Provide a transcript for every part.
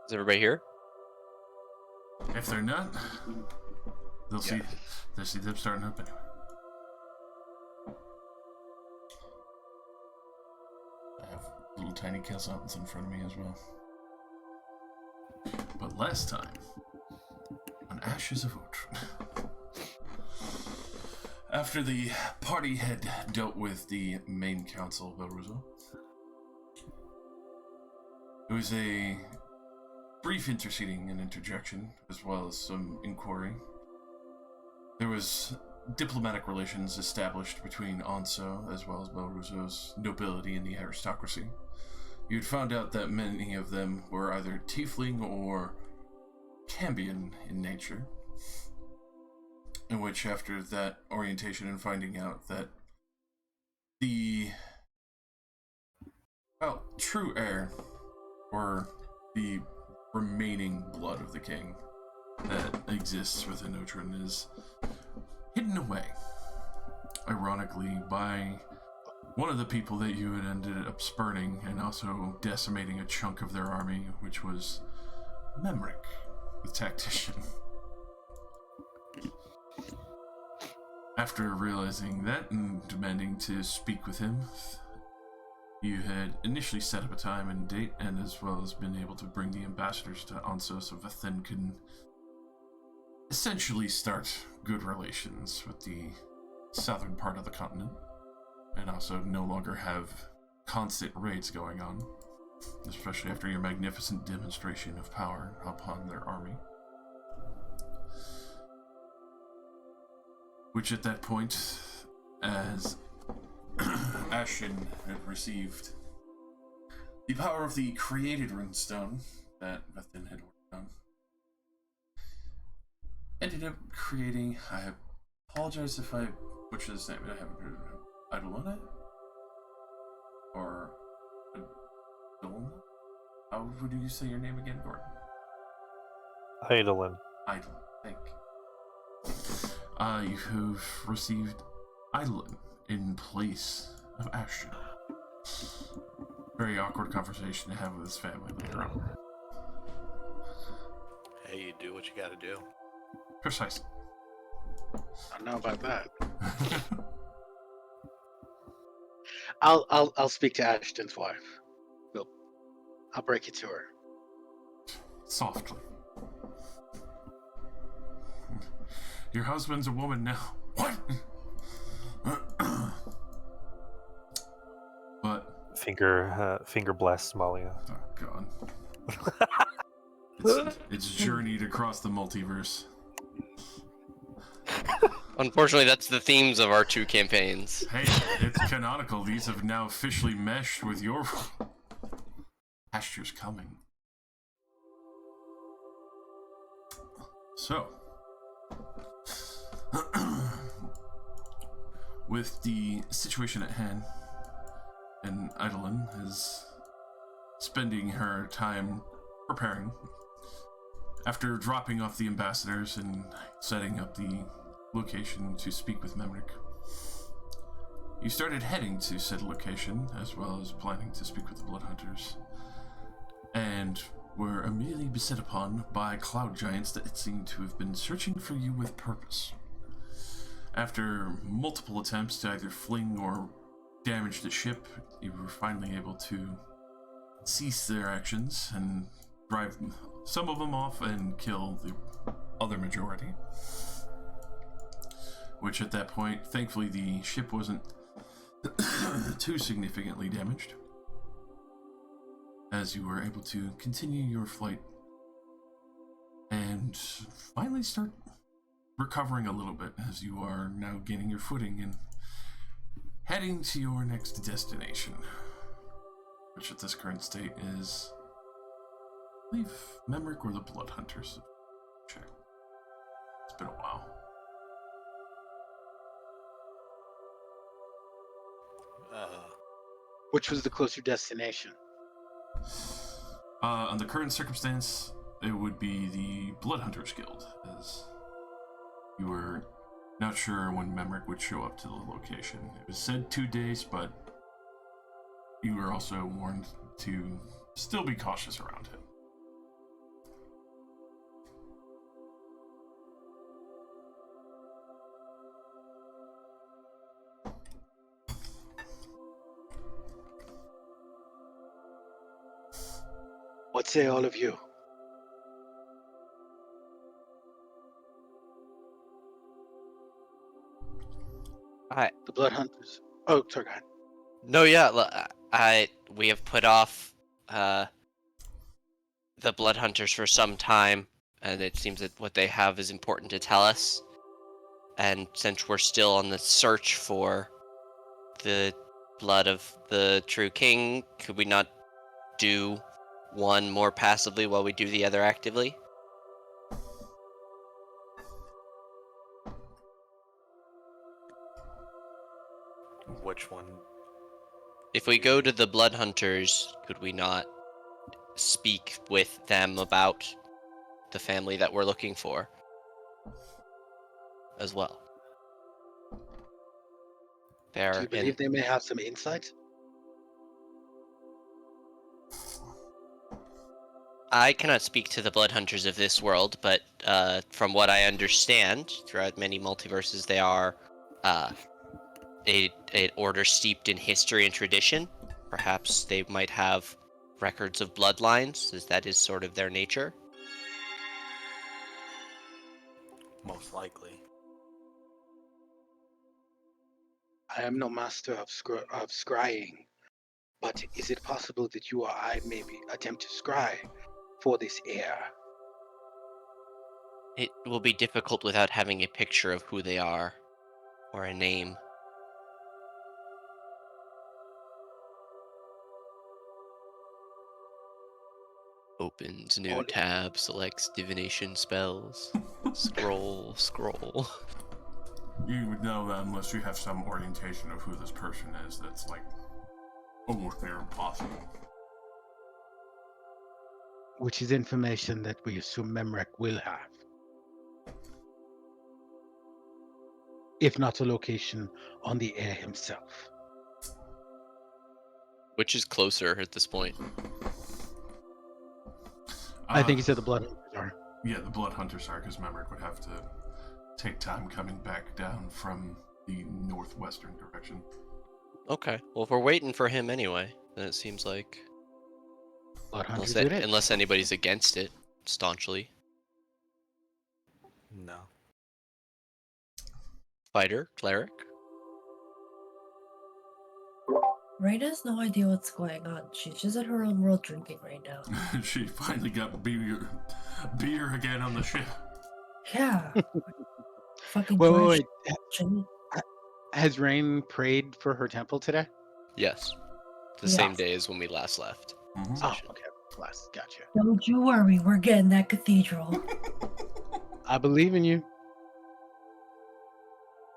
Is everybody here? If they're not, they'll Yeah. see them starting up anyway. I have little tiny calzones in front of me as well. But last time, on Ashes of Otren, after the party had dealt with the main council of Belruzo, it was a brief interceding and interjection, as well as some inquiry. There was diplomatic relations established between Onso as well as Belruzo's nobility and the aristocracy. You'd found out that many of them were either tiefling or Cambion in nature, in which after that orientation and finding out that the true heir, or the remaining blood of the king that exists within Otren, is hidden away, ironically, by one of the people that you had ended up spurning and also decimating a chunk of their army, which was Memric, the tactician. After realizing that and demanding to speak with him, you had initially set up a time and date, and as well as been able to bring the ambassadors to Onso so Vathin can essentially start good relations with the southern part of the continent, and also no longer have constant raids going on, especially after your magnificent demonstration of power upon their army. Which at that point, as Ashen had received the power of the created runestone that Vathin had worked on, ended up creating, I apologize if I butcher this name, I haven't heard of it, Idolona? Or Idolona? How would you say your name again, Gordon? Eidolon. Eidolon, thank you. You've received Eidolon in place of Ashton. Very awkward conversation to have with his family later on. Hey, you do what you gotta do. Precisely. I don't know about that. I'll speak to Ashton's wife. I'll break it to her. Softly. Your husband's a woman now. What? But Finger blast Malia. oh god. It's journeyed across the multiverse. Unfortunately, that's the themes of our two campaigns. Hey, it's canonical. These have now officially meshed with your pasture's coming. So, with the situation at hand, and Eidolon is spending her time preparing after dropping off the ambassadors and setting up the location to speak with Memric. You started heading to said location, as well as planning to speak with the Bloodhunters, and were immediately beset upon by cloud giants that seemed to have been searching for you with purpose. After multiple attempts to either fling or damage the ship, you were finally able to cease their actions and drive some of them off and kill the other majority. Which at that point, thankfully the ship wasn't too significantly damaged, as you were able to continue your flight and finally start recovering a little bit as you are now gaining your footing and heading to your next destination, which at this current state is, I believe, Memric or the Bloodhunters. Check. It's been a while. Which was the closer destination? On the current circumstance, it would be the Bloodhunters Guild, as you were not sure when Memric would show up to the location. It was said 2 days, but you were also warned to still be cautious around him. What say all of you? I The Blood Hunters. Oh, sorry, go ahead. no, yeah, we have put off the blood hunters for some time, and it seems that what they have is important to tell us. And since we're still on the search for the blood of the true king, could we not do one more passively while we do the other actively? Which one? If we go to the blood hunters, could we not speak with them about the family that we're looking for as well? Do They're you in. believe they may have some insight? I cannot speak to the blood hunters of this world, but from what I understand, throughout many multiverses, they are an order steeped in history and tradition. Perhaps they might have records of bloodlines, as that is sort of their nature. Most likely. I am no master of scrying, but is it possible that you or I maybe attempt to scry for this heir? It will be difficult without having a picture of who they are, or a name. Opens new Only- tab, selects divination spells. Scroll. You would know that unless you have some orientation of who this person is. That's like almost near impossible. Which is information that we assume Memrek will have. If not a location on the heir himself. Which is closer at this point? I think he said the Blood Hunters are. Yeah, the Blood Hunters are, because Memrick would have to take time coming back down from the northwestern direction. Okay. Well, if we're waiting for him anyway, then it seems like Blood Hunters unless, it is. unless anybody's against it staunchly. No. Fighter, cleric. Raina has no idea what's going on. She's just in her own world drinking right now. She finally got beer again on the ship. Yeah. Fucking Wait. Jimmy. Has Rain prayed for her temple today? Yes. The Yeah. same day as when we last left. Mhm. Oh, okay. Bless. Gotcha. Don't you worry, we're getting that cathedral. I believe in you.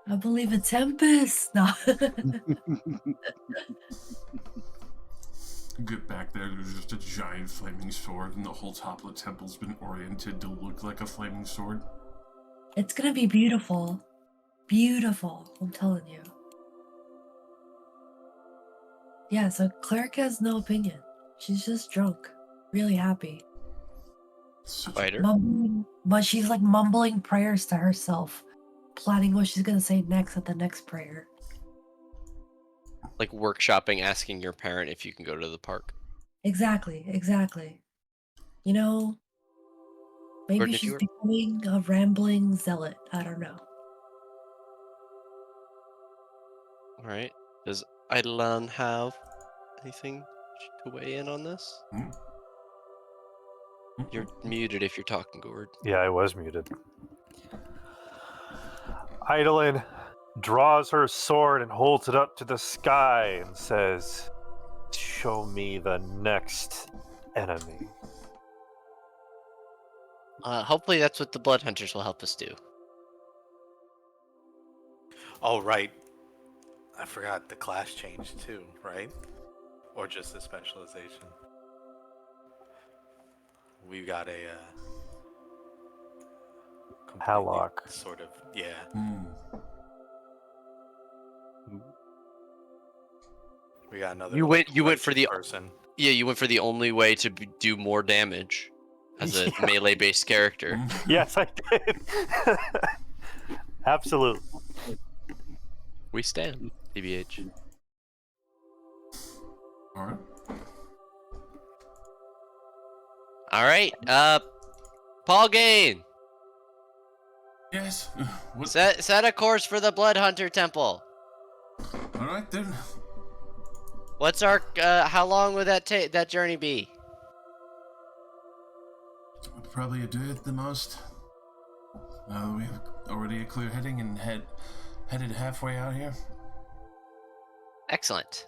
I believe in Tempest. No. Get back there, there's just a giant flaming sword, and the whole top of the temple's been oriented to look like a flaming sword. It's gonna be beautiful. Beautiful, I'm telling you. Yeah, so Cleric has no opinion. She's just drunk. Really happy. Such Fighter. But she's like mumbling prayers to herself, planning what she's gonna say next at the next prayer. Like workshopping, asking your parent if you can go to the park. Exactly. You know, maybe did she's you- becoming a rambling zealot. I don't know. Alright. Does Eidolon have anything to weigh in on this? You're muted if you're talking, Gord. Yeah, I was muted. Eidolon draws her sword and holds it up to the sky and says, "Show me the next enemy." Hopefully that's what the blood hunters will help us do. Oh, right. I forgot the class changed too, right? Or just the specialization. We got a completely Hallock. sort of, yeah. We got another. You went for the person. Yeah, you went for the only way to do more damage as a melee-based character. Yes, I did. Absolutely. We stand, TBH. Alright. All right. Paul Gain, Yes. What? set a course for the Blood Hunter Temple. All right then. What's our how long would that journey be? Probably a day at the most. We have already a clear heading and headed halfway out here. Excellent.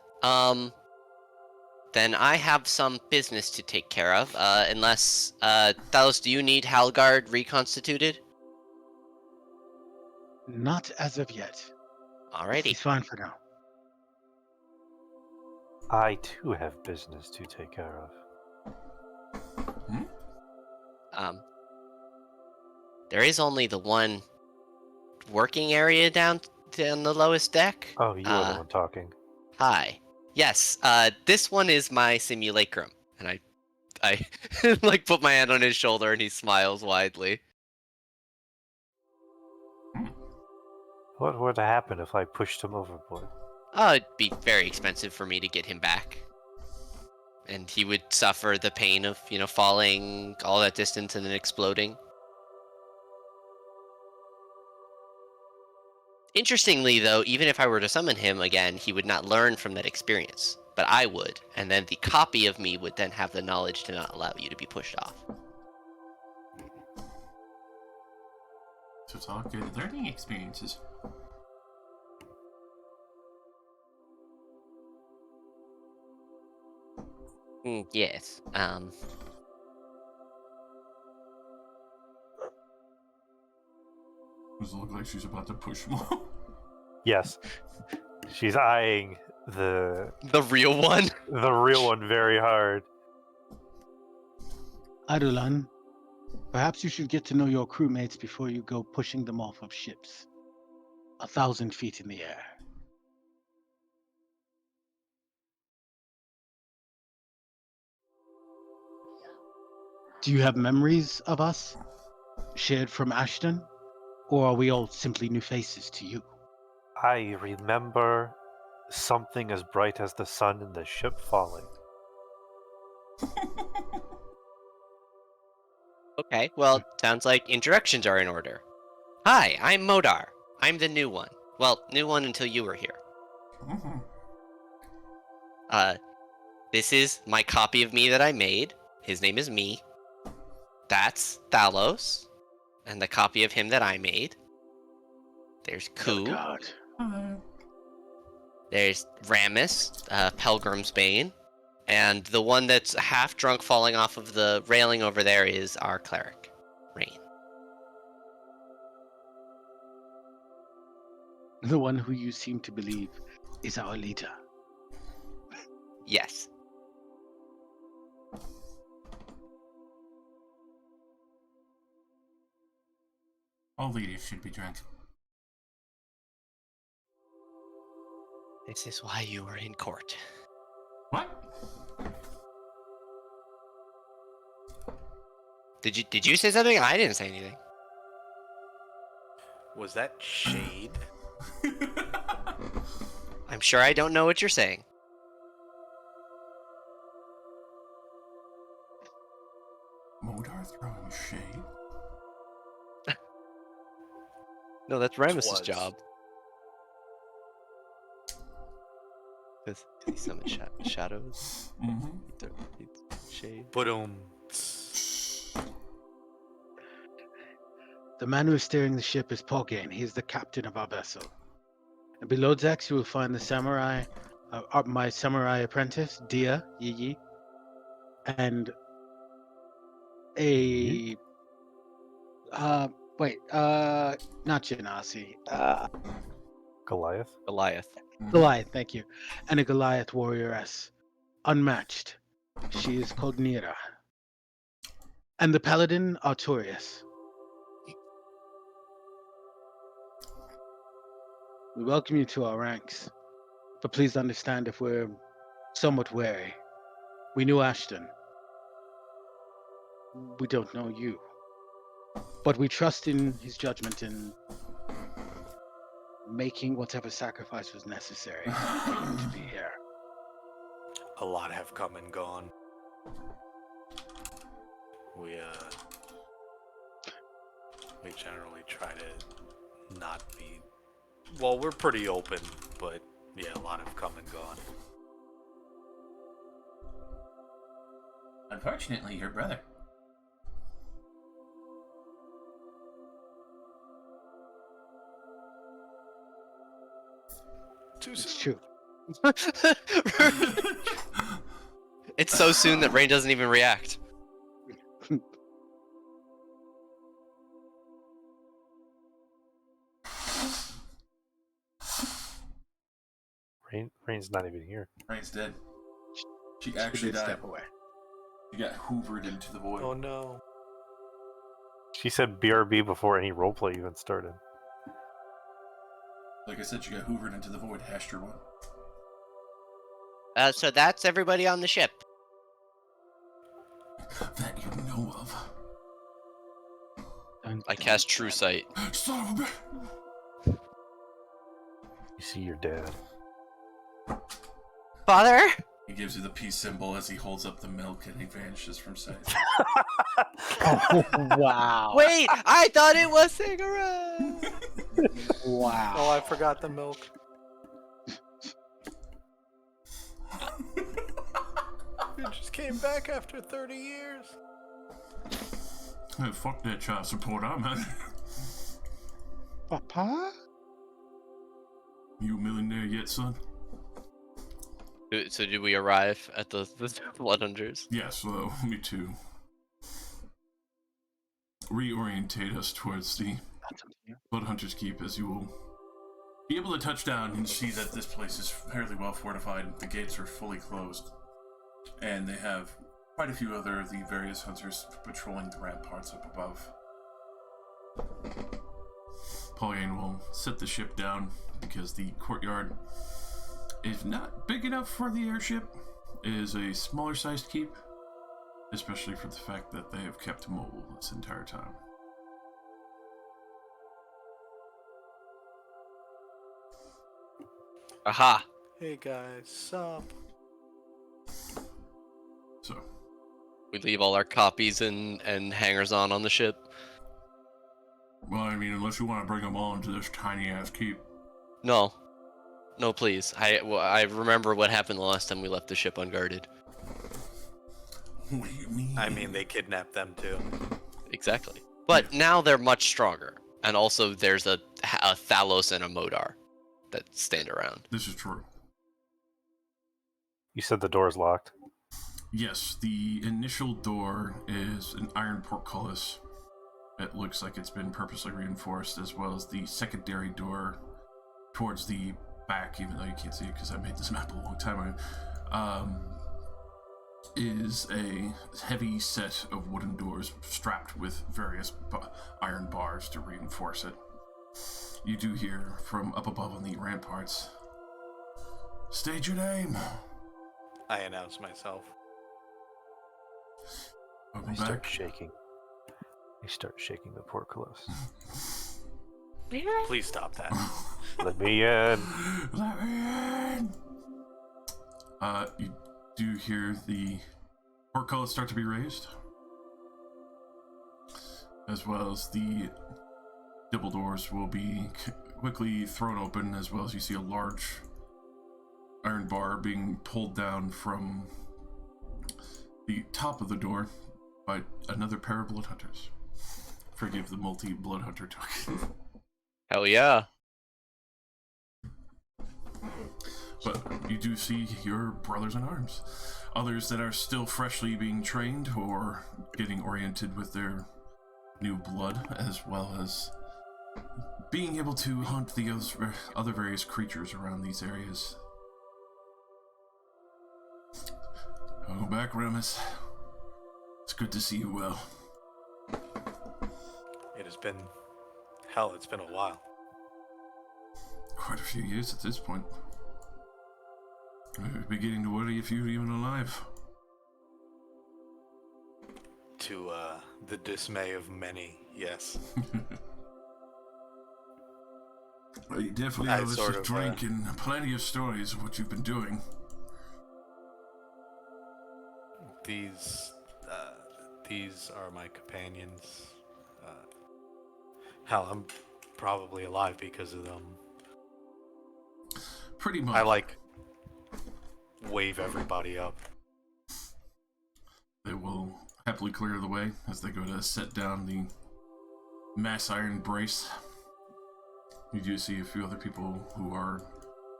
Then I have some business to take care of. Unless Thalos, do you need Halgard reconstituted? Not as of yet. Alrighty. He's fine for now. I too have business to take care of. There is only the one working area down the lowest deck. Oh, you are the one talking. Hi. Yes. This one is my simulacrum, and I like put my hand on his shoulder, and he smiles widely. What would happen if I pushed him overboard? It'd be very expensive for me to get him back. And he would suffer the pain of, falling all that distance and then exploding. Interestingly, though, even if I were to summon him again, he would not learn from that experience. But I would, and then the copy of me would then have the knowledge to not allow you to be pushed off. So it's all good learning experiences. Yes. Does it look like she's about to push more? Yes. She's eyeing the real one? real one very hard. Adulan, perhaps you should get to know your crewmates before you go pushing them off of ships. 1,000 feet in the air. Do you have memories of us shared from Ashton? Or are we all simply new faces to you? I remember something as bright as the sun and the ship falling. Okay, well, sounds like introductions are in order. Hi, I'm Modar. I'm the new one. Well, new one until you were here. This is my copy of me that I made. His name is me. That's Thalos. And the copy of him that I made. There's Ku. God. There's Ramus, Pelgrim's Bane. And the one that's half drunk falling off of the railing over there is our cleric, Rain. The one who you seem to believe is our leader. Yes. All leaders should be drunk. This is why you were in court. What? Did you say something? I didn't say anything. Was that shade? I'm sure I don't know what you're saying. Modar throwing shade? No, that's Ramus's Was. job. Because he summons shadows. Mm-hmm. Shade. Boom. The man who is steering the ship is Polgain. He is the captain of our vessel. And below decks, you will find the samurai, my samurai apprentice, Dia Yi, and a not Genasi, Goliath? Goliath. Goliath. Thank you, and a Goliath warrioress, unmatched. She is called Nira, and the paladin Artorius. We welcome you to our ranks, but please understand if we're somewhat wary. We knew Ashton. We don't know you. But we trust in his judgment in making whatever sacrifice was necessary for you to be here. A lot have come and gone. We generally try to not be. Well, we're pretty open, but yeah, a lot have come and gone. Unfortunately, your brother. Too It's soon. true. It's so soon that Rain doesn't even react. Rain's not even here. Rain's dead. She She actually did died. step away. She got hoovered into the void. Oh no. She said BRB before any roleplay even started. Like I said, she got hoovered into the void. Hashed her one. So that's everybody on the ship. That you know of. I cast True Sight. Son of a bitch! You see your dad. Father? He gives you the peace symbol as he holds up the milk and he vanishes from sight. Wow. Wait, I thought it was cigarette. Wow. Oh, I forgot the milk. You just came back after 30 years. Hey, fuck that child support, man. Papa? You a millionaire yet, son? So did we arrive at the Blood Hunters? Yes, well, me too. Reorientate us towards the Blood Hunters Keep, as you will be able to touch down and see that this place is fairly well fortified. The gates are fully closed, and they have quite a few other of the various hunters patrolling the ramparts up above. Pauline will set the ship down because the courtyard is not big enough for the airship. It is a smaller sized keep, especially for the fact that they have kept mobile this entire time. Aha. Hey guys, sup? So, We leave all our copies and hangers on the ship. well, I mean, unless you want to bring them all into this tiny ass keep. No. No, please. I remember what happened the last time we left the ship unguarded. What do you mean? I mean, they kidnapped them too. Exactly. But now they're much stronger. And also there's a Thalos and a Modar that stand around. This is true. You said the door's locked. Yes, the initial door is an iron portcullis. It looks like it's been purposely reinforced, as well as the secondary door towards the back, even though you can't see it because I made this map a long time ago, is a heavy set of wooden doors strapped with various iron bars to reinforce it. You do hear from up above on the ramparts, "State your name." I announce myself. Welcome I start back. shaking. I start shaking the portcullis. Please stop that. Let me in. Let me in. You do hear the portcullis start to be raised, as well as the double doors will be quickly thrown open, as well as you see a large iron bar being pulled down from the top of the door by another pair of blood hunters. Forgive the multi-blood hunter token. Hell yeah. But you do see your brothers in arms. Others that are still freshly being trained or getting oriented with their new blood, as well as being able to hunt the other various creatures around these areas. Welcome back, Remus. It's good to see you well. It has been. Hell, it's been a while. Quite a few years at this point. We're beginning to worry if you're even alive. To the dismay of many, yes. Well, you definitely I have us sort to of, drink and plenty of stories of what you've been These are my companions. Hell, I'm probably alive because of them. Pretty much. I like wave everybody up. They will happily clear the way as they go to set down the mass iron brace. You do see a few other people who are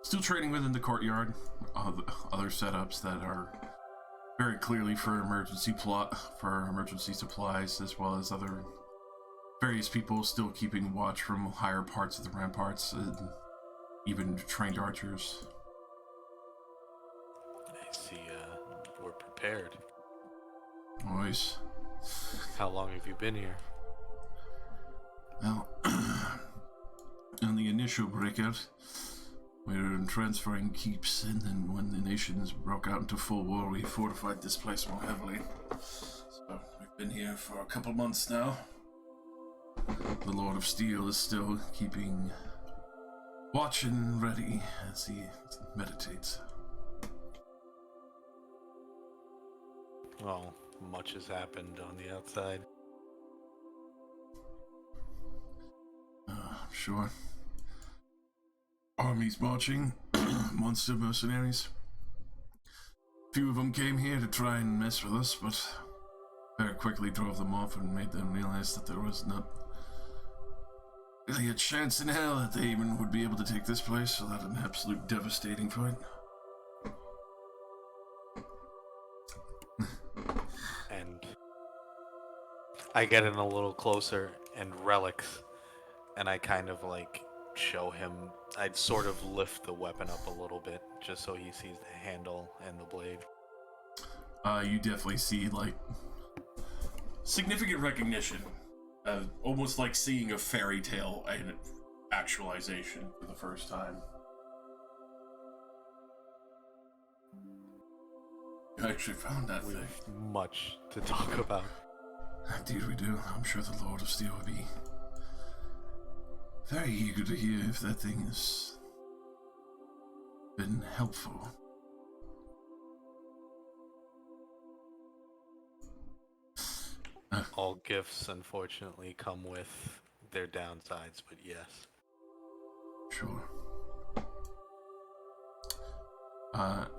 still trading within the courtyard. Other setups that are very clearly for emergency supplies, as well as other various people still keeping watch from higher parts of the ramparts, and even trained archers. I see. We're prepared. Always. How long have you been here? Well, on the initial breakout, we were transferring keeps, and then when the nations broke out into full war, we fortified this place more heavily. So we've been here for a couple months now. The Lord of Steel is still keeping watch and ready as he meditates. Well, much has happened on the outside. Sure. Armies marching, monster mercenaries. Few of them came here to try and mess with us, but very quickly drove them off and made them realize that there was not really a chance in hell that they even would be able to take this place without an absolute devastating fight. And I get in a little closer, and relics, and I kind of like show him. I'd sort of lift the weapon up a little bit just so he sees the handle and the blade. You definitely see like significant recognition, almost like seeing a fairy tale in actualization for the first time. You actually found that We thing. have much to talk about. Indeed we do. I'm sure the Lord of Steel will be very eager to hear if that thing has been helpful. All gifts, unfortunately, come with their downsides, but yes. Sure.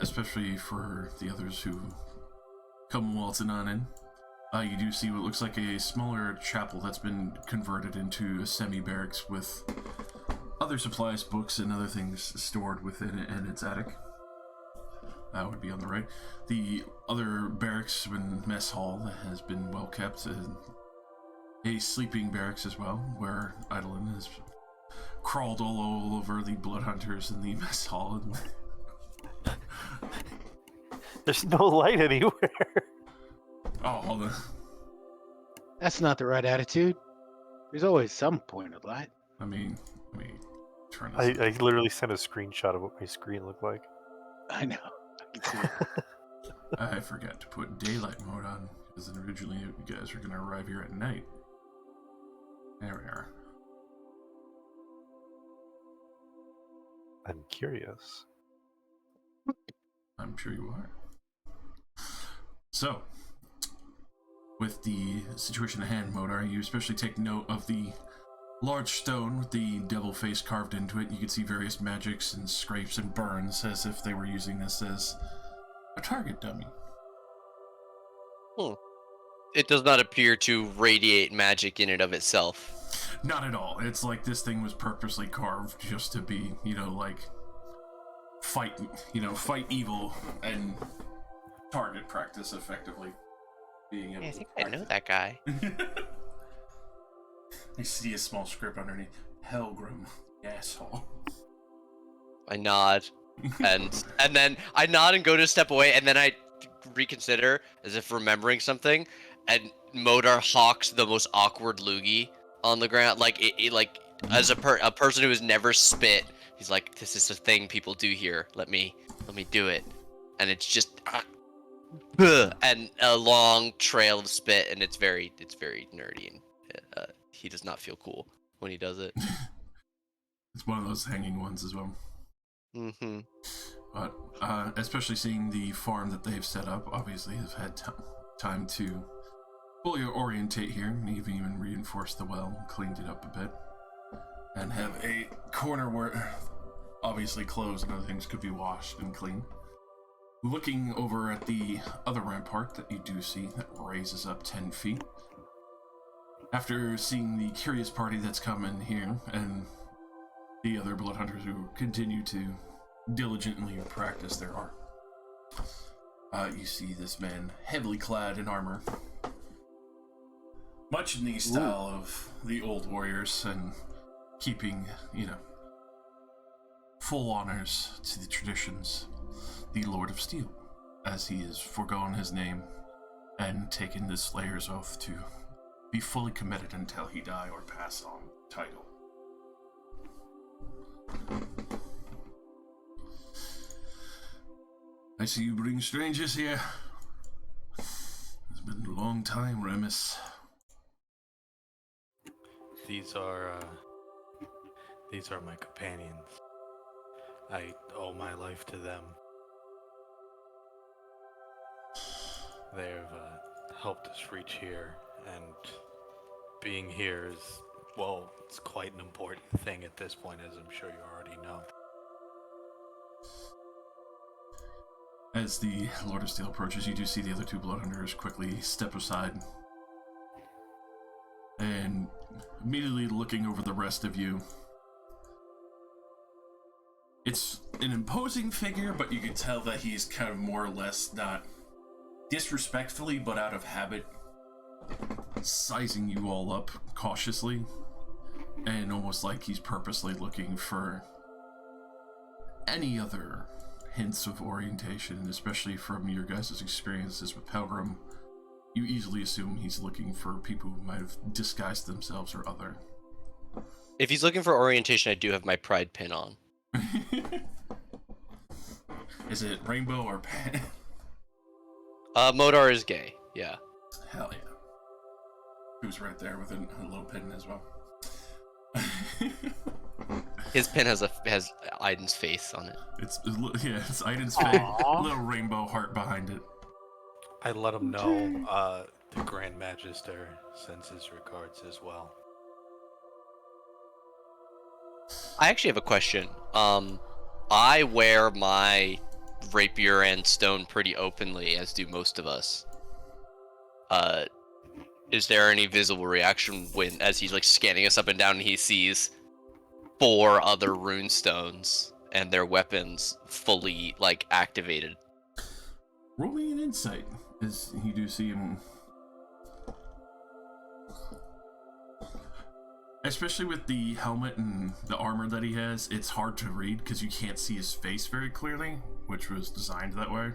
Especially for the others who come waltzing on in. You do see what looks like a smaller chapel that's been converted into a semi-barracks with other supplies, books, and other things stored within it and its attic. That would be on the right. The other barracks and mess hall has been well kept. A sleeping barracks as well, where Eidolon has crawled all over the blood hunters in the mess hall. There's no light anywhere. Oh, That's not the right attitude. There's always some point of light. I mean, let me turn this. I literally sent a screenshot of what my screen looked like. I know. I can see it. I forgot to put daylight mode on, because originally you guys were going to arrive here at night. There we are. I'm curious. I'm sure you are. So, with the situation at hand, Modar, you especially take note of the large stone with the devil face carved into it. You can see various magics and scrapes and burns as if they were using this as a target dummy. It does not appear to radiate magic in and of itself. Not at all. It's like this thing was purposely carved just to be, like fight evil and target practice effectively. Being able I think I know that guy. You see a small script underneath. Helgrim, asshole. I nod, and then I nod and go to step away, and then I reconsider as if remembering something, and Modar hawks the most awkward loogie on the ground, like as a person who has never spit. He's like, "This is a thing people do here. Let me do it," and it's just and a long trail of spit, and it's very nerdy, and he does not feel cool when he does it. It's one of those hanging ones as well. Mm-hmm. But especially seeing the farm that they've set up, obviously have had time to fully orientate here, and you've even reinforced the well, cleaned it up a bit, and have a corner where obviously clothes and other things could be washed and cleaned. Looking over at the other rampart that you do see that raises up 10 feet. After seeing the curious party that's come in here and the other blood hunters who continue to diligently practice their art, you see this man heavily clad in armor, much in the style of the old warriors, and keeping, full honors to the traditions. The Lord of Steel, as he has forgone his name and taken the Slayer's oath to be fully committed until he die or pass on title. I see you bring strangers here. It's been a long time, Remus. These are my companions. I owe my life to them. They've helped us reach here, and being here is, well, it's quite an important thing at this point, as I'm sure you already know. As the Lord of Steel approaches, you do see the other two Bloodhunters quickly step aside. And immediately looking over the rest of you, it's an imposing figure, but you can tell that he's kind of more or less not disrespectfully, but out of habit, sizing you all up cautiously, and almost like he's purposely looking for any other hints of orientation, especially from your guys' experiences with Pelgrim. You easily assume he's looking for people who might have disguised themselves or other. If he's looking for orientation, I do have my pride pin on. Is it rainbow or pan? Modar is gay, yeah. Hell yeah. Who's right there with a little pin as well. His pin has Aiden's face on it. It's Aiden's face, a little rainbow heart behind it. I let him know the Grand Magister sends his regards as well. I actually have a question. I wear my rapier and stone pretty openly, as do most of us. Is there any visible reaction when, as he's like scanning us up and down, and he sees 4 other rune stones and their weapons fully like activated? Roll me an insight, as you do see him. Especially with the helmet and the armor that he has, it's hard to read because you can't see his face very clearly, which was designed that way.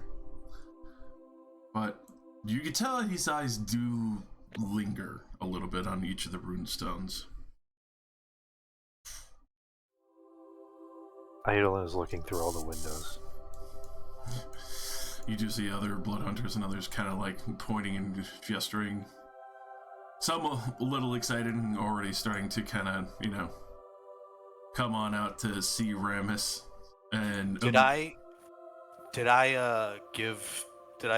But you can tell his eyes do linger a little bit on each of the rune stones. Idolin is looking through all the windows. You do see other blood hunters and others kind of like pointing and gesturing. Some a little excited and already starting to kind of, come on out to see Ramus. And Did I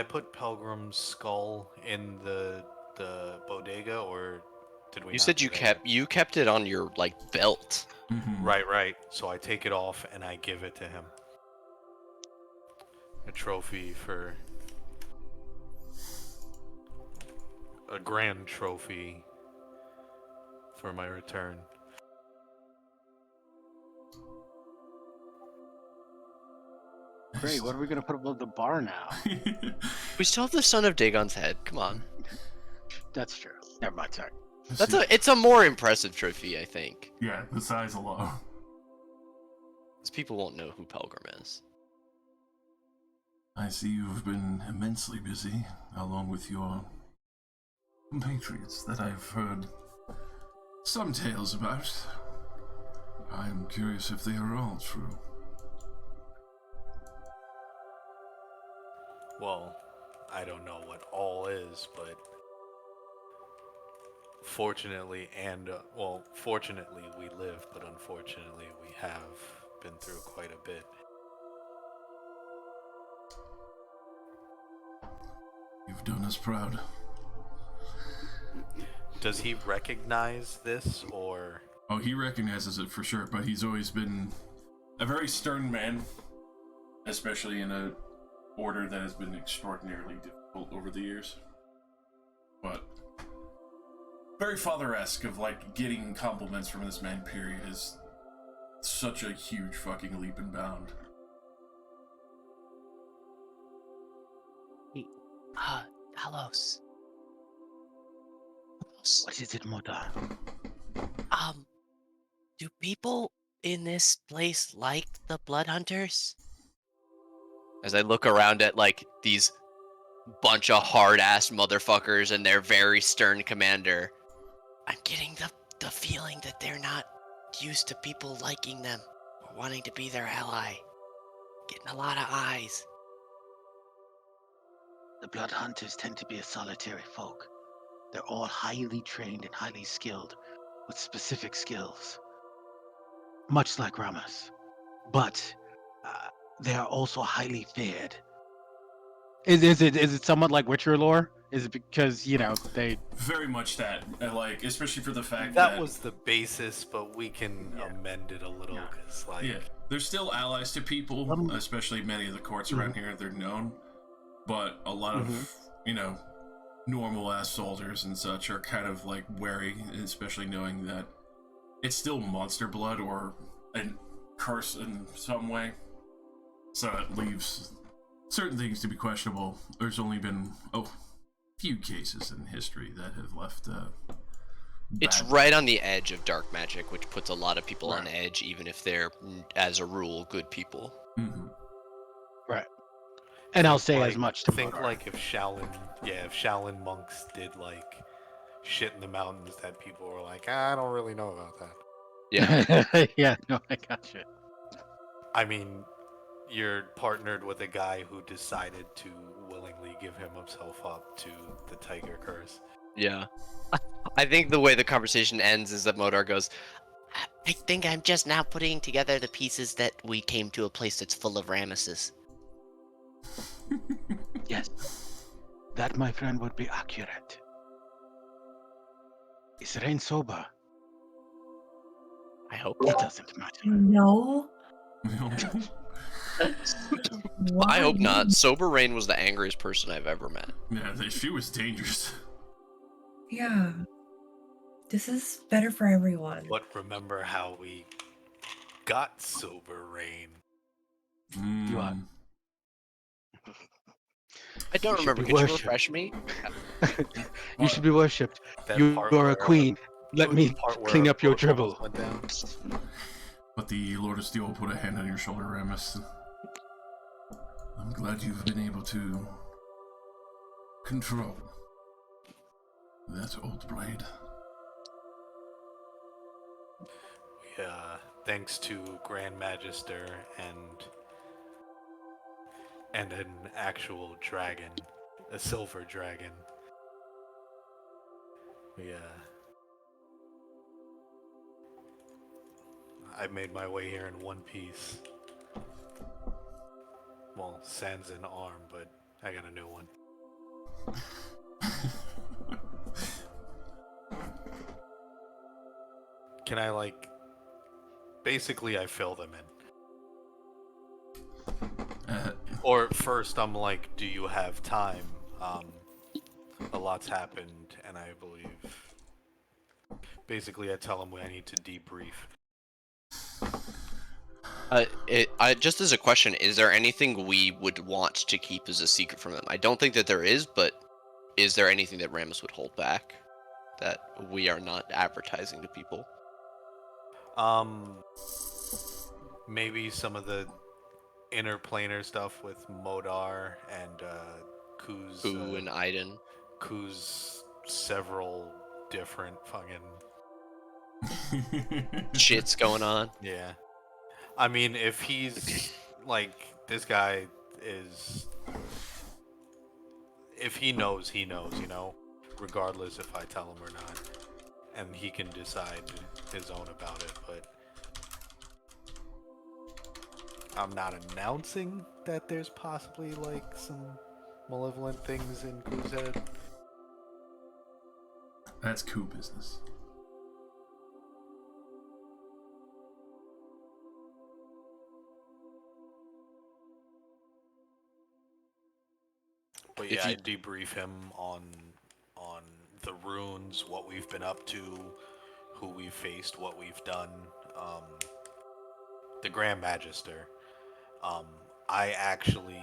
put Pelgrim's skull in the bodega, or did we? You not said do you that? kept it on your belt. Mhm. Right. So I take it off and I give it to him. A trophy for a grand trophy for my return. Great. What are we gonna put above the bar now? We still have the son of Dagon's head. Come on, That's true. Never mind. Sorry. it's a more impressive trophy, I think. Yeah, the size alone. Because people won't know who Pelgrim is. I see you've been immensely busy, along with your compatriots that I've heard some tales about. I'm curious if they are all true. Well, I don't know what all is, but fortunately we live, but unfortunately we have been through quite a bit. You've done us proud. Does he recognize this, or? Oh, he recognizes it for sure, but he's always been a very stern man, especially in a order that has been extraordinarily difficult over the years. But very father-esque of like getting compliments from this man, period, is such a huge fucking leap and bound. Talos. What is it, Mother? Do people in this place like the Blood Hunters? As I look around at like these bunch of hard-ass motherfuckers and their very stern commander, I'm getting the feeling that they're not used to people liking them or wanting to be their ally. Getting a lot of eyes. The Blood Hunters tend to be a solitary folk. They're all highly trained and highly skilled, with specific skills. Much like Ramas. But they are also highly feared. Is it somewhat like Witcher lore? Is it because, they... Very much that, like, especially for the fact That was the basis, but we can amend it a little, Yeah. because, like... Yeah, they're still allies to people, especially many of the courts around here, they're known. But a lot of, normal-ass soldiers and such are kind of, like, wary, especially knowing that it's still monster blood or a curse in some way. So it leaves certain things to be questionable. There's only been a few cases in history that have left It's bad- right on the edge of dark magic, which puts a lot of people on Right. edge, even if they're, as a rule, good people. Mhm. Right. And I'll say like, as much to think Modar. like if Shaolin monks did like shit in the mountains that people were like, I don't really know about that. Yeah. Yeah, no, I gotcha. I mean, you're partnered with a guy who decided to willingly give himself up to the tiger curse. Yeah. I think the way the conversation ends is that Modar goes, I think I'm just now putting together the pieces that we came to a place that's full of Ramesses. Yes. That, my friend, would be accurate. Is Rain sober? I hope It not. doesn't matter. No. I Why? hope not. Sober Rain was the angriest person I've ever met. Yeah, she was dangerous. Yeah. This is better for everyone. But remember how we got sober rain. You are. I don't You should remember. be Could you worshipped. refresh me? You should be worshipped. That You part are a where, queen. Let the me part where clean up your boat almost dribble. went down. But the Lord of Steel put a hand on your shoulder, Ramus. I'm glad you've been able to control that old blade. Yeah, thanks to Grand Magister and an actual dragon, a silver dragon. Yeah. I made my way here in one piece. Well, sans an arm, but I got a new one. Can I, like... Basically, I fill them in. Or first, I'm like, do you have time? A lot's happened, and I believe... Basically, I tell them I need to debrief. Just as a question, is there anything we would want to keep as a secret from them? I don't think that there is, but is there anything that Ramus would hold back that we are not advertising to people? Maybe some of the interplanar stuff with Modar and Kuz. Boo and Iden. Kuz several different fucking Shit's going on. yeah. I mean, if he's like this guy is, if he knows, you know, regardless if I tell him or not, and he can decide his own about it. But I'm not announcing that there's possibly like some malevolent things in Kuz's head. That's coup business. But If yeah, you I debrief him on the runes, what we've been up to, who we've faced, what we've done. Um, the Grand Magister. Um, I actually,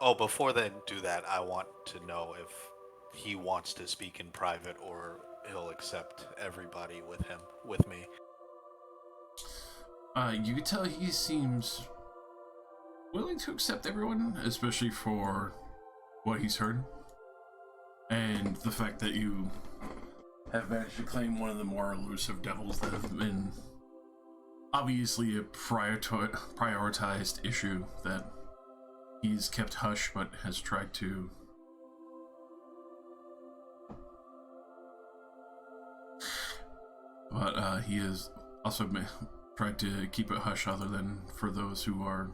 Oh, before then, do that. I want to know if he wants to speak in private or he'll accept everybody with me. You can tell he seems willing to accept everyone, especially for what he's heard. And the fact that you have managed to claim one of the more elusive devils that have been obviously a prioritized issue that he's kept hush but has tried to he has also tried to keep it hush other than for those who are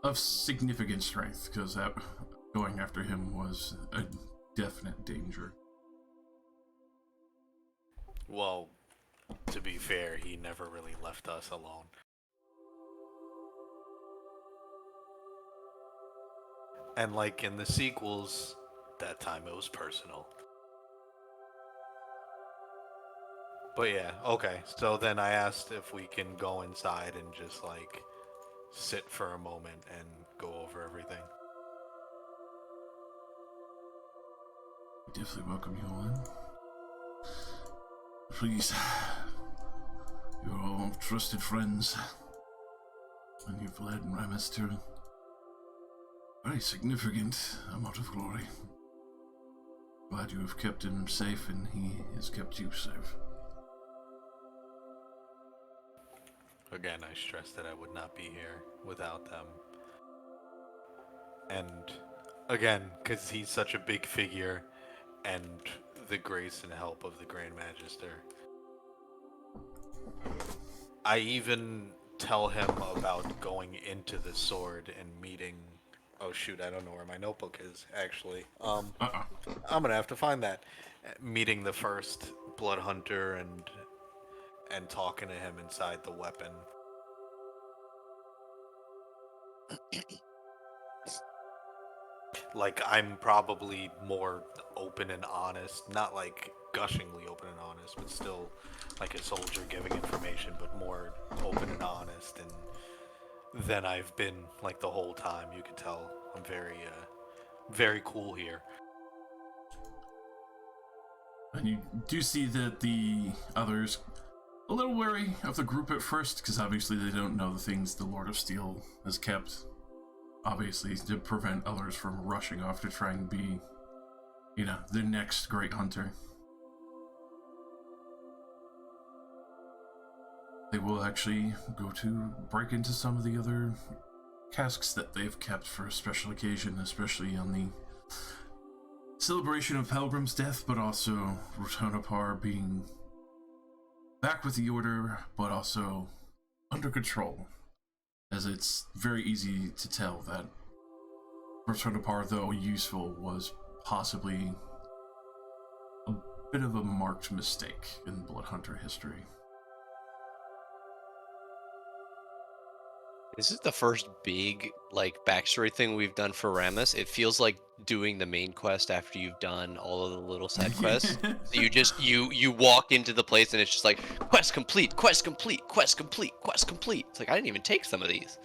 of significant strength, because that going after him was a definite danger. Well, to be fair, he never really left us alone. And like in the sequels, that time it was personal. But yeah, okay. So then I asked if we can go inside and just like sit for a moment and go over everything. Definitely welcome you on. Please, you're all trusted friends, and you've led Ramus to a very significant amount of glory. Glad you have kept him safe, and he has kept you safe. Again, I stressed that I would not be here without them. And again, because he's such a big figure, and the grace and help of the Grand Magister. I even tell him about going into the sword and meeting. Oh shoot, I don't know where my notebook is actually. I'm gonna have to find that. Meeting the first blood hunter and talking to him inside the weapon. Like, I'm probably more open and honest, not like gushingly open and honest, but still like a soldier giving information, but more open and honest and than I've been like the whole time. You can tell I'm very cool here. And you do see that the others a little wary of the group at first, because obviously they don't know the things the Lord of Steel has kept. Obviously, to prevent others from rushing off to try and be, the next great hunter. They will actually go to break into some of the other casks that they've kept for a special occasion, especially on the celebration of Pelgrim's death, but also Rotonapar being back with the Order, but also under control. As it's very easy to tell that Rotonapar, though useful, was possibly a bit of a marked mistake in Bloodhunter history. This is the first big backstory thing we've done for Ramus. It feels like doing the main quest after you've done all of the little side quests. So you just you walk into the place and it's just like quest complete, quest complete, quest complete, quest complete. It's like I didn't even take some of these.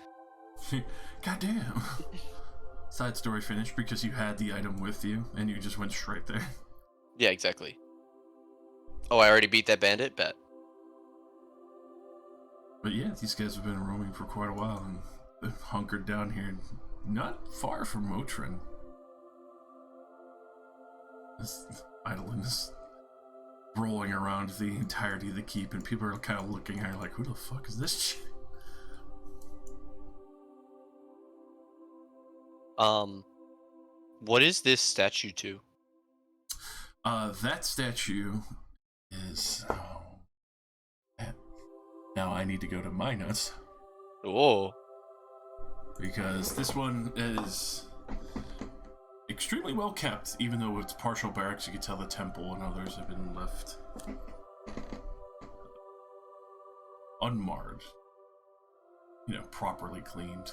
Goddamn. Side story finished because you had the item with you and you just went straight there. Yeah, exactly. Oh, I already beat that bandit? Bet. But yeah, these guys have been roaming for quite a while and they've hunkered down here not far from Otren. This Eidolon is rolling around the entirety of the keep and people are kind of looking at her like, who the fuck is this shit? What is this statue to? That statue is... Now I need to go to my notes. Oh. Because this one is a extremely well kept, even though it's partial barracks. You can tell the temple and others have been left unmarred, properly cleaned.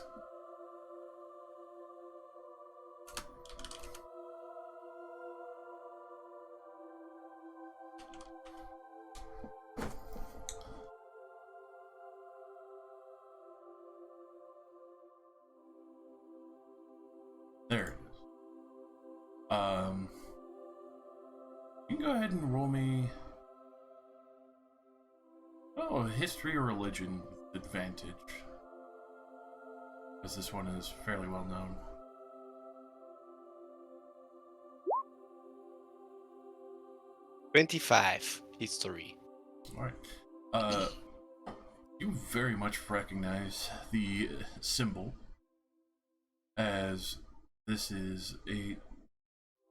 There it is. You can go ahead and roll me a history or religion advantage, because this one is fairly well known. 25 history. Alright. You very much recognize the symbol, as this is a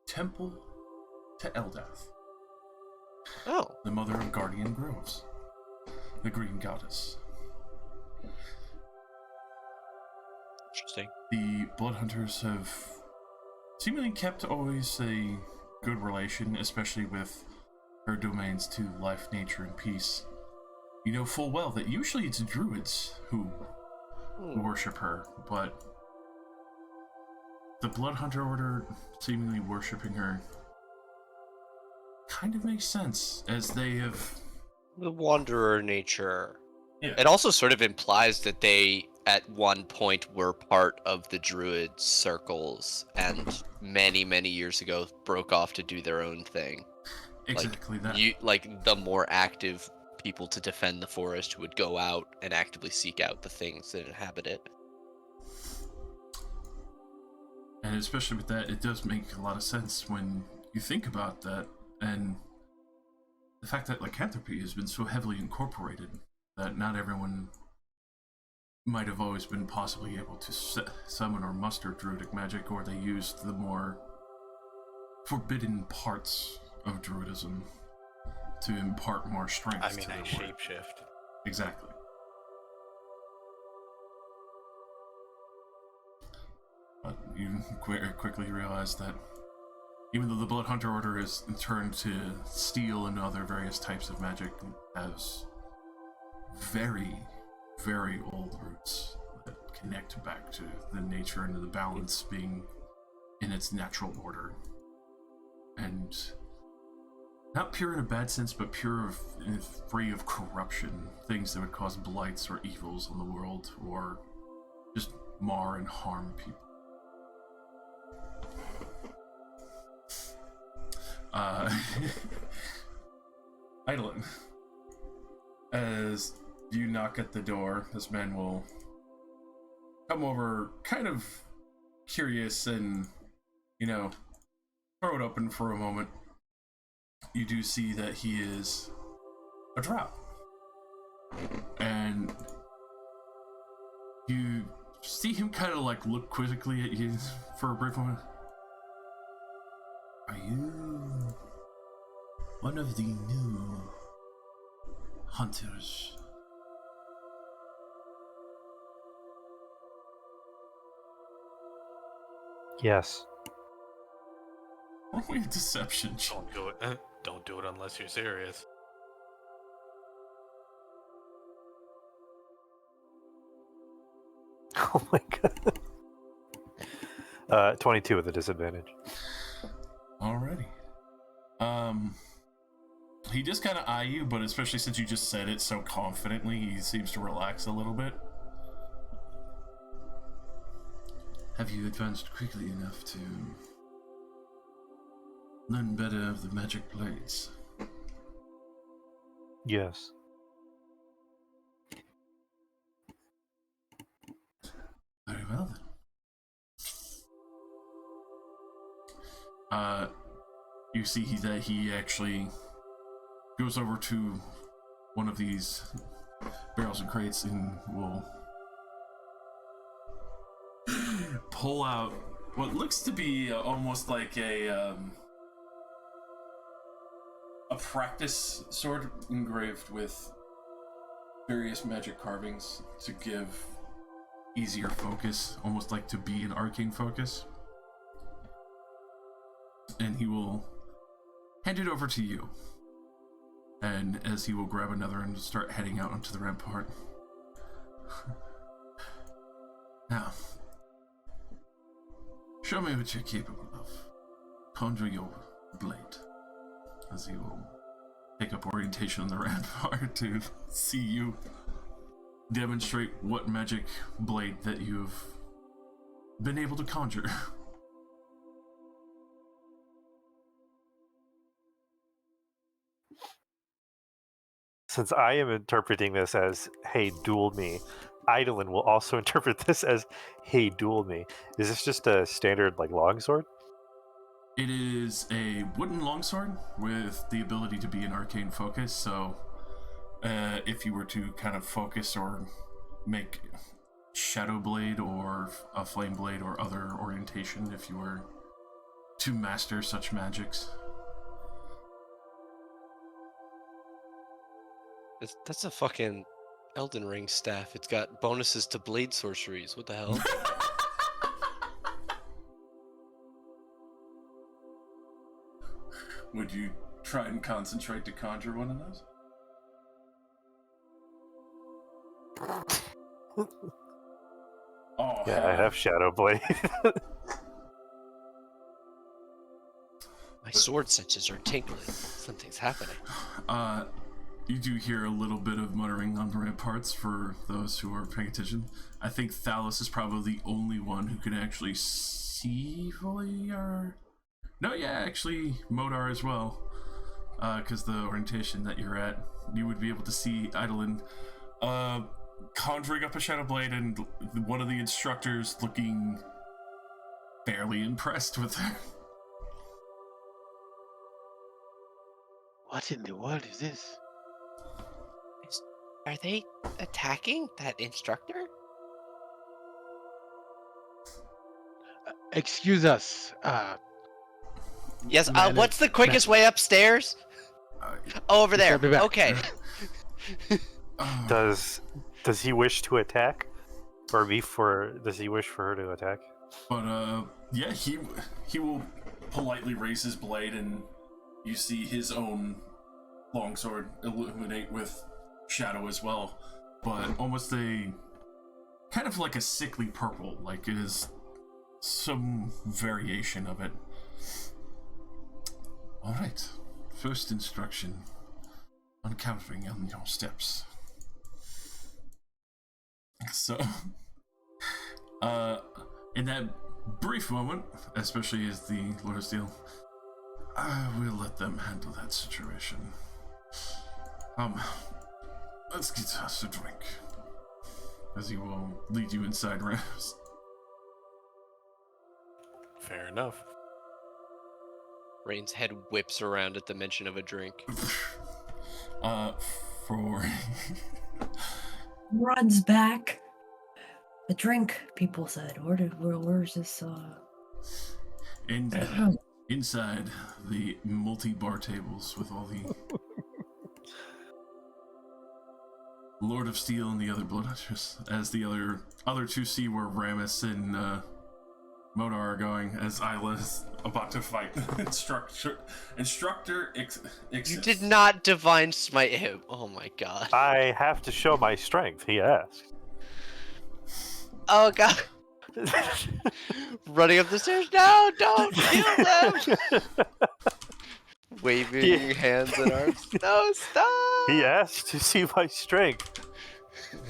temple to Eldath, Oh. the mother of Guardian Groves, the green goddess. Interesting. The Bloodhunters have seemingly kept always a good relation, especially with her domains to life, nature, and peace. You know full well that usually it's druids who worship her, but the Bloodhunter Order seemingly worshipping her kind of makes sense, as they have... The wanderer nature. Yeah. It also sort of implies that they, at one point, were part of the druid circles, and many, many years ago broke off to do their own thing. Exactly that. The more active people to defend the forest would go out and actively seek out the things that inhabit it. And especially with that, it does make a lot of sense when you think about that, and the fact that lycanthropy has been so heavily incorporated that not everyone might have always been possibly able to summon or muster druidic magic, or they used the more forbidden parts of druidism to impart more strength I mean, to I the word. shapeshift. Exactly. But you quickly realize that even though the Bloodhunter Order is turned to steel and other various types of magic, it has very, very old roots that connect back to the nature and the balance being in its natural order. And not pure in a bad sense, but free of corruption, things that would cause blights or evils on the world, or just mar and harm people. Eidolon, as you knock at the door, this man will come over kind of curious and, throw it open for a moment. You do see that he is a drow. And you see him kind of look quizzically at you for a brief moment. Are you one of the new hunters? Yes. Roll me a deception. Don't do it. Don't do it unless you're serious. Oh my god. 22 with a disadvantage. Alrighty. He just kind of eye you, but especially since you just said it so confidently, he seems to relax a little bit. Have you advanced quickly enough to learn better of the magic blades? Yes. Very well then. You see that he actually goes over to one of these barrels and crates and will pull out what looks to be almost like a practice sword engraved with various magic carvings to give easier focus, almost like to be an arcane focus. and he will hand it over to you. And as he will grab another and start heading out onto the rampart. Now, show me what you're capable of. Conjure your blade. As he will take up orientation on the rampart to see you demonstrate what magic blade that you've been able to conjure. Since I am interpreting this as, hey, duel me, Eidolon will also interpret this as, hey, duel me. Is this just a standard, like, longsword? It is a wooden longsword with the ability to be an arcane focus, so if you were to kind of focus or make shadow blade or a flame blade or other orientation, if you were to master such magics. That's a fucking Elden Ring staff. It's got bonuses to blade sorceries. What the hell? Would you try and concentrate to conjure one of those? Oh, Yeah, I have Shadow Blade. My sword senses are tingling. Something's happening. You do hear a little bit of muttering on the ramparts for those who are paying attention. I think Thalos is probably the only one who can actually see fully, or... No, yeah, actually, Modar as well. Because the orientation that you're at, you would be able to see Eidolon conjuring up a Shadow Blade and one of the instructors looking fairly impressed with her. What in the world is this? Are they attacking that instructor? Excuse us. Yes. Man, What's the quickest way upstairs? Over there. I'll be back. Okay. Does he wish to attack? Or does he wish for her to attack? But yeah, he will politely raise his blade, and you see his own longsword illuminate with shadow as well, but almost a kind of like a sickly purple, like it is some variation of it. All right, first instruction: encountering on your steps. So, in that brief moment, especially as the Lord of Steel, I will let them handle that situation. Let's get us a drink, as he will lead you inside Rams. Fair enough. Rain's head whips around at the mention of a drink. For Runs back. The drink, people said. Where's this? inside the multi-bar tables with all the Lord of Steel and the other Blood Hunters, as the other two see where Ramus and Modar are going, as Isla is about to fight Instructor You did not divine smite him. Oh my god. I have to show my strength, he asked. Oh god. Running up the stairs. No, don't kill them. Waving hands and arms. No, stop. He asked to see my strength.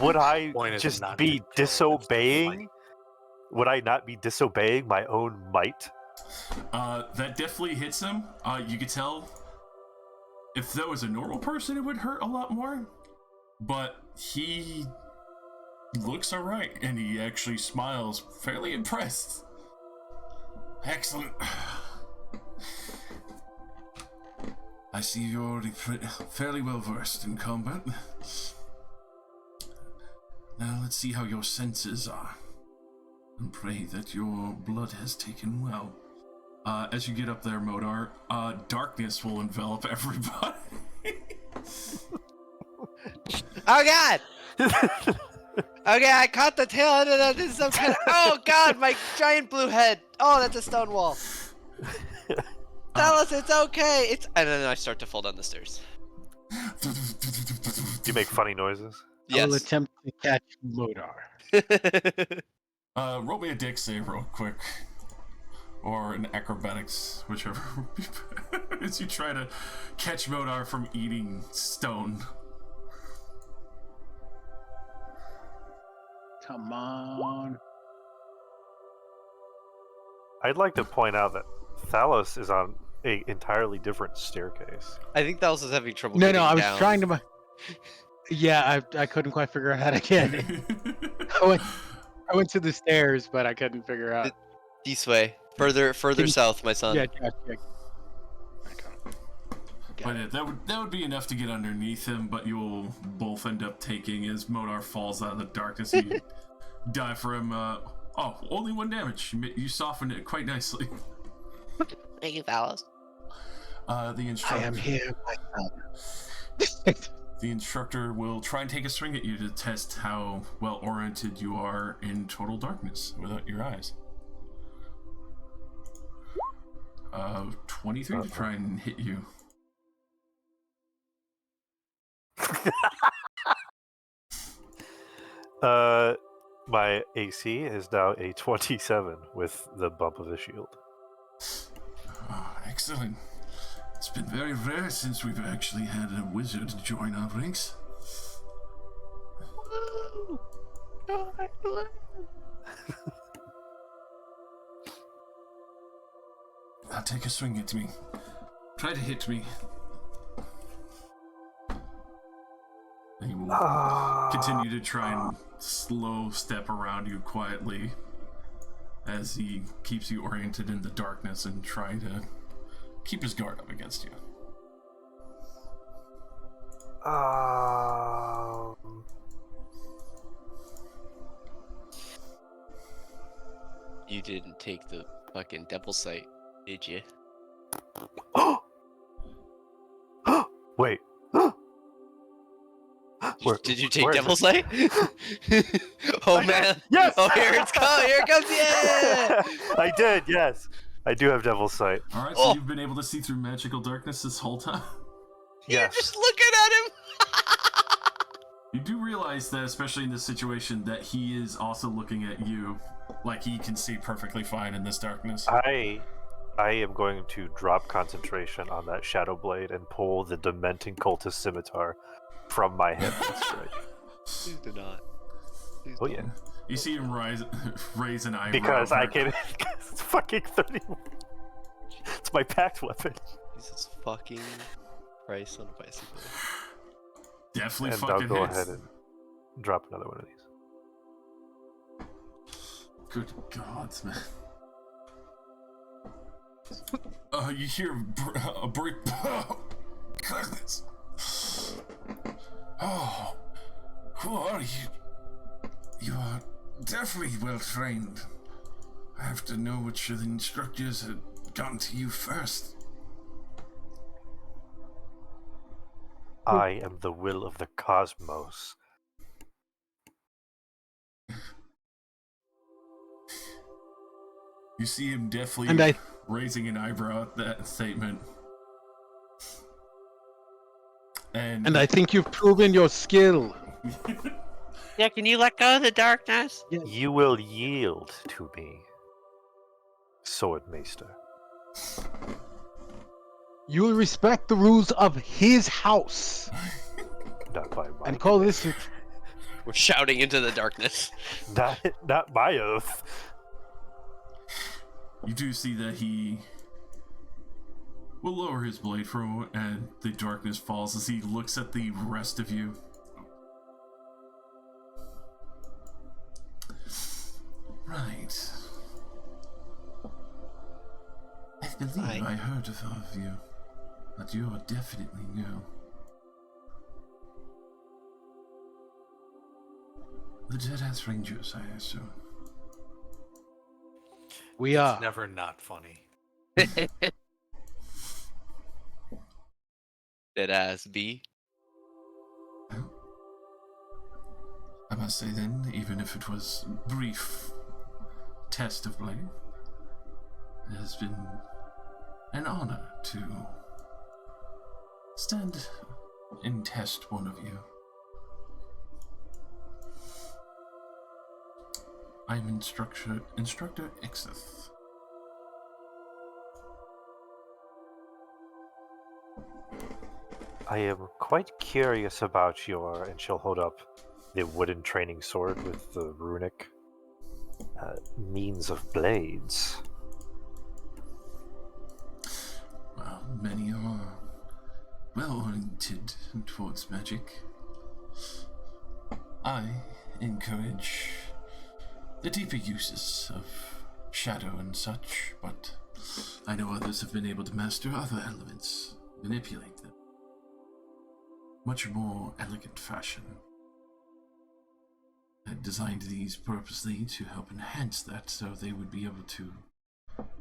Would I Point is just not be to kill, it's to disobeying? fight. Would I not be disobeying my own might? that definitely hits him. You could tell if that was a normal person, it would hurt a lot more. But he looks alright, and he actually smiles, fairly impressed. Excellent. I see you're already fairly well versed in combat. Now let's see how your senses are, and pray that your blood has taken well. As you get up there, Modar, darkness will envelop everybody. Oh god. Okay, I caught the tail end of that. This is some kind of... Oh god, my giant blue head. Oh, that's a stone wall. Tell us it's okay. And then I start to fall down the stairs. You make funny noises. I will Yes. attempt to catch Modar. Roll me a dick save real quick. Or an acrobatics, whichever. As you try to catch Modar from eating stone. Come on. I'd like to point out that Thalos is on a entirely different staircase. I think Thalos is having trouble No, getting I was down. trying to. Yeah, I couldn't quite figure out how to get it. I went to the stairs, but I couldn't figure out. This way. Further Can you- south, my son. Yeah, Josh, yeah. But yeah, that would be enough to get underneath him, but you'll both end up taking as Modar falls out of the darkness. You die for him. Only 1 damage. You softened it quite nicely. Thank you, Thalos. The instructor. I am here, my son. The instructor will try and take a swing at you to test how well oriented you are in total darkness without your eyes. 23 to try and hit you. My AC is now a 27 with the bump of the shield. Oh, excellent. It's been very rare since we've actually had a wizard join our ranks. Now take a swing at me. Try to hit me. And he will continue to try and slow step around you quietly as he keeps you oriented in the darkness and trying to keep his guard up against you. You didn't take the fucking devil sight, did you? Wait. Did you take where is devil it? sight? Oh man! Yes! Oh, here it comes! Yeah! I did, yes. I do have Devil's Sight. Alright, so you've been able to see through magical darkness this whole time? You're Yes. just looking at him. You do realize that, especially in this situation, that he is also looking at you. Like he can see perfectly fine in this darkness. I am going to drop concentration on that Shadow Blade and pull the Dementing Cultist Scimitar from my hip and strike. Please do not. Please Oh don't. yeah. You see him raise an eyebrow. Because I can... it's fucking 31. It's my packed weapon. Jesus fucking Christ on a bicycle. Definitely And I'll fucking go hits. ahead and drop another one of these. Good God, man. You hear a break. Goodness. Oh, who are you? You are definitely well trained. I have to know which of the instructors had gotten to you first. I am the will of the cosmos. You see him definitely And raising an eyebrow at that statement. And I think you've proven your skill. Yeah, can you let go of the darkness? You will yield to me, Swordmaster. You will respect the rules of his house. Not by my And call this... We're shouting into the darkness. not my oath. You do see that he will lower his blade for a moment, and the darkness falls as he looks at the rest of you. Right. I believe I heard of you, but you are definitely new. The Deadass Rangers, I assume. We are. It's never not funny. Dead ass B. Well, I must say then, even if it was brief test of blade, it has been an honor to stand and test one of you. I'm Instructor Exith. I am quite curious about your, and she'll hold up the wooden training sword with the runic means of blades. Well, many are well-oriented towards magic. I encourage the deeper uses of shadow and such, but I know others have been able to master other elements, manipulate them. Much more elegant fashion. I designed these purposely to help enhance that so they would be able to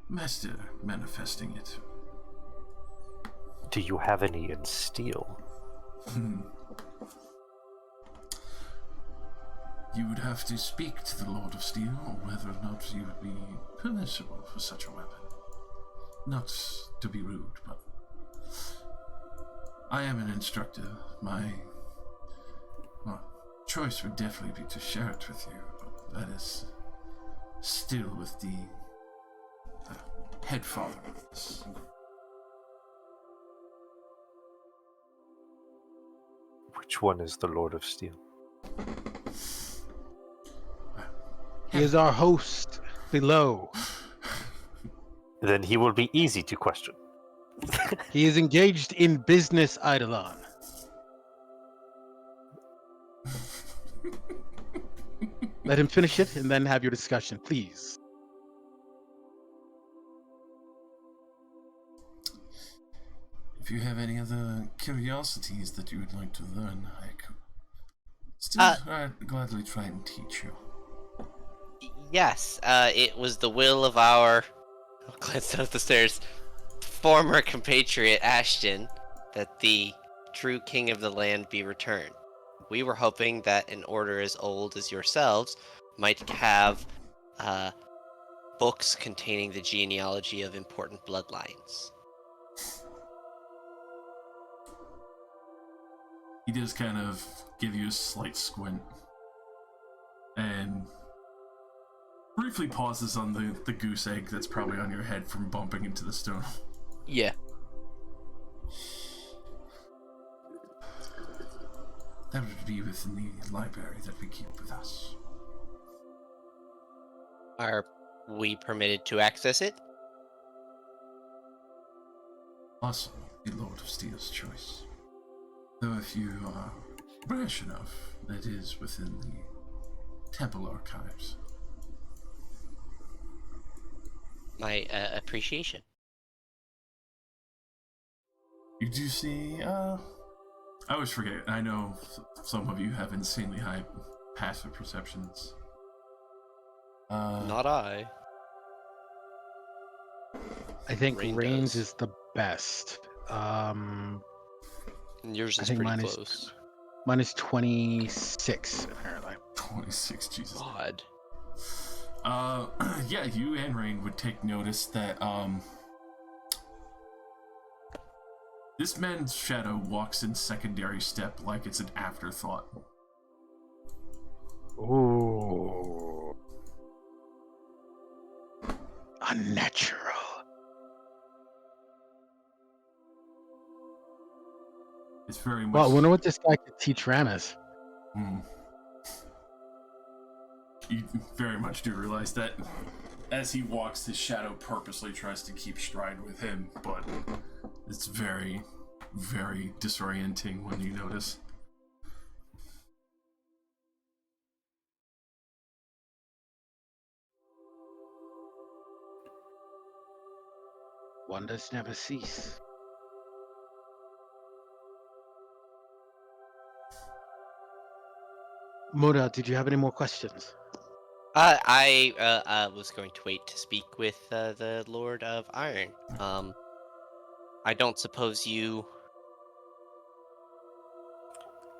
master manifesting it. Do you have any in steel? You would have to speak to the Lord of Steel, or whether or not you would be permissible for such a weapon. Not to be rude, but I am an instructor. My choice would definitely be to share it with you, but that is still with the head father of this. Which one is the Lord of Steel? He is our host below. Then he will be easy to question. He is engaged in business, Eidolon. Let him finish it and then have your discussion, please. If you have any other curiosities that you would like to learn, I could still gladly try and teach you. Yes, it was the will of our, I'll glance down the stairs, former compatriot Ashton, that the true king of the land be returned. We were hoping that an order as old as yourselves might have books containing the genealogy of important bloodlines. He does kind of give you a slight squint and briefly pauses on the goose egg that's probably on your head from bumping into the stone. Yeah. That would be within the library that we keep with us. Are we permitted to access it? Also, the Lord of Steel's choice. Though if you are brash enough, that is within the temple archives. My appreciation. You do see, I always forget, I know some of you have insanely high passive perceptions. Not I. I think Rain Rain's does. is the best. Yours I is think pretty mine close. Mine is 26, apparently. 26, Jesus. God. Yeah, you and Rain would take notice that, this man's shadow walks in secondary step like it's an afterthought. Ooh. Unnatural. It's very much... Well, I wonder what this guy could teach Ramus. You very much do realize that as he walks, his shadow purposely tries to keep stride with him, but it's very, very disorienting when you notice. Wonders never cease. Moda, did you have any more questions? I was going to wait to speak with the Lord of Iron. I don't suppose you...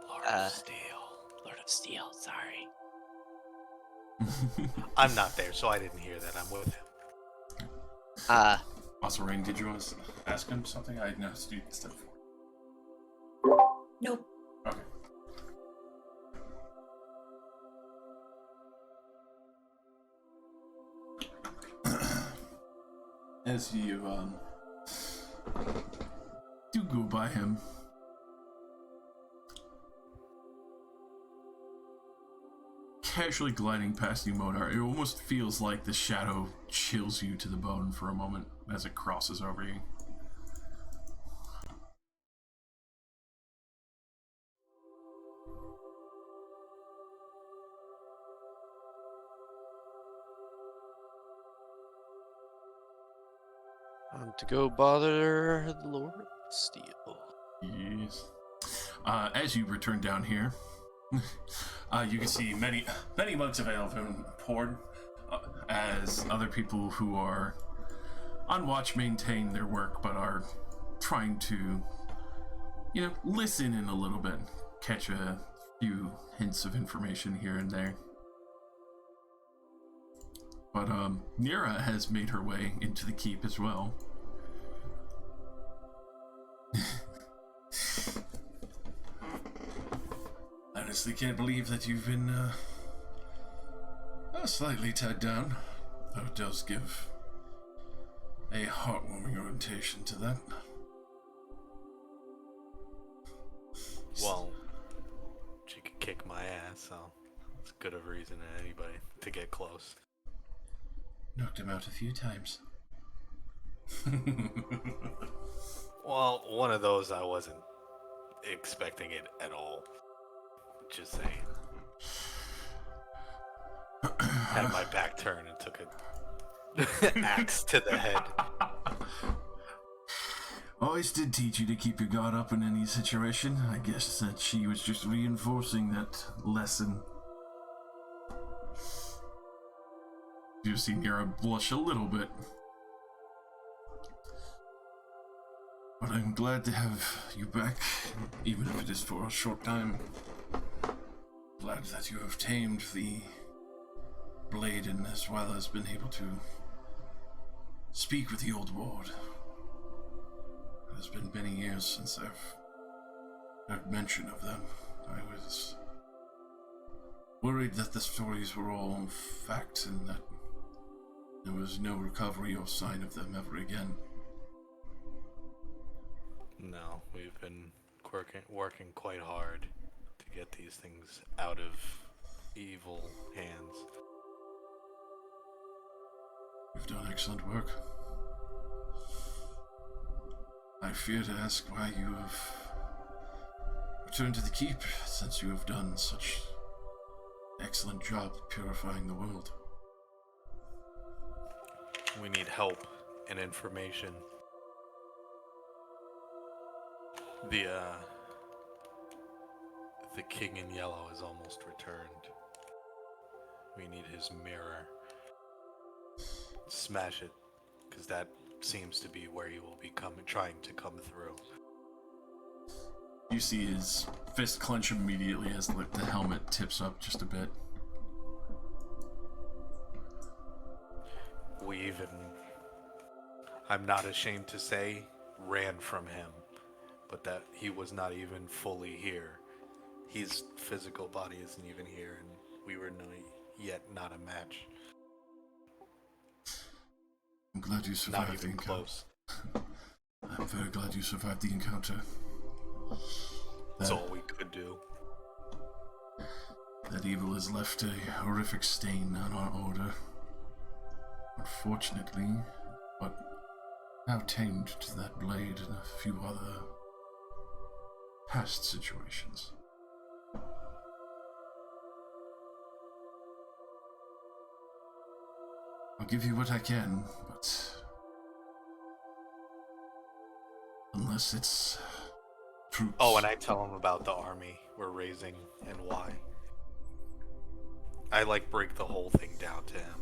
Lord of Steel. Lord of Steel, sorry. I'm not there, so I didn't hear that. I'm with him. Also, Rain, did you want to ask him something? I didn't know how to do this stuff before. Nope. Okay. As you do go by him, casually gliding past you, Modar, it almost feels like the shadow chills you to the bone for a moment as it crosses over you. To go bother the Lord of Steel. Yes. As you return down here, you can see many mugs of ale have been poured, as other people who are on watch maintain their work, but are trying to, listen in a little bit, catch a few hints of information here and there. But Nira has made her way into the keep as well. I honestly can't believe that you've been slightly tied down, though it does give a heartwarming orientation to that. Well, she could kick my ass, so it's as good of a reason as anybody to get close. Knocked him out a few times. Well, one of those I wasn't expecting it at all. Just saying. Had my back turned and took an axe to the head. Always did teach you to keep your guard up in any situation. I guess that she was just reinforcing that lesson. You see Nira blush a little bit. But I'm glad to have you back, even if it is for a short time. Glad that you have tamed the blade and as well as been able to speak with the old ward. It has been many years since I've heard mention of them. I was worried that the stories were all fact and that there was no recovery or sign of them ever again. No, we've been working quite hard to get these things out of evil hands. You've done excellent work. I fear to ask why you have returned to the keep, since you have done such an excellent job purifying the world. We need help and information. The king in yellow has almost returned. We need his mirror. Smash it, because that seems to be where he will be trying to come through. You see his fist clench immediately as the helmet tips up just a bit. We even, I'm not ashamed to say, ran from him, but that he was not even fully here. His physical body isn't even here, and we were yet not a match. I'm glad you survived Not even the encounter. close. I'm very glad you survived the encounter. That's all we could do. That evil has left a horrific stain on our order. Unfortunately, but now tamed to that blade and a few other past situations. I'll give you what I can, but unless it's troops. Oh, and I tell him about the army we're raising and why. I break the whole thing down to him.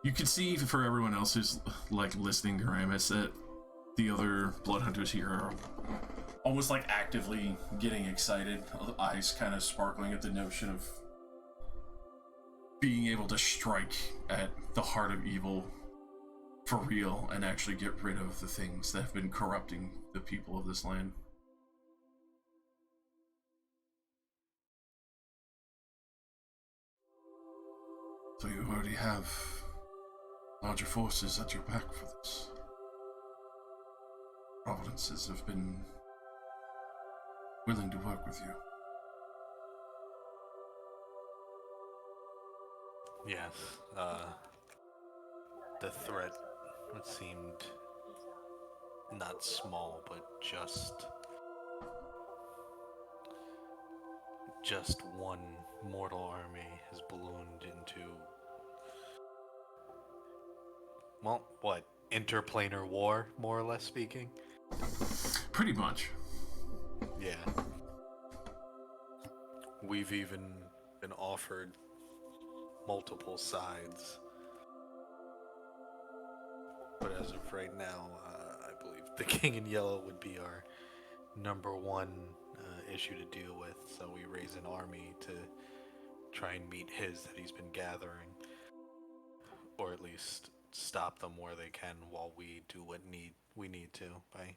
You can see for everyone else who's listening to Ramus that the other blood hunters here are almost actively getting excited, eyes kind of sparkling at the notion of being able to strike at the heart of evil for real and actually get rid of the things that have been corrupting the people of this land. So you already have larger forces at your back for this. Providences have been willing to work with you. Yes, the threat seemed not small, but just one mortal army has ballooned into, well, what, interplanar war, more or less speaking? Pretty much. Yeah. We've even been offered multiple sides. But as of right now, I believe the King in Yellow would be our number one issue to deal with. So we raise an army to try and meet his that he's been gathering. Or at least stop them where they can while we do what we need to by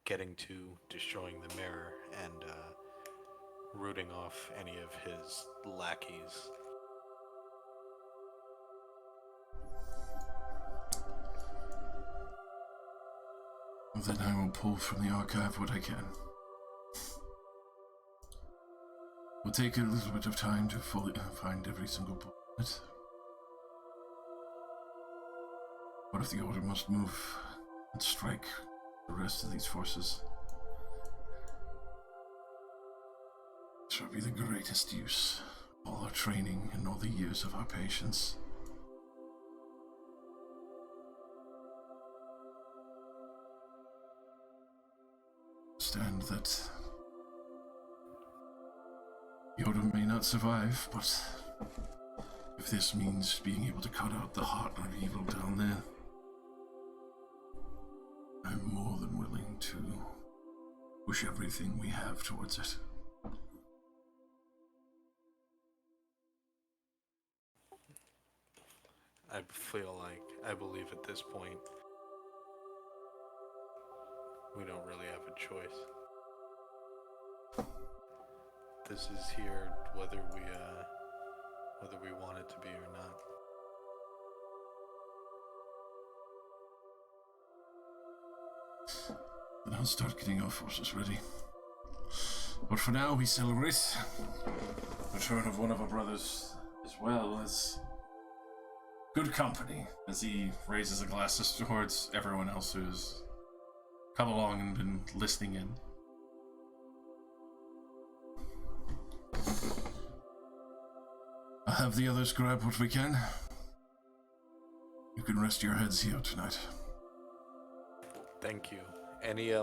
getting to destroying the mirror and rooting off any of his lackeys. Then I will pull from the archive what I can. Will take a little bit of time to fully find every single bullet. What if the Order must move and strike the rest of these forces? This shall be the greatest use of all our training and all the years of our patience. Understand that Yoda may not survive, but if this means being able to cut out the heart of evil down there, I'm more than willing to push everything we have towards it. I believe at this point, we don't really have a choice. This is here whether we want it to be or not. Then I'll start getting our forces ready. But for now, we celebrate the return of one of our brothers, as well as good company, as he raises the glasses towards everyone else who's come along and been listening in. I'll have the others grab what we can. You can rest your heads here tonight. Thank you. Any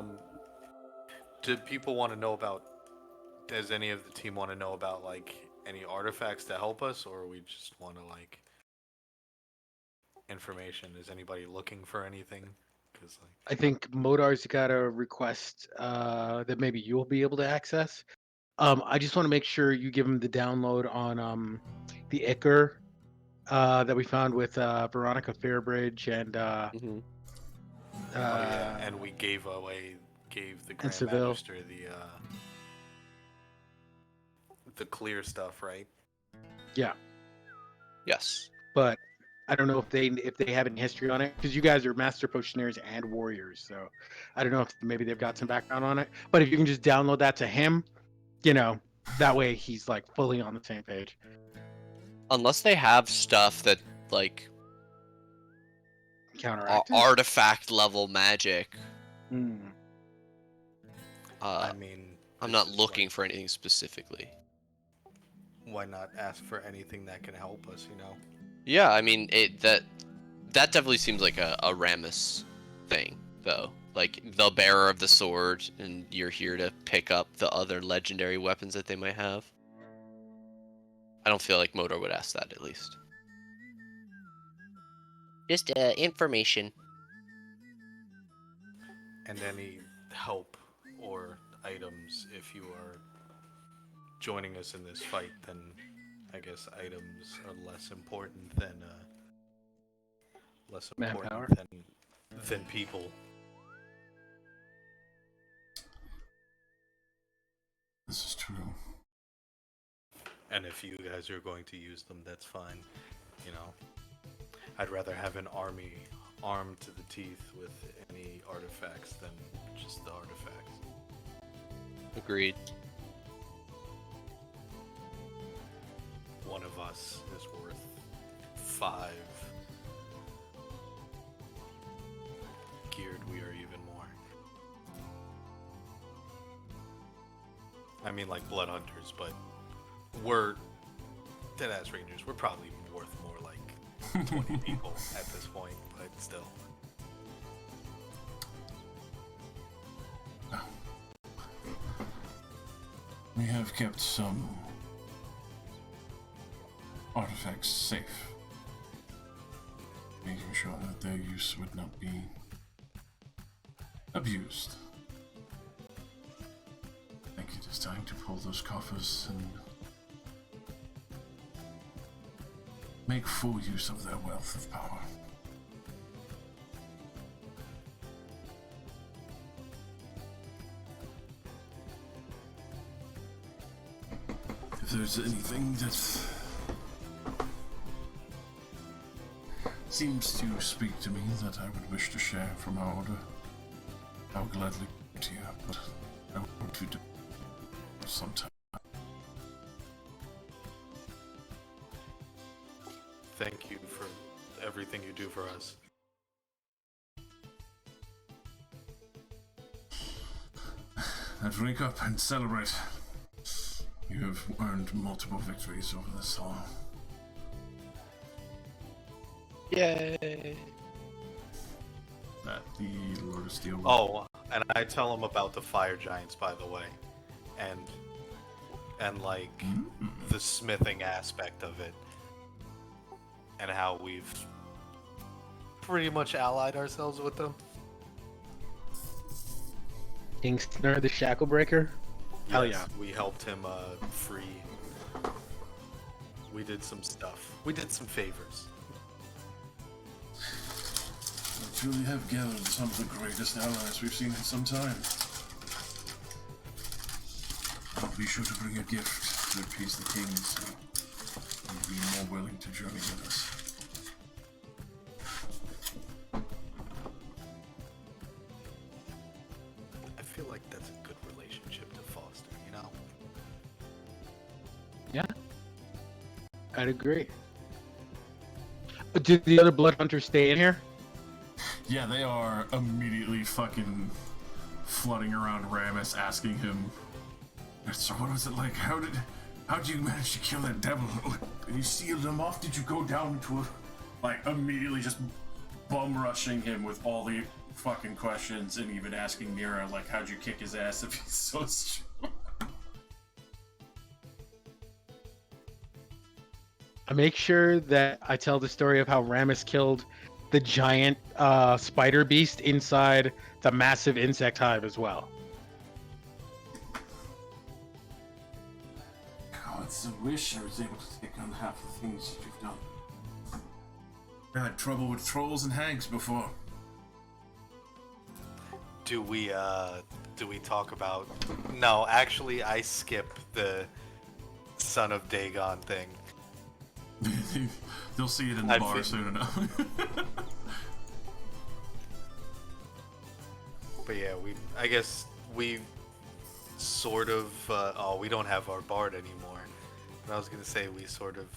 did people want to know about? Does any of the team want to know about like any artifacts to help us, or we just want to like information? Is anybody looking for anything? Because like I think Modar's got a request that maybe you'll be able to access. I just want to make sure you give him the download on the Icker that we found with Veronica Fairbridge and Mm-hmm. oh yeah, and we gave the Grand Seville. Magister the clear stuff, right? Yeah, Yes. but I don't know if they have any history on it because you guys are master potionaries and warriors, so I don't know if maybe they've got some background on it. But if you can just download that to him, that way he's like fully on the same page. Unless they have stuff that like Counteracted. artifact level magic. Hmm. I mean, I'm this not is looking for anything specifically. why not ask for anything that can help us? Yeah, I mean that definitely seems like a Ramus thing, though. Like the bearer of the sword, and you're here to pick up the other legendary weapons that they might have. I don't feel like Modar would ask that, at least. Just information. And any help or items if you are joining us in this fight, then I guess items are less important than Manpower. than people. This is true. And if you guys are going to use them, that's fine. You know, I'd rather have an army armed to the teeth with any artifacts than just the artifacts. Agreed. One of us is worth 5. Geared, we are even more. I mean, like blood hunters, but we're deadass rangers. We're probably worth more like 20 people at this point, but still. We have kept some artifacts safe, making sure that their use would not be abused. I think it is time to pull those coffers and make full use of their wealth of power. If there's anything that seems to speak to me that I would wish to share from our order, I will gladly give it to you, but I want to do sometime. Thank you for everything you do for us. Now drink up and celebrate. You have earned multiple victories over this long. Yay! That the Lord of Steel. Oh, and I tell him about the fire giants, by the way, and like the smithing aspect of it, and how we've pretty much allied ourselves with them. Kingstonner, the Shackle Breaker. Hell Yes, yeah. we helped him free. We did some stuff. We did some favors. We truly have gathered some of the greatest allies we've seen in some time. I'll be sure to bring a gift to appease the king, so he'll be more willing to journey with us. I feel like that's a good relationship to foster, you know? Yeah. I'd agree. Did the other blood hunters stay in here? Yeah, they are immediately fucking flooding around Ramus, asking him, so what was it like? How did you manage to kill that devil? You sealed him off? Did you go down into a... Like, immediately just bum rushing him with all the fucking questions, and even asking Mira, like, how'd you kick his ass if he's so strong? I make sure that I tell the story of how Ramus killed the giant spider beast inside the massive insect hive as well. Oh, it's a wish I was able to take on half the things that you've done. I had trouble with trolls and hags before. Do we talk about... No, actually, I skip the Son of Dagon thing. They'll see it in the I bar feel- soon enough. But yeah, I guess we sort of... we don't have our bard anymore. And I was going to say we sort of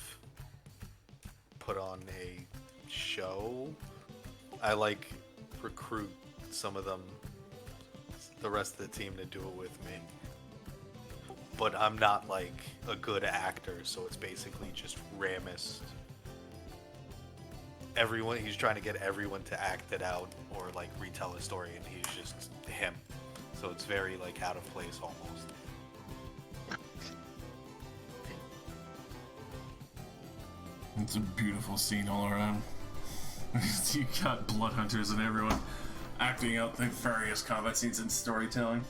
put on a show. I recruit some of them, the rest of the team, to do it with me. But I'm not like a good actor, so it's basically just Ramus. Everyone, he's trying to get everyone to act it out or like retell a story, and he's just him. So it's very like out of place almost. It's a beautiful scene all around. You got blood hunters and everyone acting out the various combat scenes and storytelling.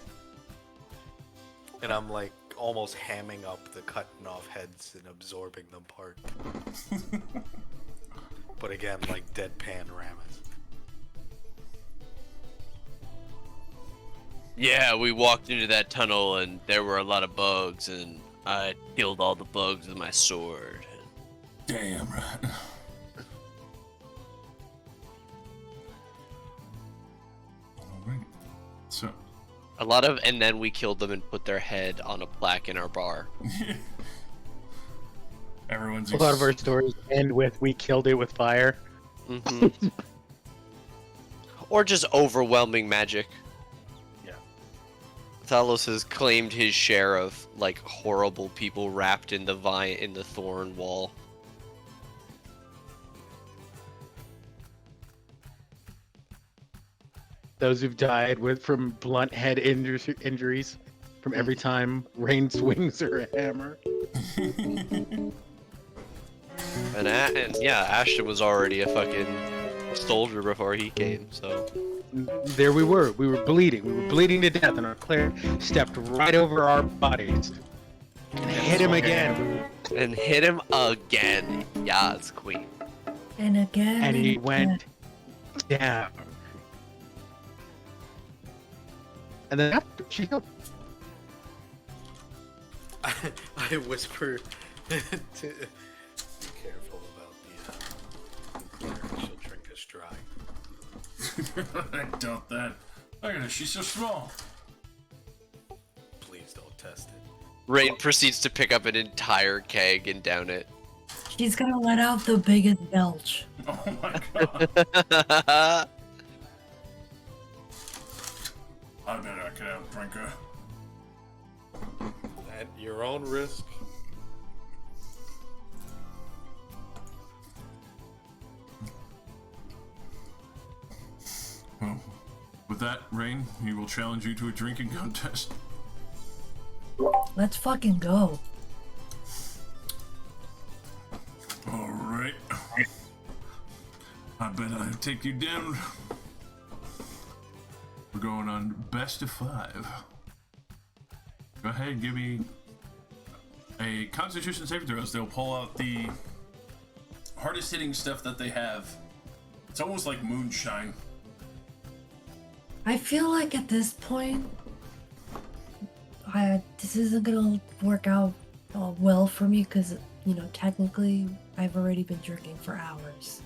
And I'm like almost hamming up the cutting off heads and absorbing them part. But again, like deadpan Ramus. Yeah, we walked into that tunnel and there were a lot of bugs, and I killed all the bugs with my sword. Damn right. Alright. So, And then we killed them and put their head on a plaque in our bar. everyone's A lot of our stories end with "we killed it with fire." Hmm Or just overwhelming magic. Yeah. Talos has claimed his share of like horrible people wrapped in the thorn wall. Those who've died from blunt head injuries from every time Rain swings her hammer. And yeah, Ashton was already a fucking soldier before he came, so. There we were. We were bleeding. We were bleeding to death, and our cleric stepped right over our bodies and hit him again. And hit him again. Yes, queen. And again. And he again. went down. And then after she helped. I whisper to be careful about the she'll drink us dry. I doubt that. Look at her, she's so small. Please don't test it. Rain proceeds to pick up an entire keg and down it. She's gonna let out the biggest belch. Oh my god. I bet I could outdrink her. At your own risk. Well, with that, Rain, he will challenge you to a drinking contest. Let's fucking go. Alright. I bet I'll take you down. We're going on best of 5. Go ahead and give me a Constitution saving throws. They'll pull out the hardest hitting stuff that they have. It's almost like moonshine. I feel like at this point, this isn't gonna work out well for me because, you know, technically I've already been drinking for hours.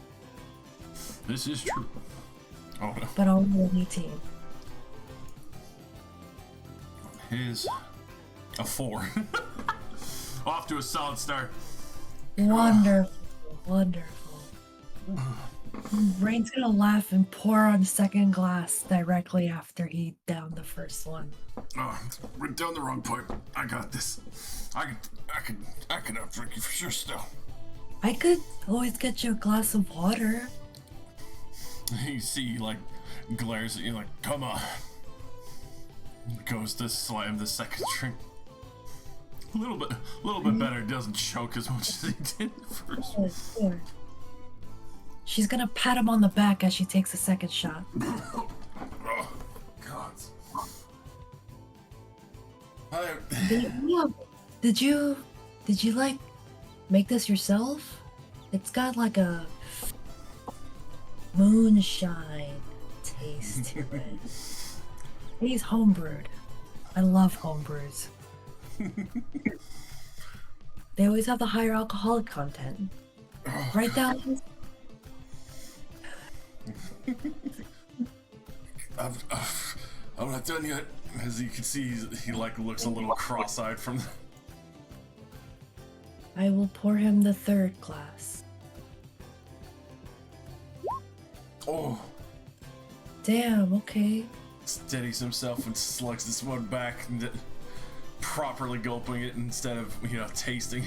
This is true. Oh no. But I'm only 18. His a 4. Off to a solid start. Wonderful, wonderful. Rain's gonna laugh and pour on the second glass directly after he downed the first one. Oh, we're down the wrong pipe. I got this. I can outdrink you for sure still. I could always get you a glass of water. You see, he, like, glares at you like, come on. Goes to slam the second drink. A little bit better. Doesn't choke as much as he did the first one. Sure. She's gonna pat him on the back as she takes a second shot. Oh, God. Did you like make this yourself? It's got like a moonshine taste to it. He's homebrewed. I love homebrews. They always have the higher alcoholic content. Right down. I'm not done yet. As you can see, he like looks a little cross-eyed from. I will pour him the third glass. Oh. Damn. Okay. Steadies himself and slugs this one back, and properly gulping it instead of, you know, tasting.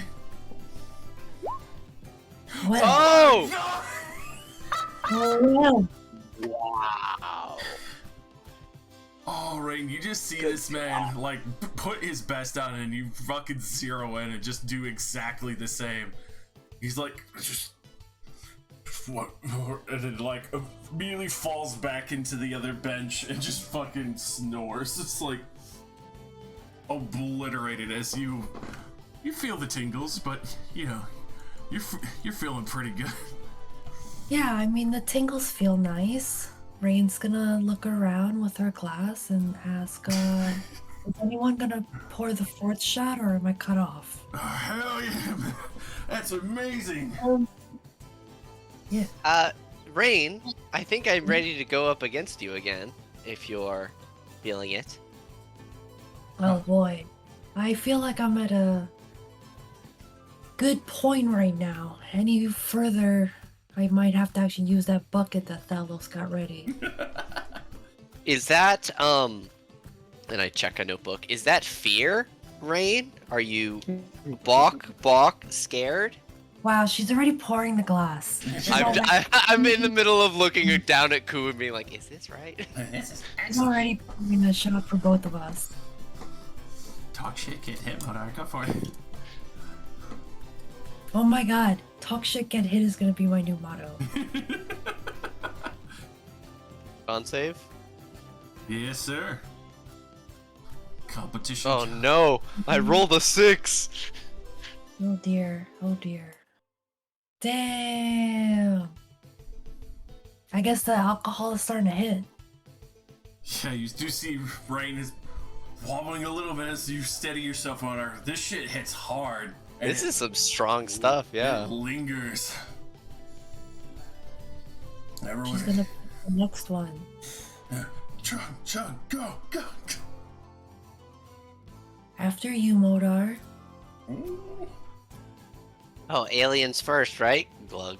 Well. Oh! Oh, Wow. Oh, Rain, you just see this man, like, put his best on and you fucking zero in and just do exactly the same. He's like, just what? And then, like, immediately falls back into the other bench and just fucking snores. It's like, obliterated as you feel the tingles, but you're feeling pretty good. Yeah, I mean, the tingles feel nice. Rain's gonna look around with her glass and ask, is anyone gonna pour the fourth shot, or am I cut off? Oh, hell yeah, man. That's amazing. Yeah. Rain, I think I'm ready to go up against you again, if you're feeling it. Oh boy. I feel like I'm at a good point right now. Any further, I might have to actually use that bucket that Thalos got ready. Is that, and I check a notebook, is that fear, Rain? Are you balk, scared? Wow, she's already pouring the glass. I'm in the middle of looking down at Ku and being like, is this right? She's already pouring a shot for both of us. Talk shit, get hit, Modar. Go for it. Oh my god, talk shit, get hit is gonna be my new motto. On save? Yes, sir. Competition. Oh no, I rolled a 6. Oh dear, oh dear. Damn. I guess the alcohol is starting to hit. Yeah, you do see Rain is wobbling a little bit as you steady yourself on her. This shit hits hard. and This is some strong stuff, yeah. It lingers. Everyone. She's gonna pick the next one. Chug, go. After you, Modar. Ooh. Oh, aliens first, right? Glug.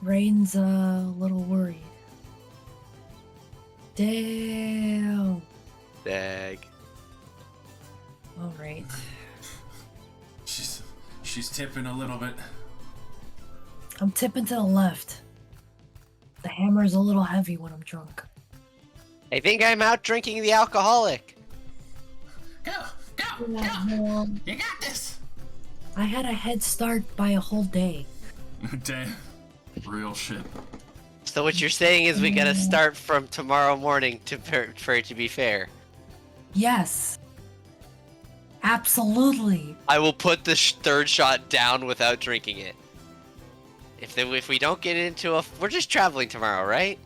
Rain's a little worried. Damn. Dag. All right. She's tipping a little bit. I'm tipping to the left. The hammer's a little heavy when I'm drunk. I think I'm out drinking the alcoholic. Go. Well, You got this. I had a head start by a whole day. Damn. Real shit. So what you're saying is we gotta start from tomorrow morning for it to be fair. Yes. Absolutely. I will put the third shot down without drinking it. If we don't get into we're just traveling tomorrow, right?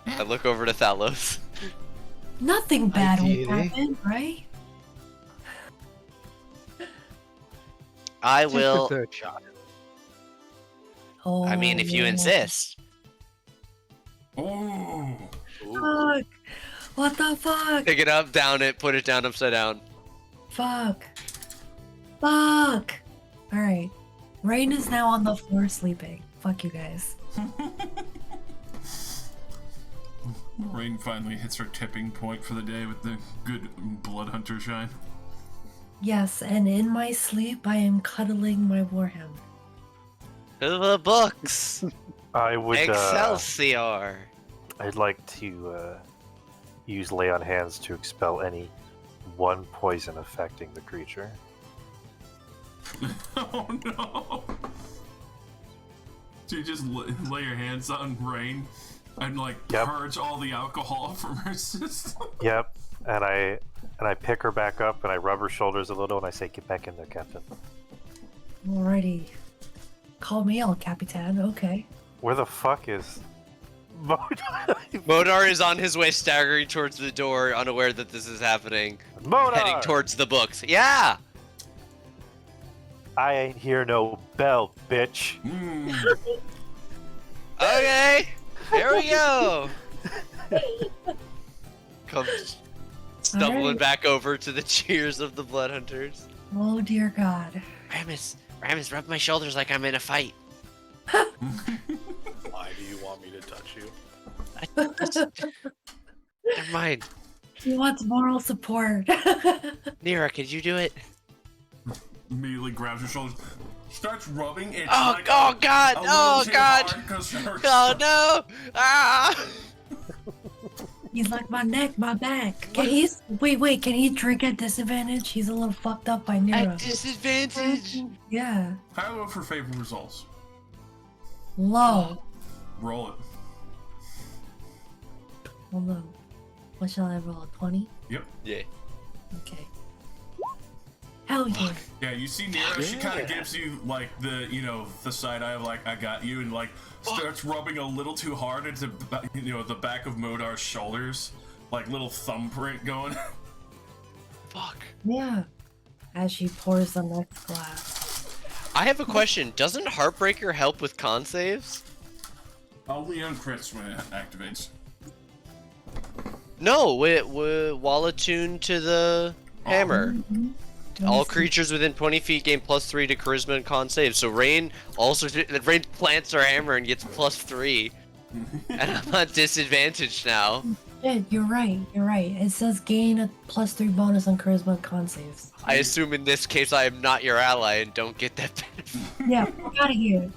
I look over to Thalos. Nothing bad will Ideally. happen, right? I Just will. the third shot. Oh, I mean, if you insist. Oh. Fuck. What the fuck? Pick it up, down it, put it down upside down. Fuck. Fuck. Alright. Rain is now on the floor sleeping. Fuck you guys. Rain finally hits her tipping point for the day with the good blood hunter shine. Yes, and in my sleep, I am cuddling my warhammer. To the books. I would. Excelsior. I'd like to use lay on hands to expel any one poison affecting the creature. Oh no! So you just lay your hands on Rain and like Yep. purge all the alcohol from her system. Yep, and I pick her back up and I rub her shoulders a little and I say, "Get back in there, Captain." Alrighty. Call me El Capitan, okay. Where the fuck is Modar is on his way, staggering towards the door, unaware that this is happening. Modar? Heading towards the books. Yeah! I ain't hear no bell, bitch. Okay! Here we go! Comes stumbling Alright. back over to the cheers of the Blood Hunters. Oh dear God. Ramus, rub my shoulders like I'm in a fight. Why do you want me to touch you? Never mind. He wants moral support. Nira, could you do it? Immediately grabs her shoulders, starts rubbing. It's Oh, like oh God! a little Oh too God! hard 'cause her Oh no! Ah! He's like, my neck, my back. Can he? Wait. Can he drink at disadvantage? He's a little fucked up by At Nero. disadvantage! Yeah. High low for favorable results. Low. Roll it. Hold on. What shall I roll? 20? Yep. Yeah. Okay. Hell yeah. Yeah, you see Nero, she kind of gives you, like, the, you know, the side eye of, like, I got you, and, like, starts rubbing a little too hard into, you know, the back of Modar's shoulders. Like, little thumbprint going. Fuck. Yeah. As she pours the next glass. I have a question. Doesn't Heartbreaker help with con saves? Only on crits when it activates. No, while attuned to the hammer. All creatures within 20 feet gain +3 to charisma and con save. So Rain Rain plants her hammer and gets +3. And I'm at disadvantage now. Yeah, you're right. You're right. It says gain a +3 bonus on charisma and con saves. I assume in this case I am not your ally and don't get that benefit. Yeah, fuck out of here.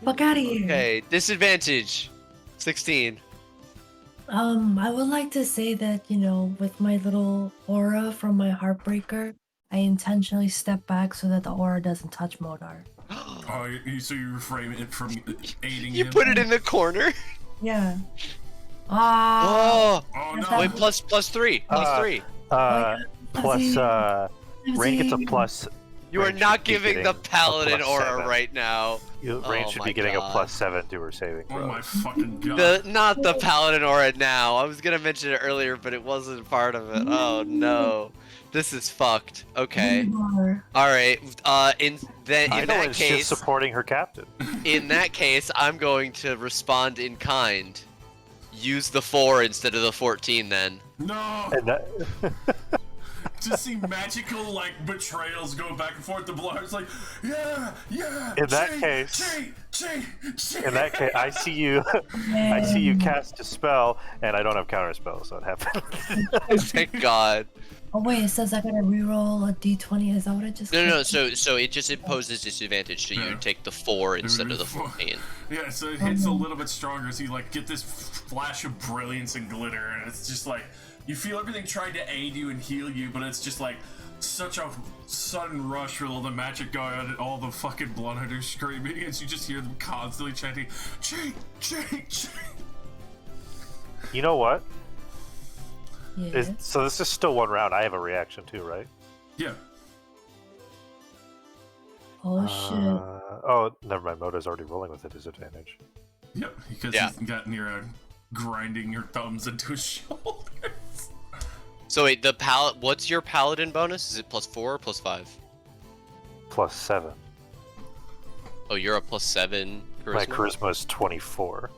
Fuck out of here. Okay, disadvantage. 16. I would like to say that, you know, with my little aura from my Heartbreaker, I intentionally step back so that the aura doesn't touch Modar. Oh, so you refrain it from aiding You him? put it in the corner? Yeah. Ah. Oh, That's no. Wait, plus 3. Plus 3. Plus, Rain gets a plus. You are Rain not should be giving the getting a paladin plus aura 7. right now. Rain Oh should my be getting God. a +7 to her saving Oh throw. my fucking god. Not the paladin aura now. I was gonna mention it earlier, but it wasn't part of it. Oh no. This is fucked. Okay. Modar. Alright. In that Idol's just case, supporting her captain. in that case, I'm going to respond in kind. Use the 4 instead of the 14 then. No! And that, To see magical, like, betrayals go back and forth, the Blar's like, yeah! In that cheat, case- cheat. in that case, I see you. I see you cast a spell, and I don't have counter spells, so it happens. Thank God. Oh wait, it says I gotta reroll a d20. Is that what I just No. clicked? So it just imposes disadvantage, so you Yeah. take the 4 It would instead be of the 4. 14. Yeah, so it hits a little bit stronger, so you, like, get this flash of brilliance and glitter, and it's just like, you feel everything trying to aid you and heal you, but it's just like such a sudden rush with all the magic going on and all the fucking bloodhunters screaming, and you just hear them constantly chanting, cheat, cheat, cheat. You know what? Yeah. So this is still one round. I have a reaction too, right? Yeah. Oh shit. Oh, never mind. Moda's already rolling with a disadvantage. Yep, because Yeah. he's got Nero grinding your thumbs into his shoulders. So wait, what's your paladin bonus? Is it +4 or +5? +7. Oh, you're a +7 charisma? My charisma is 24.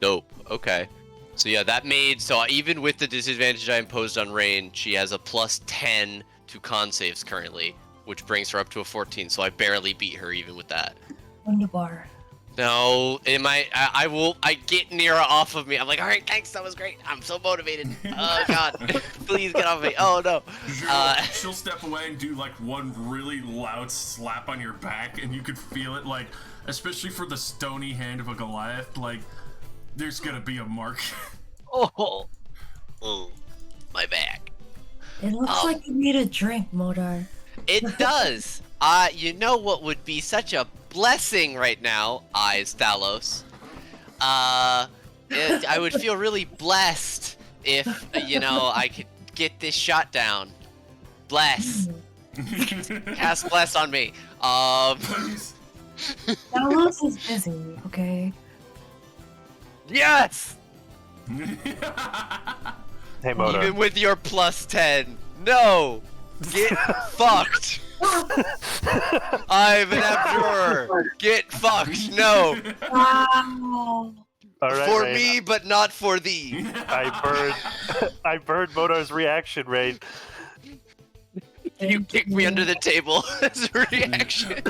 Dope. Okay. So yeah, that made so even with the disadvantage I imposed on Rain, she has a +10 to con saves currently, which brings her up to a 14. So I barely beat her even with that. Wunderbar. No, I get Nira off of me. I'm like, all right, thanks, that was great. I'm so motivated. Oh God, please get off of me. Oh no. She'll step away and do like one really loud slap on your back, and you could feel it, like, especially for the stony hand of a Goliath, like, there's gonna be a mark. Oh, my back. It looks like you need a drink, Modar. It does. You know what would be such a blessing right now, Eyes Thalos. I would feel really blessed if, you know, I could get this shot down. Bless. Cast bless on me. Please. Talos is busy, okay? Yes! Hey, Moda. Even with your +10. No! Get fucked! I'm an abjurer! Get fucked! No! Wow. All right, For Rain. me, but not for thee! I burned Modar's reaction, Rain. You kicked me under the table as a reaction.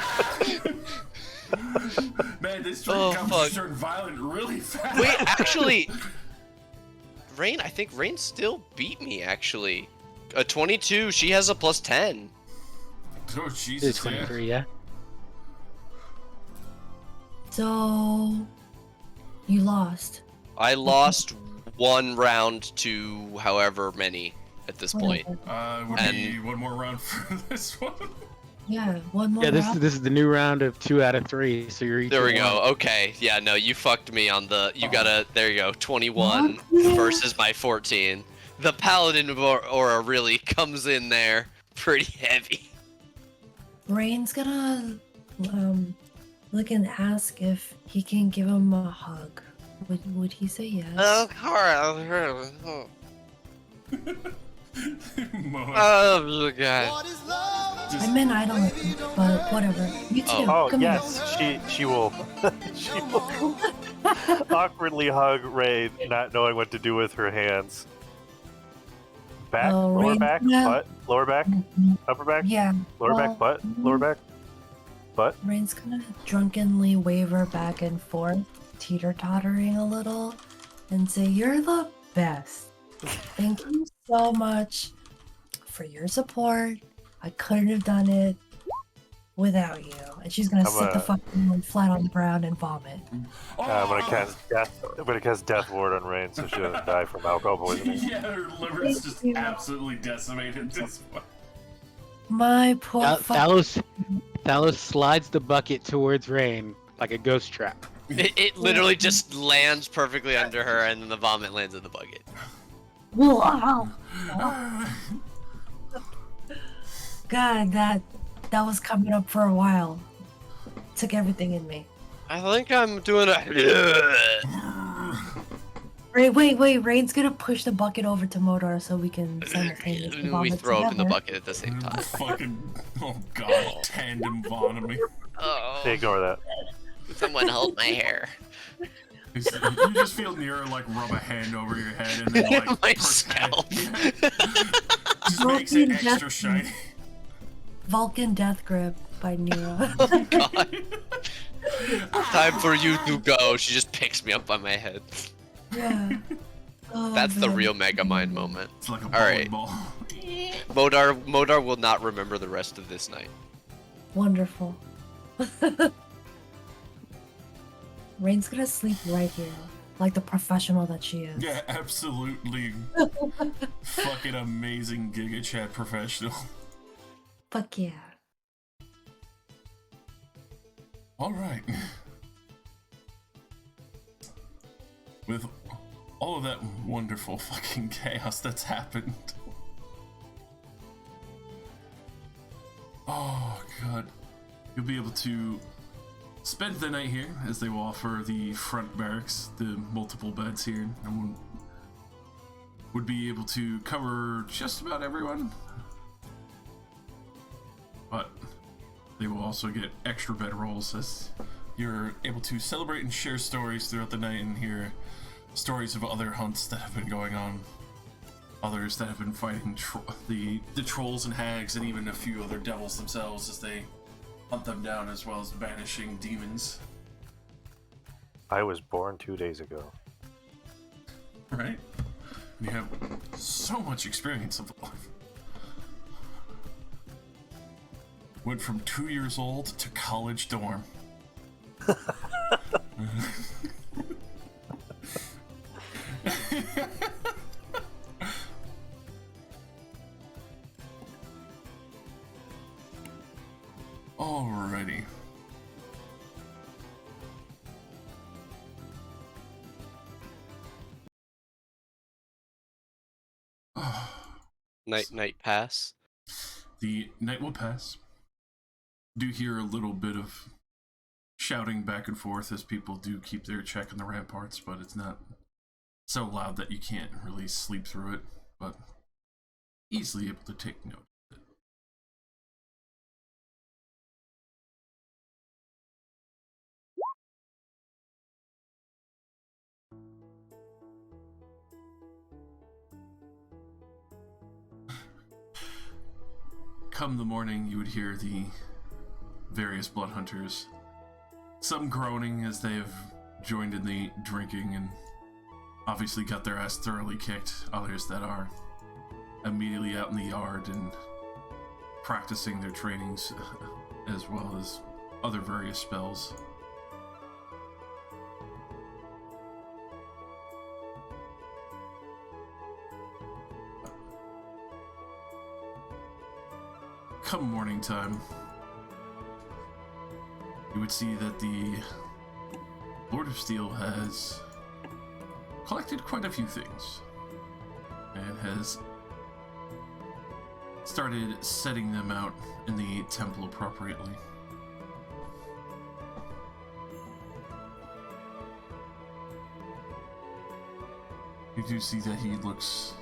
Man, this drink Oh, comes fuck. to turn violent really fast. Wait, actually, Rain, I think Rain still beat me, actually. A 22, she has a +10. Oh, It's Jesus. 23, yeah. So you lost. I lost one round to however many at this point. Whatever. Would And- be one more round for this one. Yeah, one more Yeah, this round. is the new round of 2 out of 3. So you're each There we at go. one. Okay. Yeah, no, you fucked me on the. You gotta. There you go. 21 What? versus my 14. the paladin of Aura really comes in there pretty heavy. Rain's gonna look and ask if he can give him a hug. Would he say yes? Of course. Moa. Oh, God. I meant Idol, but whatever. You too. Oh Come yes, she will she will awkwardly hug Ray, not knowing what to do with her hands. Back, Oh, lower Ray, back, yeah. butt, lower back, here. upper back, Yeah. lower well, back, butt, lower back, butt. Rain's gonna drunkenly waver back and forth, teeter-tottering a little, and say, "You're the best. Thank you so much for your support. I couldn't have done it without you." And she's gonna I'm sit the fucking flat on the ground and vomit. I'm gonna cast death. I'm gonna cast Death Ward on Rain so she doesn't die from alcohol poisoning. Yeah, her liver is just absolutely decimated at this point. My poor Thalos slides the bucket towards Rain like a ghost trap. It literally just lands perfectly under her, and then the vomit lands in the bucket. Wow. God, that was coming up for a while. Took everything in me. I think I'm doing a. Wait, Rain's gonna push the bucket over to Modar so we can simultaneously We vomit throw up in the together. bucket at the same time. Fucking, oh god, tandem vomiting. Oh, Ignore that. someone hold my hair. You just feel Nero like rub a hand over your head and then like My protect- scalp. Just makes it extra shiny. Vulcan Death Grip by Nero. Oh god. Time for you to go. She just picks me up by my head. Yeah. Oh, That's the man. real Megamind moment. It's like a Alright. ball. Modar will not remember the rest of this night. Wonderful. Rain's gonna sleep right here, like the professional that she is. Yeah, absolutely fucking amazing Giga Chat professional. Fuck yeah. Alright. With all of that wonderful fucking chaos that's happened. Oh god. You'll be able to spend the night here as they will offer the front barracks, the multiple beds here, and would be able to cover just about everyone. But they will also get extra bedrolls as you're able to celebrate and share stories throughout the night and hear stories of other hunts that have been going on. Others that have been fighting the trolls and hags and even a few other devils themselves as they hunt them down, as well as banishing demons. I was born 2 days ago. Right? You have so much experience of life. Went from 2 years old to college dorm. Alrighty. Night pass. The night will pass. Do hear a little bit of shouting back and forth as people do keep their check on the ramparts, but it's not so loud that you can't really sleep through it, but easily able to take note. Come the morning, you would hear the various blood hunters, some groaning as they have joined in the drinking and obviously got their ass thoroughly kicked, others that are immediately out in the yard and practicing their trainings as well as other various spells. Come morning time, you would see that the Lord of Steel has collected quite a few things. and has started setting them out in the temple appropriately. You do see that he looks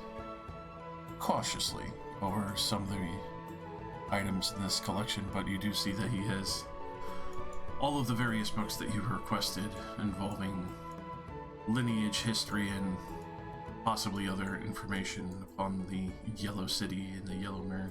cautiously over some of the items in this collection, but you do see that he has all of the various books that you've requested involving lineage, history, and possibly other information upon the Yellow City and the Yellow Mirror.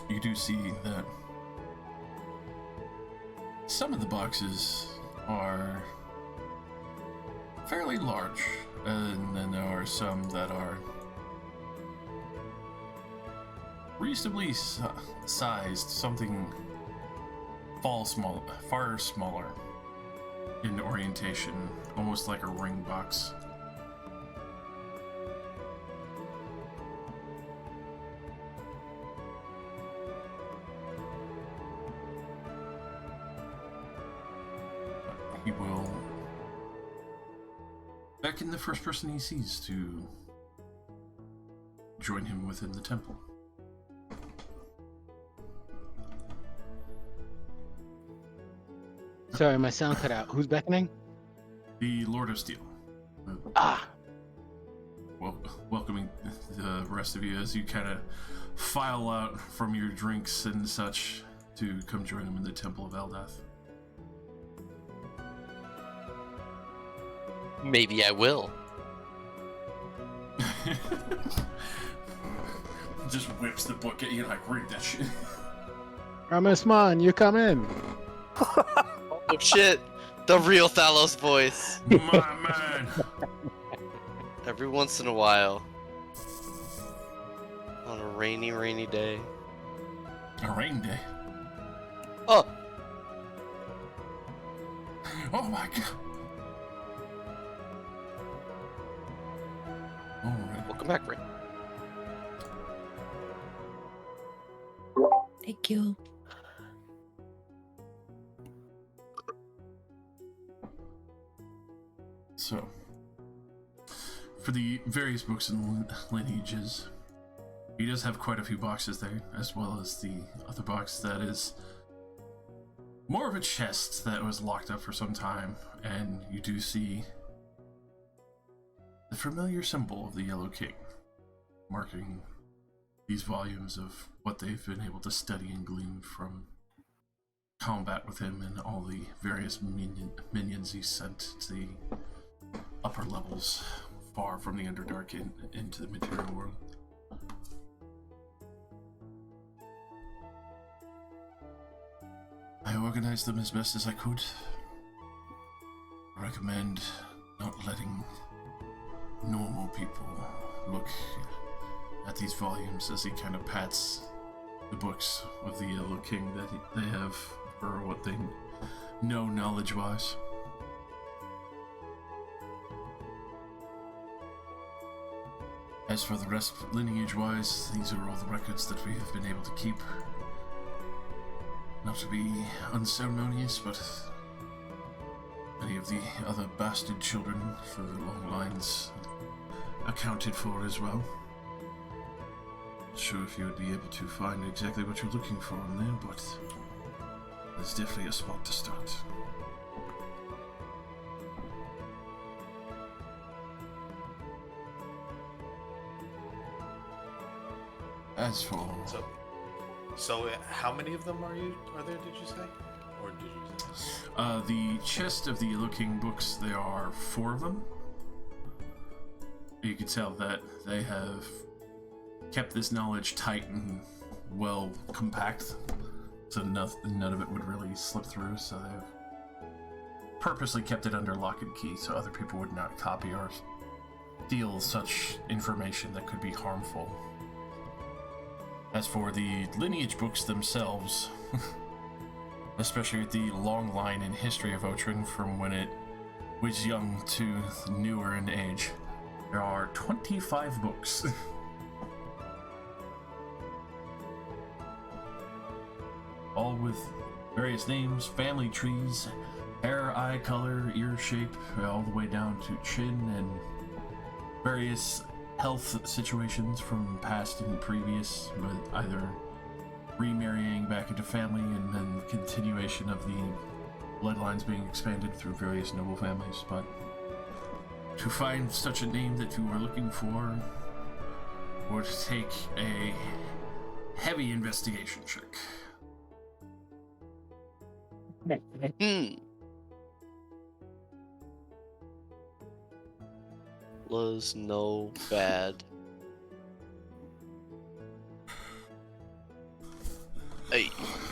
You do see that some of the boxes are fairly large, and then there are some that are reasonably sized, something far smaller in orientation, almost like a ring box. He will beckon the first person he sees to join him within the temple. Sorry, my sound cut out. Who's beckoning? The Lord of Steel. Welcoming the rest of you as you kind of file out from your drinks and such to come join him in the Temple of Eldath. Maybe I will. Just whips the book at you like, read that shit. Ramasman, you come in. Oh shit! The real Thalos voice. My man. Every once in a while. On a rainy, rainy day. A rain day. Oh! Oh my god. Alright. Welcome back, Rain. Thank you. So, for the various books and lineages, he does have quite a few boxes there, as well as the other box that is more of a chest that was locked up for some time, and you do see the familiar symbol of the Yellow King, marking these volumes of what they've been able to study and glean from combat with him and all the various minions he sent to the upper levels, far from the Underdark into the material world. I organized them as best as I could. I recommend not letting normal people look at these volumes as he kind of pats the books of the Yellow King that they have for what they know knowledge-wise. As for the rest, lineage-wise, these are all the records that we have been able to keep. Not to be unceremonious, but many of the other bastard children for the long lines accounted for as well. Not sure if you would be able to find exactly what you're looking for in there, but there's definitely a spot to start. As for So how many of them are there? Did you say, or did you say? the chest of the Yellow King books, there are 4 of them. You can tell that they have kept this knowledge tight and well compact, so none of it would really slip through. So they've purposely kept it under lock and key, so other people would not copy or steal such information that could be harmful. As for the lineage books themselves, especially with the long line in history of Otren from when it was young to newer in age, there are 25 books. All with various names, family trees, hair, eye color, ear shape, all the way down to chin, and various health situations from past and previous, with either remarrying back into family and then continuation of the bloodlines being expanded through various noble families. But to find such a name that you are looking for would take a heavy investigation check. Was no bad. Hey.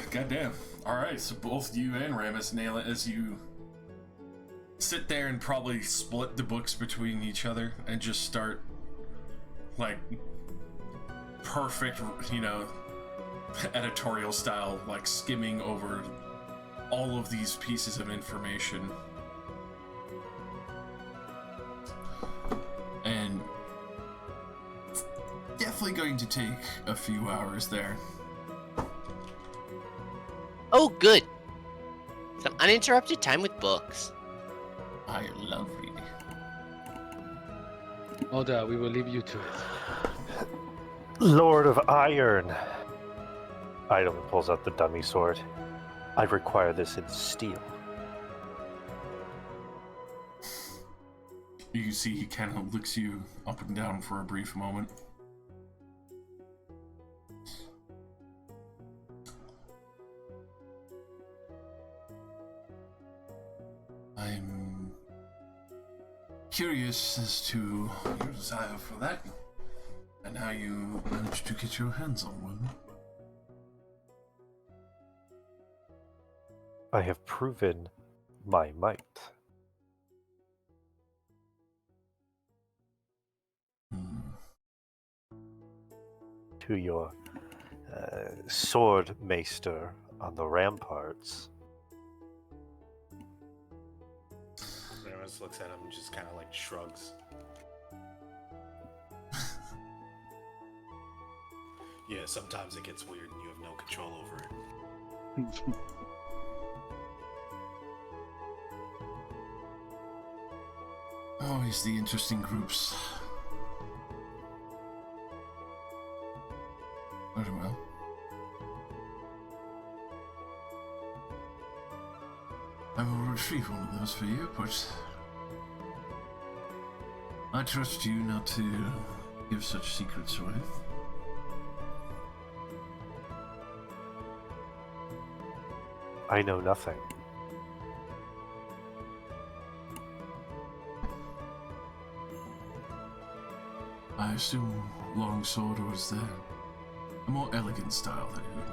Goddamn. Alright, so both you and Ramus nail it as you sit there and probably split the books between each other and just start, like, perfect, editorial style, like, skimming over all of these pieces of information. And definitely going to take a few hours there. Oh, good. Some uninterrupted time with books. I love reading. Oda, we will leave you to it. Lord of Iron. Idleman pulls out the dummy sword. I require this in steel. You can see he kind of looks you up and down for a brief moment. I'm curious as to your desire for that, and how you managed to get your hands on one. I have proven my might. To your sword maester on the ramparts. Ramus looks at him and just kind of like shrugs. Yeah, sometimes it gets weird and you have no control over it. Always the interesting groups. Very well. I will retrieve one of those for you, but I trust you not to give such secrets away. I know nothing. I assume longsword was there. A more elegant style that you would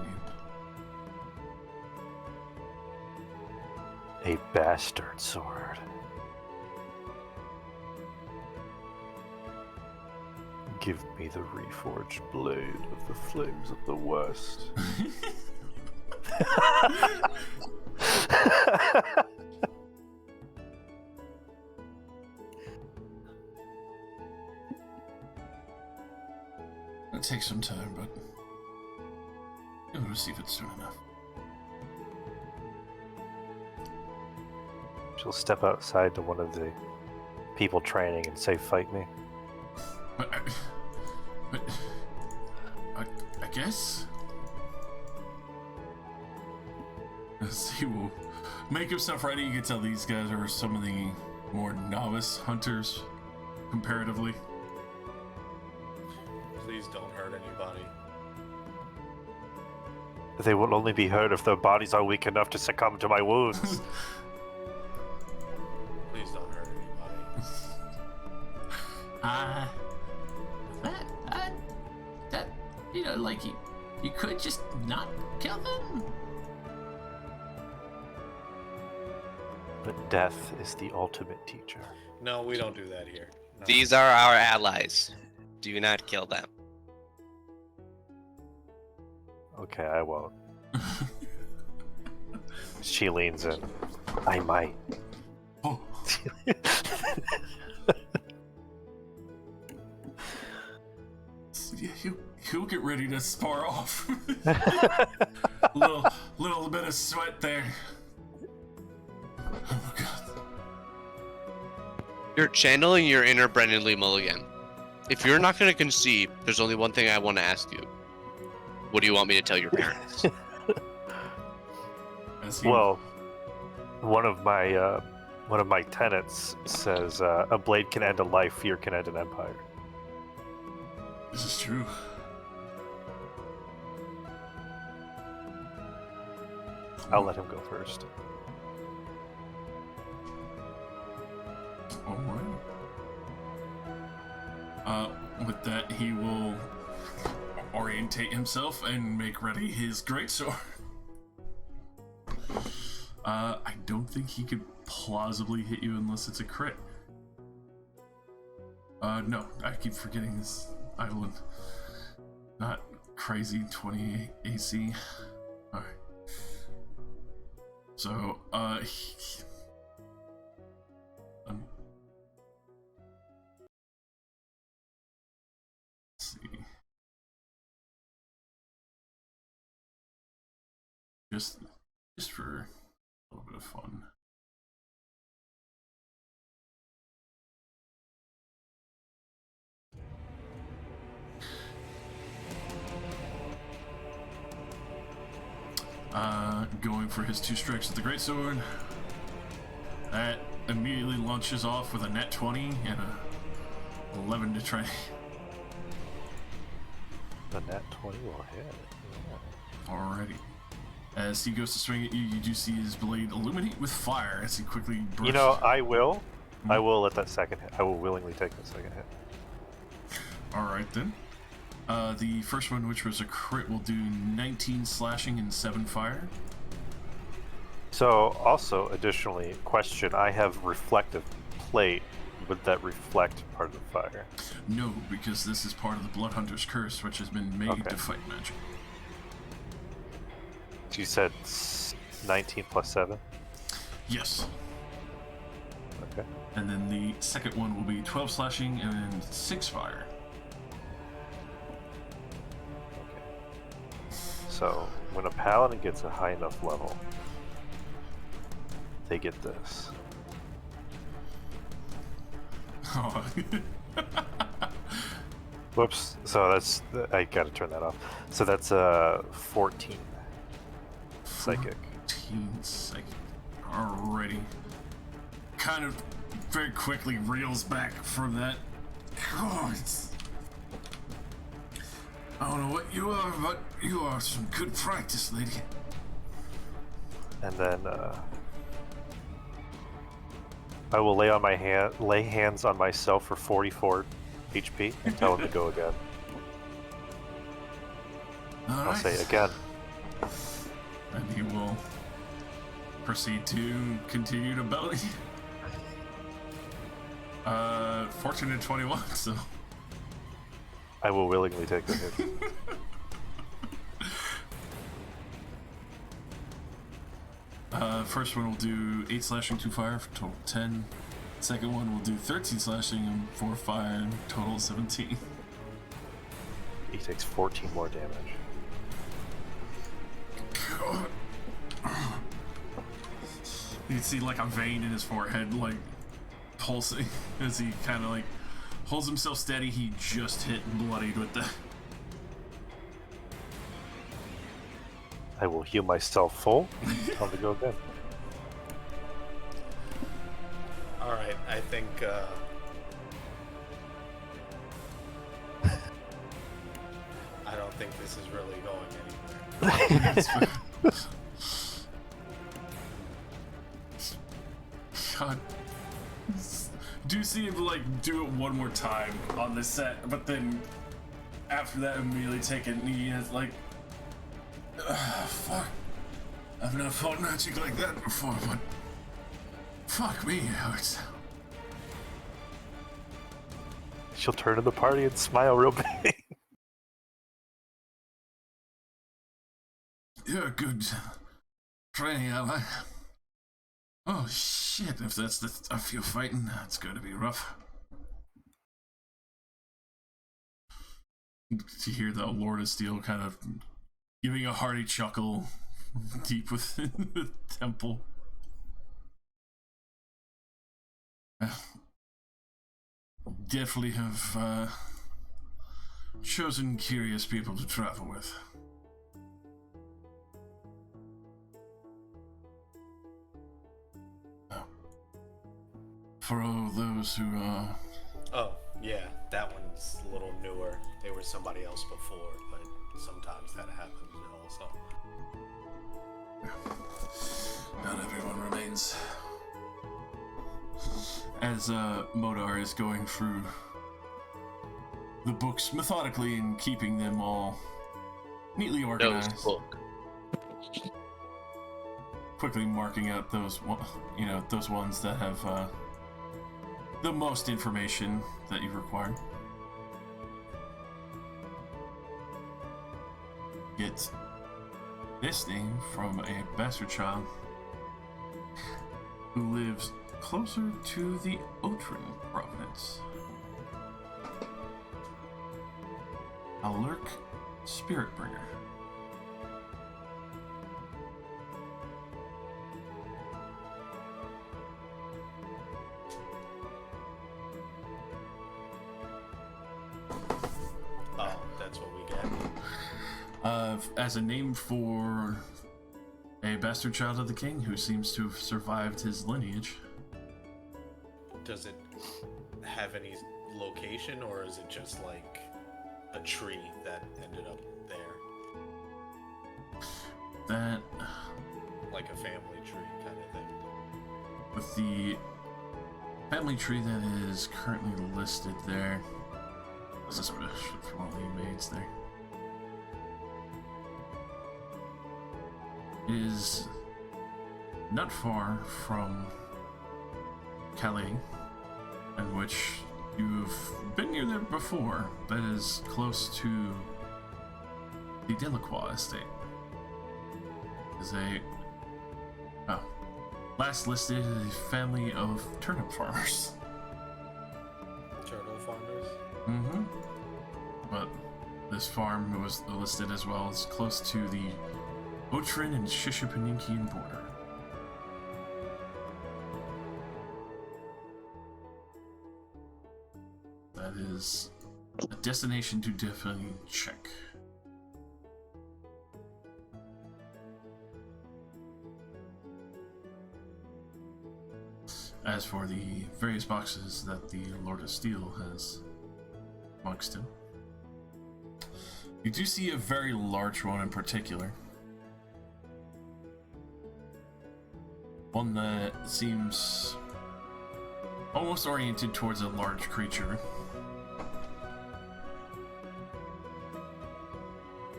need. A bastard sword. Give me the reforged blade of the flames of the west. It'll take some time, but you'll receive it soon enough. She'll step outside to one of the people training and say, "Fight me." But I guess as he will make himself ready. You can tell these guys are some of the more novice hunters, comparatively. Please don't hurt anybody. They will only be hurt if their bodies are weak enough to succumb to my wounds. Please don't hurt anybody. Like you could just not kill them. But death is the ultimate teacher. No, we don't do that here. No. These are our allies. Do not kill them. Okay, I won't. She leans in. I might. Oh, yeah, he'll get ready to spar off. little bit of sweat there. Oh god. You're channeling your inner Brendan Lee Mulligan. If you're not going to concede, there's only one thing I want to ask you. What do you want me to tell your parents? Well, one of my tenets says a blade can end a life, fear can end an empire. This is true. I'll let him go first. Alright. With that, he will orientate himself and make ready his greatsword. I don't think he could plausibly hit you unless it's a crit. No, I keep forgetting this Eidolon. Not crazy 28 AC. Alright. So, let's see. Just for a little bit of fun. Going for his 2 strikes with the greatsword. That immediately launches off with a net 20 and a 11 to try. The net 20 will hit. Yeah. Alrighty. As he goes to swing at you, you do see his blade illuminate with fire as he quickly bursts. You know, I will let that second hit. I will willingly take the second hit. Alright then. The first one, which was a crit, will do 19 slashing and 7 fire. So, also, additionally, question, I have reflective plate. Would that reflect part of the fire? No, because this is part of the Blood Hunter's Curse, which has been made to fight magic. You said 19 plus 7? Yes. Okay. And then the second one will be 12 slashing and 6 fire. Okay. So, when a paladin gets a high enough level, they get this. Oh. Whoops. So that's... I gotta turn that off. So that's 14 psychic. 14 psychic. Alrighty. Kind of very quickly reels back from that. Oh, I don't know what you are, but you are some good practice, lady. And then I will lay hands on myself for 44 HP and tell him to go again. I'll say again. And he will proceed to continue to belly. 14 and 21, so. I will willingly take the hit. First one will do 8 slashing, 2 fire for total 10. Second one will do 13 slashing and 4 fire, total 17. He takes 14 more damage. God. You can see like a vein in his forehead like pulsing as he kind of like holds himself steady. He just hit bloodied with the... I will heal myself full. Tell him to go again. Alright, I think, I don't think this is really going anywhere. God. Do see him like do it one more time on this set, but then after that immediately take a knee as like, fuck. I've never fought magic like that before, but fuck me, it hurts. She'll turn to the party and smile real big. You're a good training ally. Oh shit, if that's the stuff you're fighting, it's going to be rough. To hear the Lord of Steel kind of giving a hearty chuckle deep within the temple. Definitely have chosen curious people to travel with. For all those who Oh, yeah, that one's a little newer. They were somebody else before, but sometimes that happens also. not everyone remains. As Modar is going through the books methodically and keeping them all neatly organized, quickly marking out those those ones that have the most information that you require. Get this name from a bastard child who lives closer to the Otren province. Alurk Spiritbringer. Oh, that's what we get. As a name for a bastard child of the king who seems to have survived his lineage. Does it have any location, or is it just like a tree that ended up there? That, Like a family tree kind of thing. with the family tree that is currently listed there. This is sort of shit for one of the maids there. It is not far from Calais, in which you've been near there before, but is close to the Delacroix estate. Is last listed a family of turnip farmers. Turtle farmers? Mm-hmm. But this farm was listed as well as close to the Otren and Shishipaninkian border. That is a destination to definitely check. As for the various boxes that the Lord of Steel has amongst him, you do see a very large one in particular. One that seems almost oriented towards a large creature.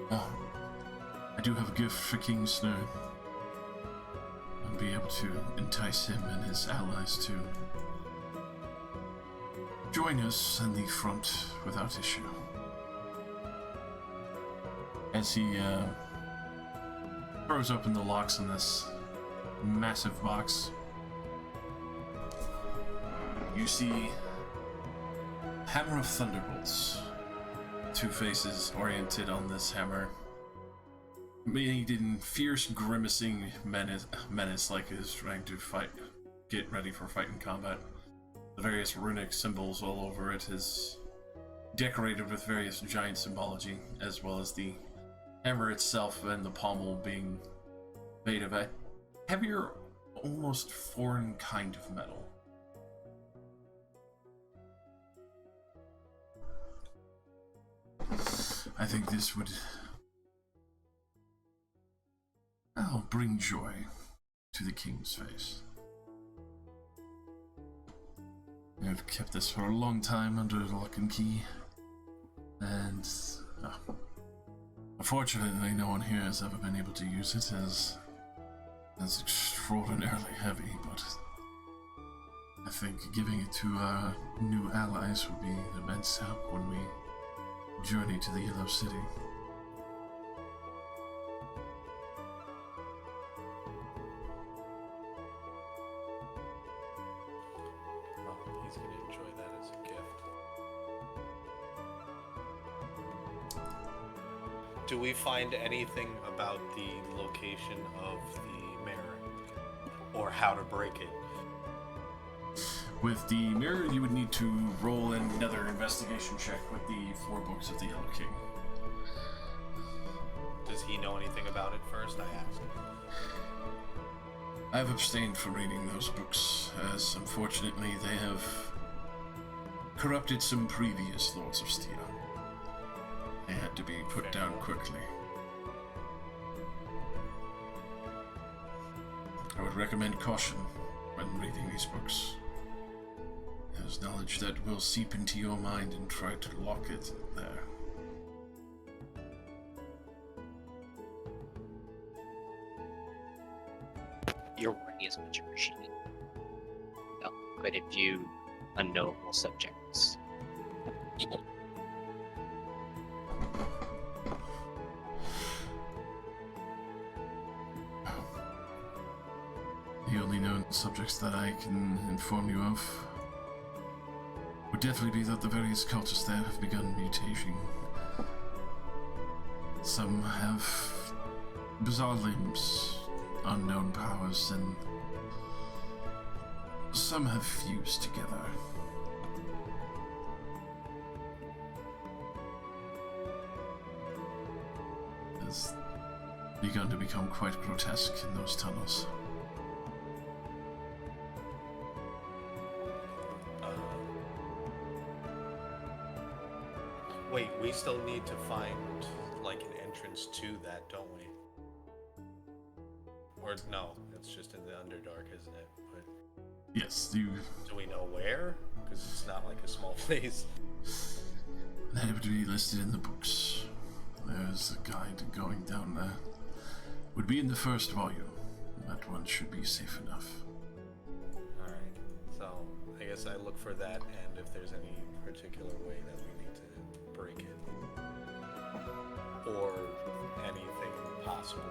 Oh, I do have a gift for King Snow. I'll be able to entice him and his allies to join us in the front without issue. As he throws open the locks on this massive box, you see Hammer of Thunderbolts. Two faces oriented on this hammer, made in fierce, grimacing menace like it is trying to get ready for fight and combat. The various runic symbols all over it is decorated with various giant symbology, as well as the hammer itself and the pommel being made of a heavier, almost foreign kind of metal. I think this would bring joy to the king's face. I've kept this for a long time under lock and key, and unfortunately no one here has ever been able to use it, as it's extraordinarily heavy, but I think giving it to our new allies will be an immense help when we journey to the Yellow City. he's going to enjoy that as a gift. Do we find anything about the location of the mirror? Or how to break it? With the mirror, you would need to roll another investigation check with the 4 books of the Yellow King. Does he know anything about it first? I asked. I've abstained from reading those books, as unfortunately they have corrupted some previous Lords of Steel. They had to be put Fair down enough. quickly. I would recommend caution when reading these books. There's knowledge that will seep into your mind and try to lock it there. Your warning is much appreciated. Quite a few unknowable subjects. The only known subjects that I can inform you of would definitely be that the various cultists there have begun mutating. Some have bizarre limbs, unknown powers, and some have fused together. It's begun to become quite grotesque in those tunnels. Wait, we still need to find, like, an entrance to that, don't we? Or, no, it's just in the Underdark, isn't it? But Yes, you. do we know where? Because it's not like a small place. That would be listed in the books. There's a guide going down there. Would be in the first volume. That one should be safe enough. Alright, so I guess I look for that, and if there's any particular way that we need to break it. Or anything possibly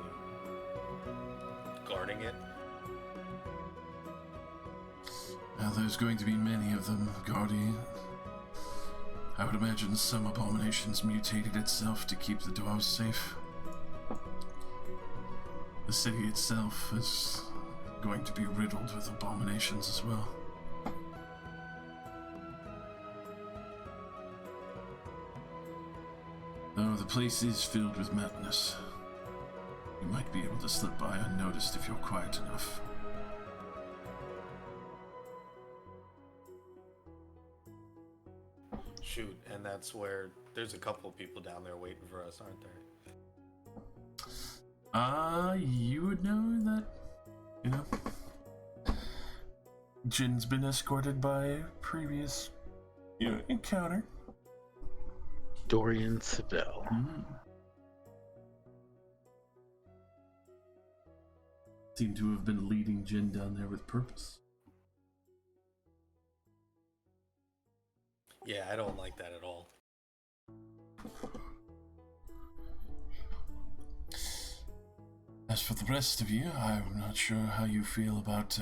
guarding it. Now, there's going to be many of them, Guardian. I would imagine some abominations mutated itself to keep the doors safe. The city itself is going to be riddled with abominations as well. Though the place is filled with madness, you might be able to slip by unnoticed if you're quiet enough. Shoot, and that's where there's a couple of people down there waiting for us, aren't there? You would know that, you know, Jin's been escorted by a previous, encounter. Dorian Seville. Seem to have been leading Jin down there with purpose. Yeah, I don't like that at all. As for the rest of you, I'm not sure how you feel about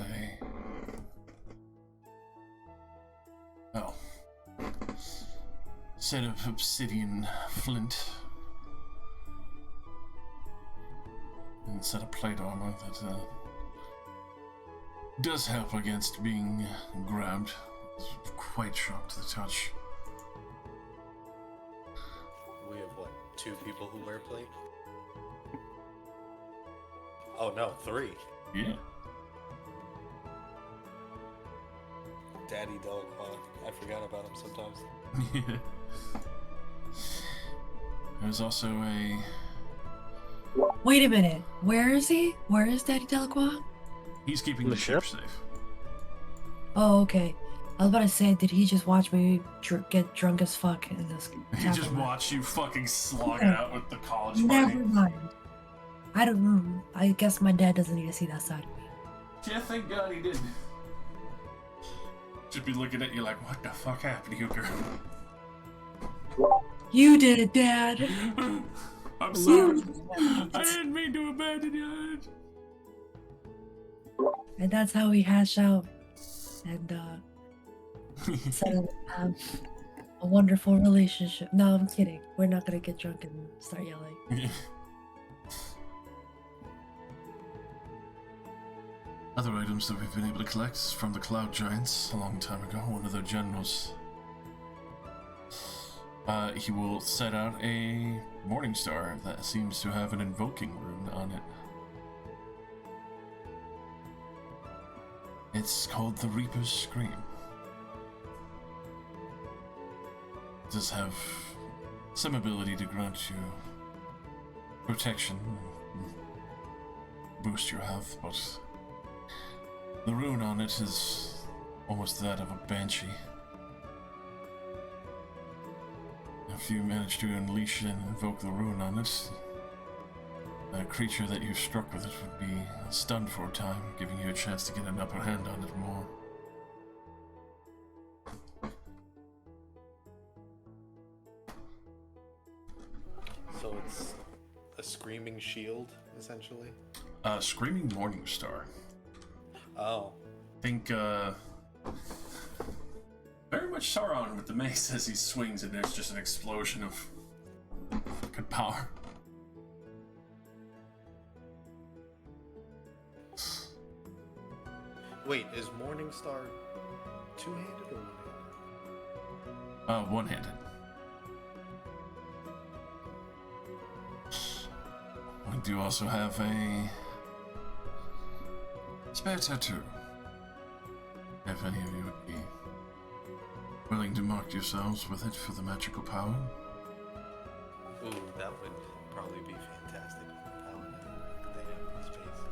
set of obsidian flint and set of plate armor that does help against being grabbed. It's quite sharp to the touch. We have, what, 2 people who wear plate? Oh no, 3. Yeah. Daddy Delacroix. I forgot about him sometimes. Yeah. There's also a... Wait a minute. Where is he? Where is Daddy Delacroix? He's keeping The the ship ship? safe. Oh, okay. I was about to say, did he just watch me get drunk as fuck in this? He just tavern? watched you fucking slog it out with the college Never party. mind. I don't know. I guess my dad doesn't need to see that side of me. Yeah, thank God he did. Just be looking at you like, what the fuck happened to you, girl? You did it, Dad. I'm sorry. I didn't mean to abandon you. And that's how we hash out and settle and have a wonderful relationship. No, I'm kidding. We're not gonna get drunk and start yelling. Other items that we've been able to collect from the Cloud Giants a long time ago. One of their generals. He will set out a Morning Star that seems to have an invoking rune on it. It's called the Reaper's Scream. It does have some ability to grant you protection, boost your health, but the rune on it is almost that of a banshee. If you manage to unleash and invoke the rune on it, a creature that you struck with it would be stunned for a time, giving you a chance to get an upper hand on it more. So it's a screaming shield, essentially? Screaming Morning Star. Oh. Think, very much Sauron with the mace as he swings, and there's just an explosion of good power. Wait, is Morningstar two-handed or one-handed? One-handed. We do also have a spare tattoo. If any of you would be willing to mark yourselves with it for the magical power. Ooh, that would probably be fantastic on the paladin. They have the space.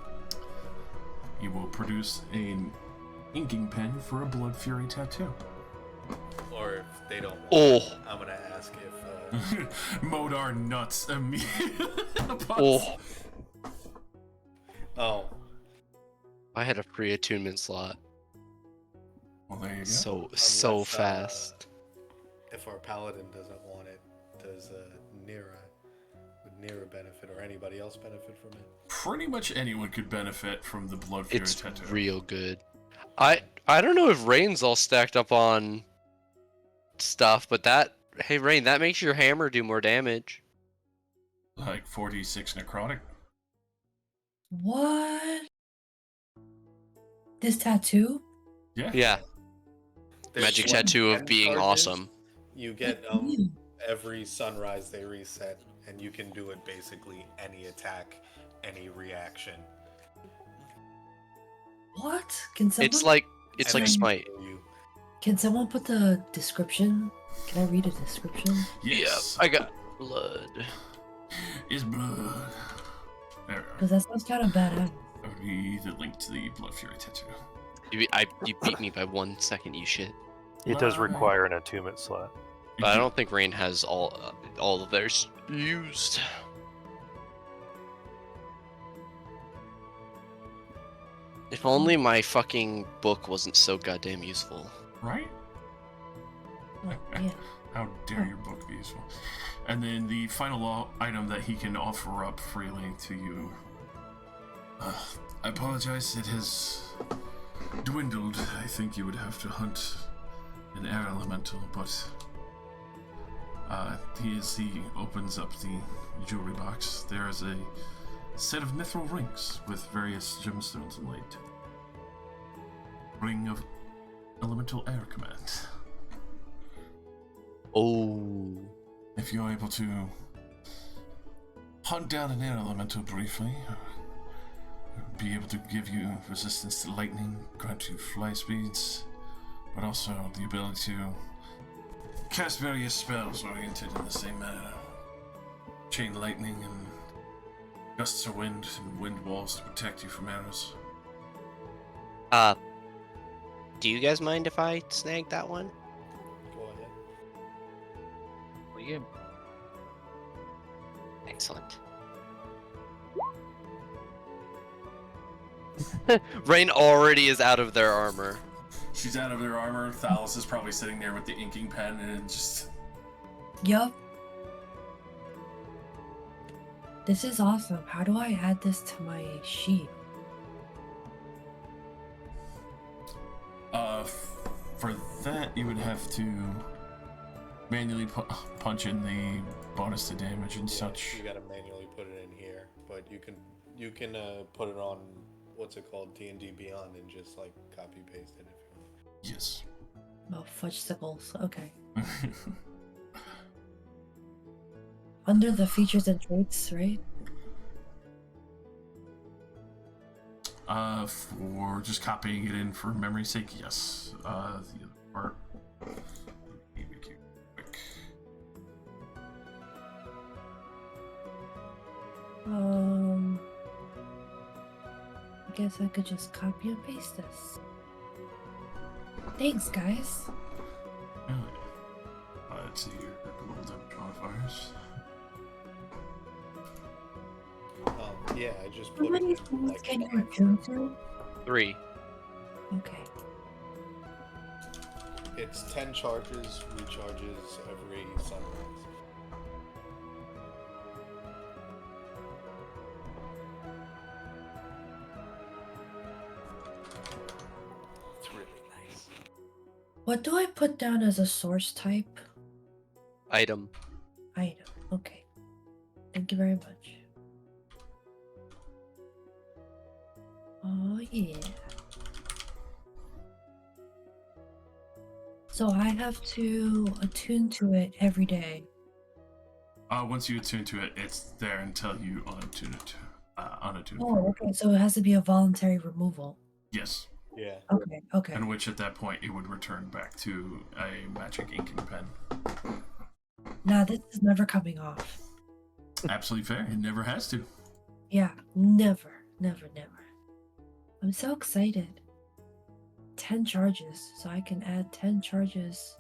You will produce an inking pen for a Blood Fury tattoo. Or if they don't want Oh. it, I'm gonna ask if Modar nuts immediately. Oh. oh, I had a free attunement slot. Well, there you go. So Unless, fast. if our paladin doesn't want it, does would Nira benefit or anybody else benefit from it? Pretty much anyone could benefit from the Blood Fury It's tattoo. real good. I don't know if Rain's all stacked up on stuff, but hey Rain, that makes your hammer do more damage. Like 46 necrotic. What? This tattoo? Yeah. Yeah. There's Magic what, tattoo of 10 being charges? awesome. You get Ooh. every sunrise they reset, and you can do it basically any attack, any reaction. What? Can someone? It's like And a they smite. heal you. Can someone put the description? Can I read a description? Yes. Yeah, I got blood. Is blood. There. Because that sounds kind of badass. That would be the link to the Blood Fury tattoo. You beat me by 1 second, you shit. It does require an attunement slot. But I don't think Rain has all of theirs used. If only my fucking book wasn't so goddamn useful. Right? Oh, yeah. How dare your book be useful? And then the final item that he can offer up freely to you. I apologize, it has dwindled. I think you would have to hunt an air elemental, but he opens up the jewelry box. There is a set of mithril rings with various gemstones inlaid. Ring of elemental air command. Oh. If you're able to hunt down an air elemental briefly, be able to give you resistance to lightning, grant you fly speeds, but also the ability to cast various spells oriented in the same manner. Chain lightning and gusts of wind and wind walls to protect you from arrows. Do you guys mind if I snag that one? Go ahead. Will you? Excellent. Rain already is out of their armor. She's out of their armor. Thalos is probably sitting there with the inking pen and just... Yup. This is awesome. How do I add this to my sheet? For that, you would have to manually punch in the bonus to damage and such. You gotta manually put it in here, but you can put it on what's it called, D&D Beyond, and just like copy paste it if you want. Yes. Oh, fudge sickles. Okay. Under the features and traits, right? For just copying it in for memory's sake, yes. The other part. Let me make it quick. I guess I could just copy and paste this. Thanks, guys. Really? Let's see your global damage modifiers. Yeah, I just How put many it in things like can you attune to? 3. Okay. it's 10 charges, recharges every sunrise. It's really nice. What do I put down as a source type? Item. Item. Okay. Thank you very much. Oh, yeah. So I have to attune to it every day. Once you attune to it, it's there until you unattune it. Unattune. Oh, okay. So it has to be a voluntary removal. Yes. Yeah. Okay. Okay. In which, at that point, it would return back to a magic ink and pen. Nah, this is never coming off. Absolutely fair. It never has to. Yeah, never, never, never. I'm so excited. 10 charges, so I can add 10 charges.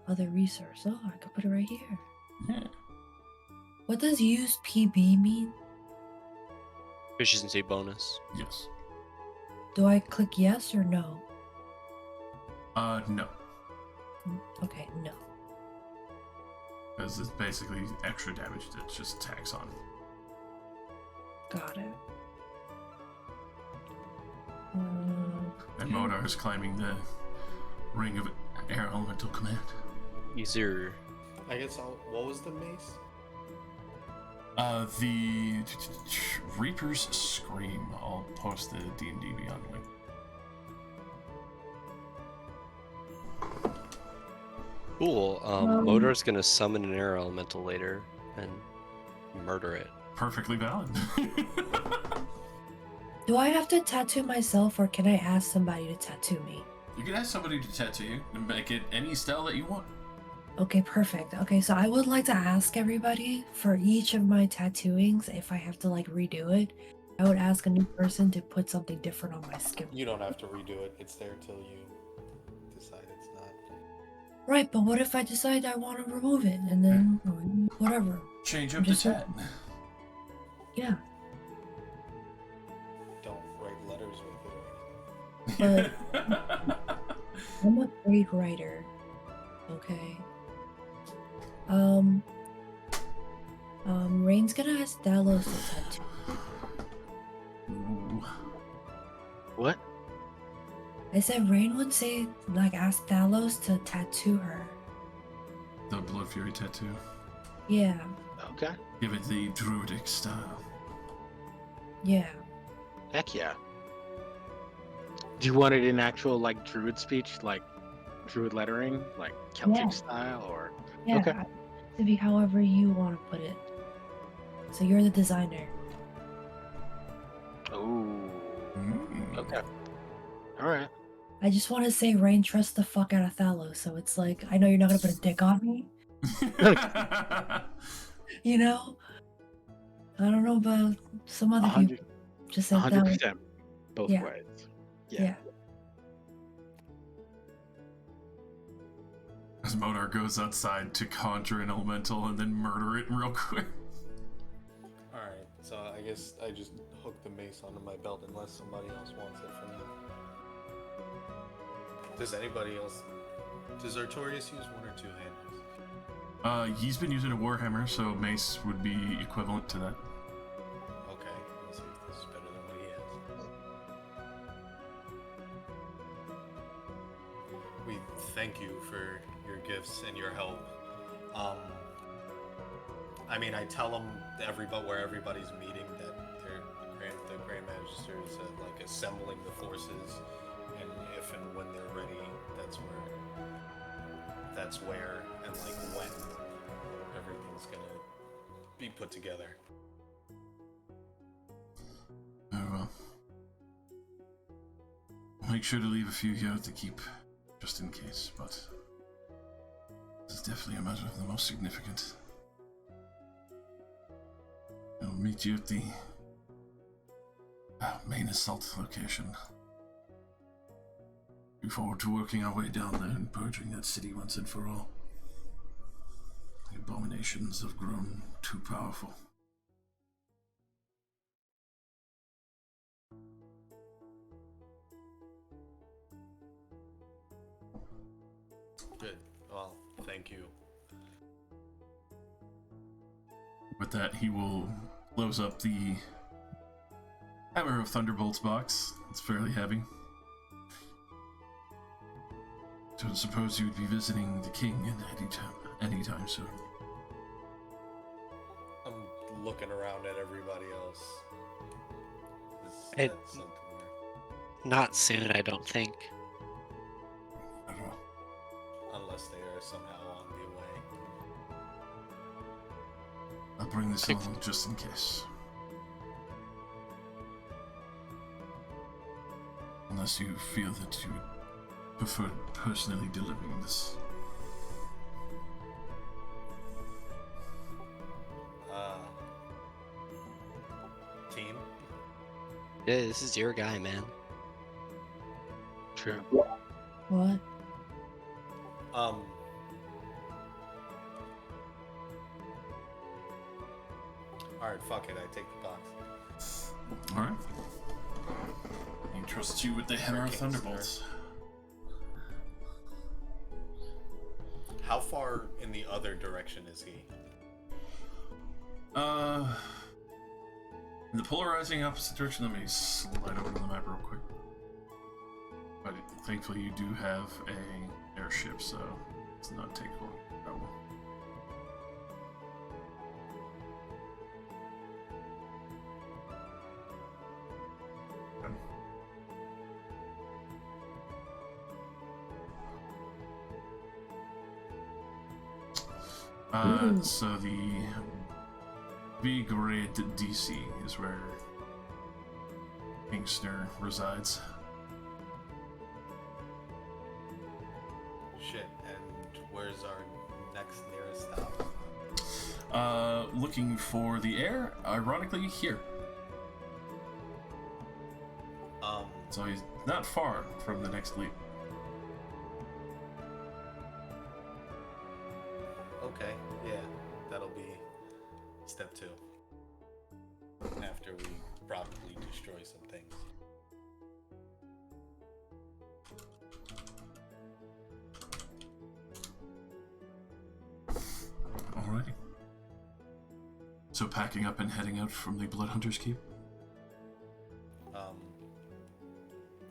Other resource. Oh, I could put it right here. Yeah. What does use PB mean? Efficiency bonus. Yes. Do I click yes or no? No. Okay, no. Because it's basically extra damage that just tacks on. Got it. And Modar is climbing the ring of air elemental command. Easier. I guess what was the mace? The Reaper's Scream. I'll post the D&D Beyond link. Cool. Motor's gonna summon an air elemental later and murder it. Perfectly valid. Do I have to tattoo myself or can I ask somebody to tattoo me? You can ask somebody to tattoo you and make it any style that you want. Okay, perfect. Okay, so I would like to ask everybody for each of my tattooings, if I have to like redo it, I would ask a new person to put something different on my skin. You don't have to redo it. It's there till you decide it's not. Right, but what if I decide I want to remove it and then whatever? Change up the Just- tat. Yeah, Don't write letters with it or anything. but I'm a great writer. Okay. Rain's gonna ask Dalos to tattoo. Ooh. What? I said Rain would say, like, ask Dalos to tattoo her. The Blood Fury tattoo. Yeah, Okay. Give it the druidic style. yeah. Heck yeah. Do you want it in actual like druid speech, like druid lettering, like Celtic Yeah. style, or Yeah, Okay. to be however you want to put it. So you're the designer. oh, Mm. okay, all right. I just want to say Rain trusts the fuck out of Thalos, so it's like, I know you're not gonna put a dick on me, you know? I don't know about some other 100, people. Just said 100% both Yeah. ways. Yeah. As Modar goes outside to conjure an elemental and then murder it real quick. Alright, so I guess I just hook the mace onto my belt unless somebody else wants it from me. Does anybody else... Does Artorius use one or two handles? He's been using a warhammer, so mace would be equivalent to that. Okay, let's see if this is better than what he has. We thank you for your gifts and your help. I mean, I tell them where everybody's meeting that the Grand Magister is like assembling the forces, and if and when they're ready, that's where and like when everything's gonna be put together. Oh well. I'll make sure to leave a few here to keep, just in case, but this is definitely a matter of the most significant. I'll meet you at the main assault location. Look forward to working our way down there and purging that city once and for all. The abominations have grown too powerful. Good. Well, thank you. With that, he will close up the Hammer of Thunderbolts box. It's fairly heavy. Don't suppose you'd be visiting the king anytime soon. I'm looking around at everybody else. It- That's something where, Not soon, I don't think. I don't know. unless they are somehow on the way. I'll bring this along just in case. Unless you feel that you would prefer personally delivering this. Team? Yeah, this is your guy, man. True. What? Alright, fuck it, I take the box. Alright. He trusts you with the Hammer of Freaking Thunderbolts. How far in the other direction is he? In the polarizing opposite direction, let me slide over to the map real quick. But thankfully you do have a airship, so it's not take long travel. So the B grade DC is where Inkster resides. Shit, and where's our next nearest stop? Looking for the air, ironically here. So he's not far from the next leap. Okay, yeah, that'll be step 2. After we probably destroy some things. Alrighty. So packing up and heading out from the Bloodhunter's Keep?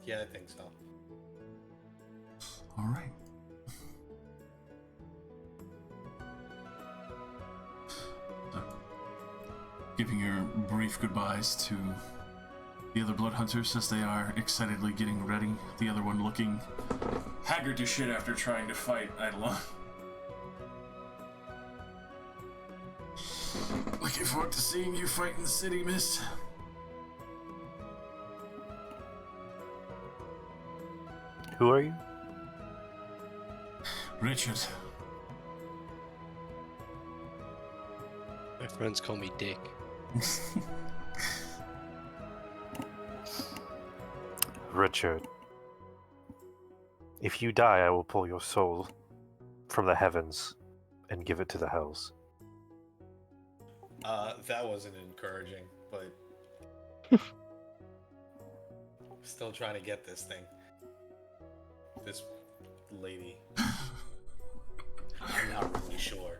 Yeah, I think so. Alright. So, giving your brief goodbyes to the other Bloodhunters as they are excitedly getting ready. The other one looking haggard to shit after trying to fight Eidolon. Looking forward to seeing you fight in the city, miss. Who are you? Richard. My friends call me Dick. Richard. If you die, I will pull your soul from the heavens and give it to the hells. That wasn't encouraging, but still trying to get this thing. This lady. I'm not really sure.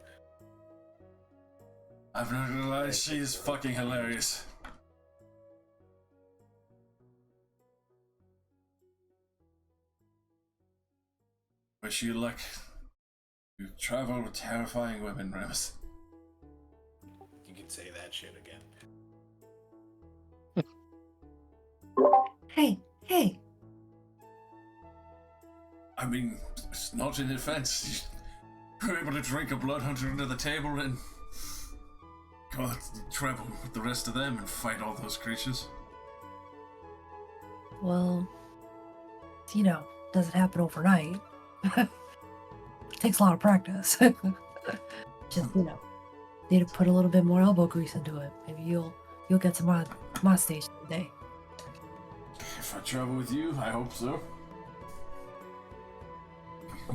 I'm not gonna lie, she is fucking hilarious. Wish you luck. You travel with terrifying women, Remus. You can say that shit again. Hey. I mean, it's not an offense. You were able to drink a blood hunter under the table and travel with the rest of them and fight all those creatures. Well, doesn't happen overnight. It takes a lot of practice. Just, need to put a little bit more elbow grease into it. Maybe you'll get to my stage today. If I travel with you, I hope so.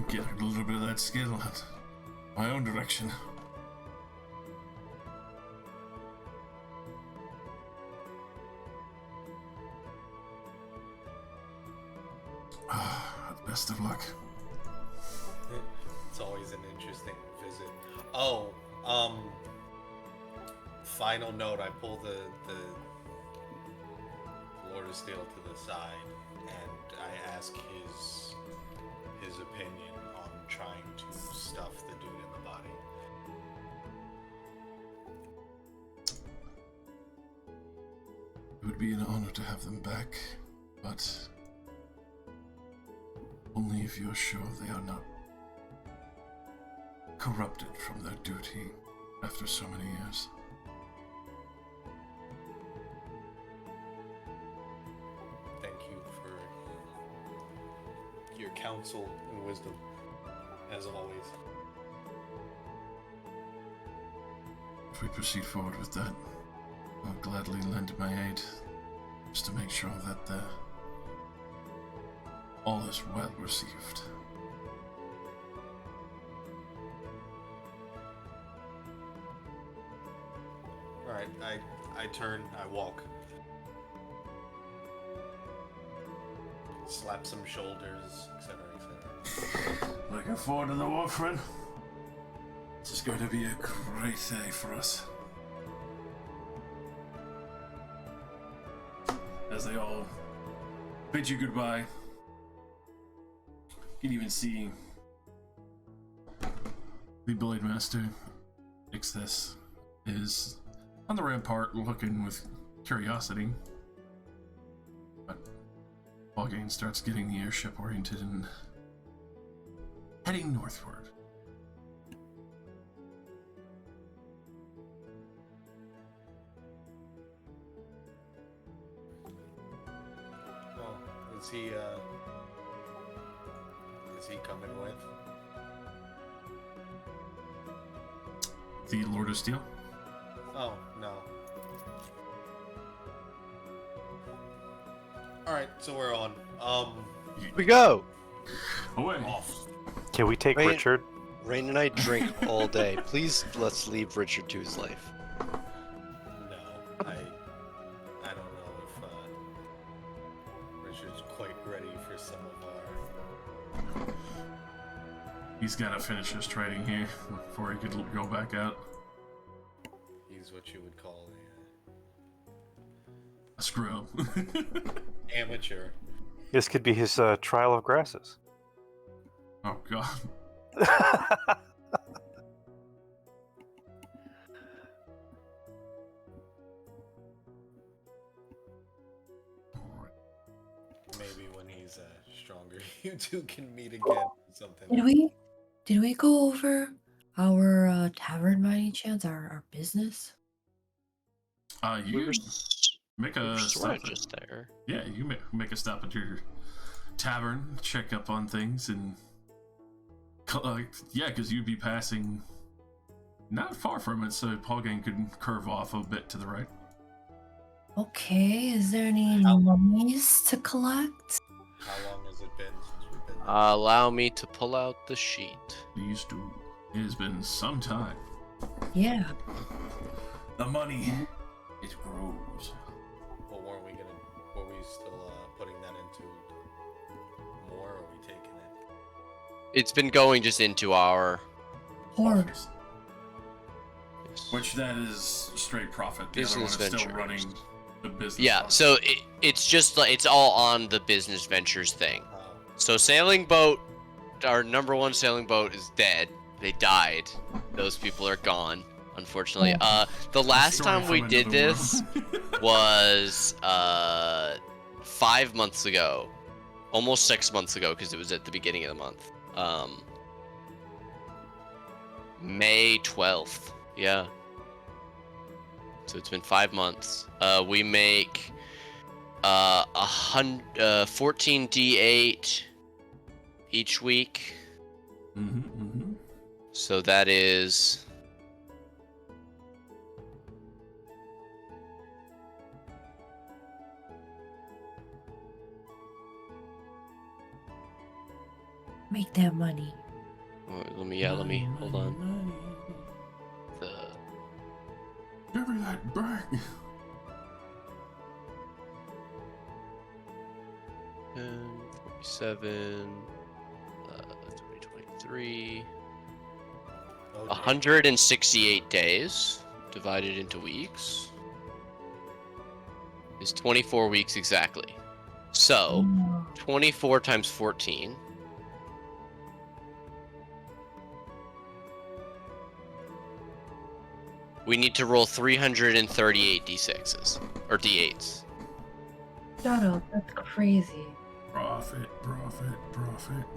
Get a little bit of that skill in my own direction. Best of luck. It's always an interesting visit. Oh, final note, I pull the Lord of Steel to the side and I ask his opinion on trying to stuff the dude in the body. It would be an honor to have them back, but only if you're sure they are not corrupted from their duty after so many years. Thank you for your counsel and wisdom, as always. If we proceed forward with that, I'll gladly lend my aid, just to make sure that all is well received. Alright, I turn, I walk. Slap some shoulders, etc., etc. Looking forward to the war, friend. This is going to be a great day for us. As they all bid you goodbye, you can even see the Blade Master, Ixthus, is on the rampart looking with curiosity. But Ballgain starts getting the airship oriented and heading northward. Oh, is he coming with? The Lord of Steel? Oh, no. Alright, so we're on. We go. Away. Off. Can we take Wait. Richard? Rain and I drink all day. Please, let's leave Richard to his life. No, I don't know if Richard's quite ready for some of our... He's got to finish his training here before he could go back out. He's what you would call A scrub. a amateur. This could be his trial of grasses. Oh, God. Maybe when he's stronger, you two can meet again or something. Did we go over our tavern by any chance? Our business? You We were make a sort stop. of just there. Yeah, you make a stop at your tavern, check up on things, and yeah, because you'd be passing not far from it, so Ballgain could curve off a bit to the right. Okay, is there any mummies to collect? How long has it been since we've been there? Allow me to pull out the sheet. Please do. It has been some time. Yeah. The money, it grows. But were we still putting that into more, or are we taking it? It's been going just into our. Hoard. Which that is straight profit. The Business other one is still ventures. running the business. Yeah, fund. so it's just like it's all on the business ventures thing. So sailing boat our number one sailing boat is dead. They died. Those people are gone, unfortunately. The last Story time we from did another this world. was 5 months ago, almost 6 months ago, because it was at the beginning of the month. May 12th. Yeah. So it's been 5 months. We make 14 D8 each week. So that is Make that money. let me hold on. Give me that back. 47, 2023, Oh, damn. 168 days divided into weeks is 24 weeks exactly. So, 24 times 14. We need to roll 338 d6s, or d8s. Shut up, that's crazy. Profit.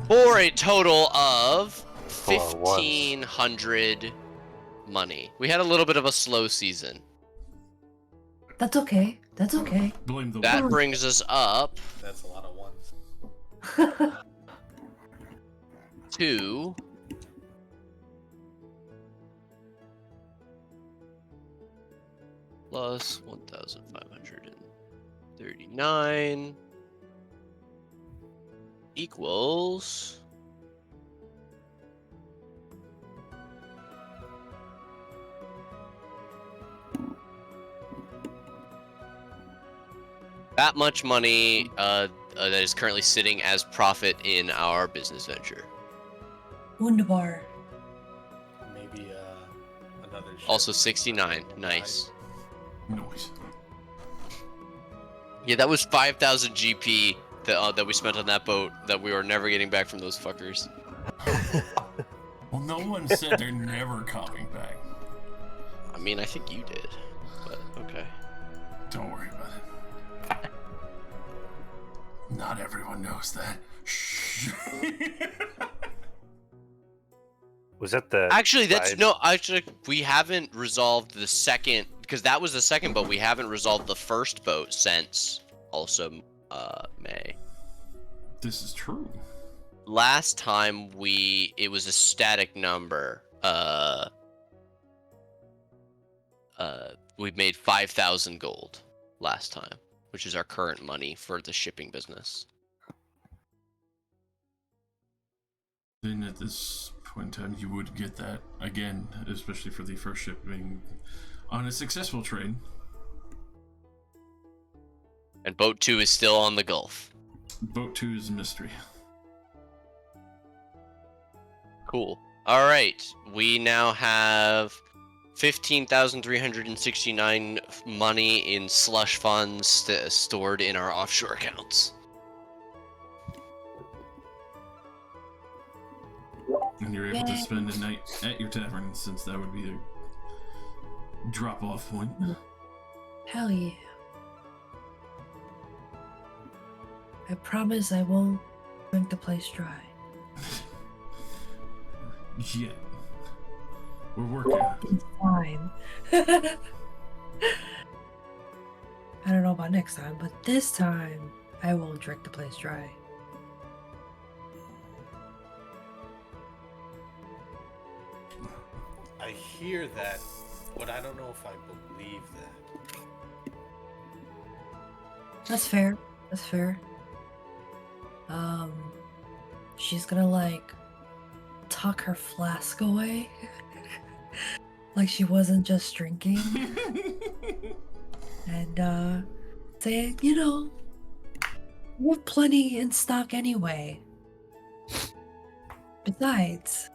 For a total of Hold on, once. 1,500 money. We had a little bit of a slow season. That's okay. That's okay. Blame the That wind. brings us up That's a lot of ones. to plus 1,539 equals that much money that is currently sitting as profit in our business venture. Wunderbar. Maybe another ship. Also 69. Nice. Noise. Yeah, that was 5,000 GP that we spent on that boat that we were never getting back from those fuckers. Well, no one said they're never coming back. I mean, I think you did, but okay. Don't worry about it. Not everyone knows that. Shh. Was that the Actually, that's side- no. Actually, we haven't resolved the second because that was the second boat. We haven't resolved the first boat since also May. This is true. Last time it was a static number. We made 5,000 gold last time, which is our current money for the shipping business. Then at this point in time, you would get that again, especially for the first ship being on a successful trade. And boat 2 is still on the Gulf. Boat 2 is a mystery. Cool. All right, we now have 15,369 money in slush funds stored in our offshore accounts. And you're able to Yay. spend a night at your tavern, since that would be a drop-off point. Hell yeah. I promise I won't drink the place dry. Yeah. We're working on it. It's fine. I don't know about next time, but this time I won't drink the place dry. I hear that, but I don't know if I believe that. That's fair. That's fair. She's gonna like tuck her flask away. Like she wasn't just drinking. And say, you know, we have plenty in stock anyway. Besides,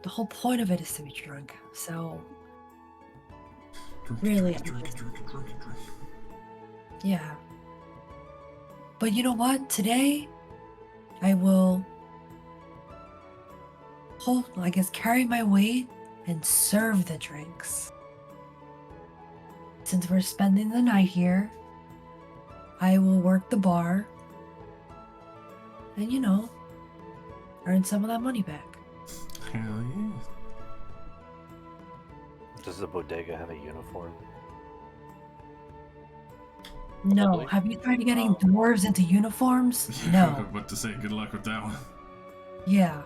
the whole point of it is to be drunk, so really, Drink. yeah. But you know what? Today, I will carry my weight and serve the drinks. Since we're spending the night here, I will work the bar and, earn some of that money back. Hell yeah. Does the bodega have a uniform? No, Probably. have you tried getting dwarves into uniforms? No. What to say? Good luck with that one. Yeah.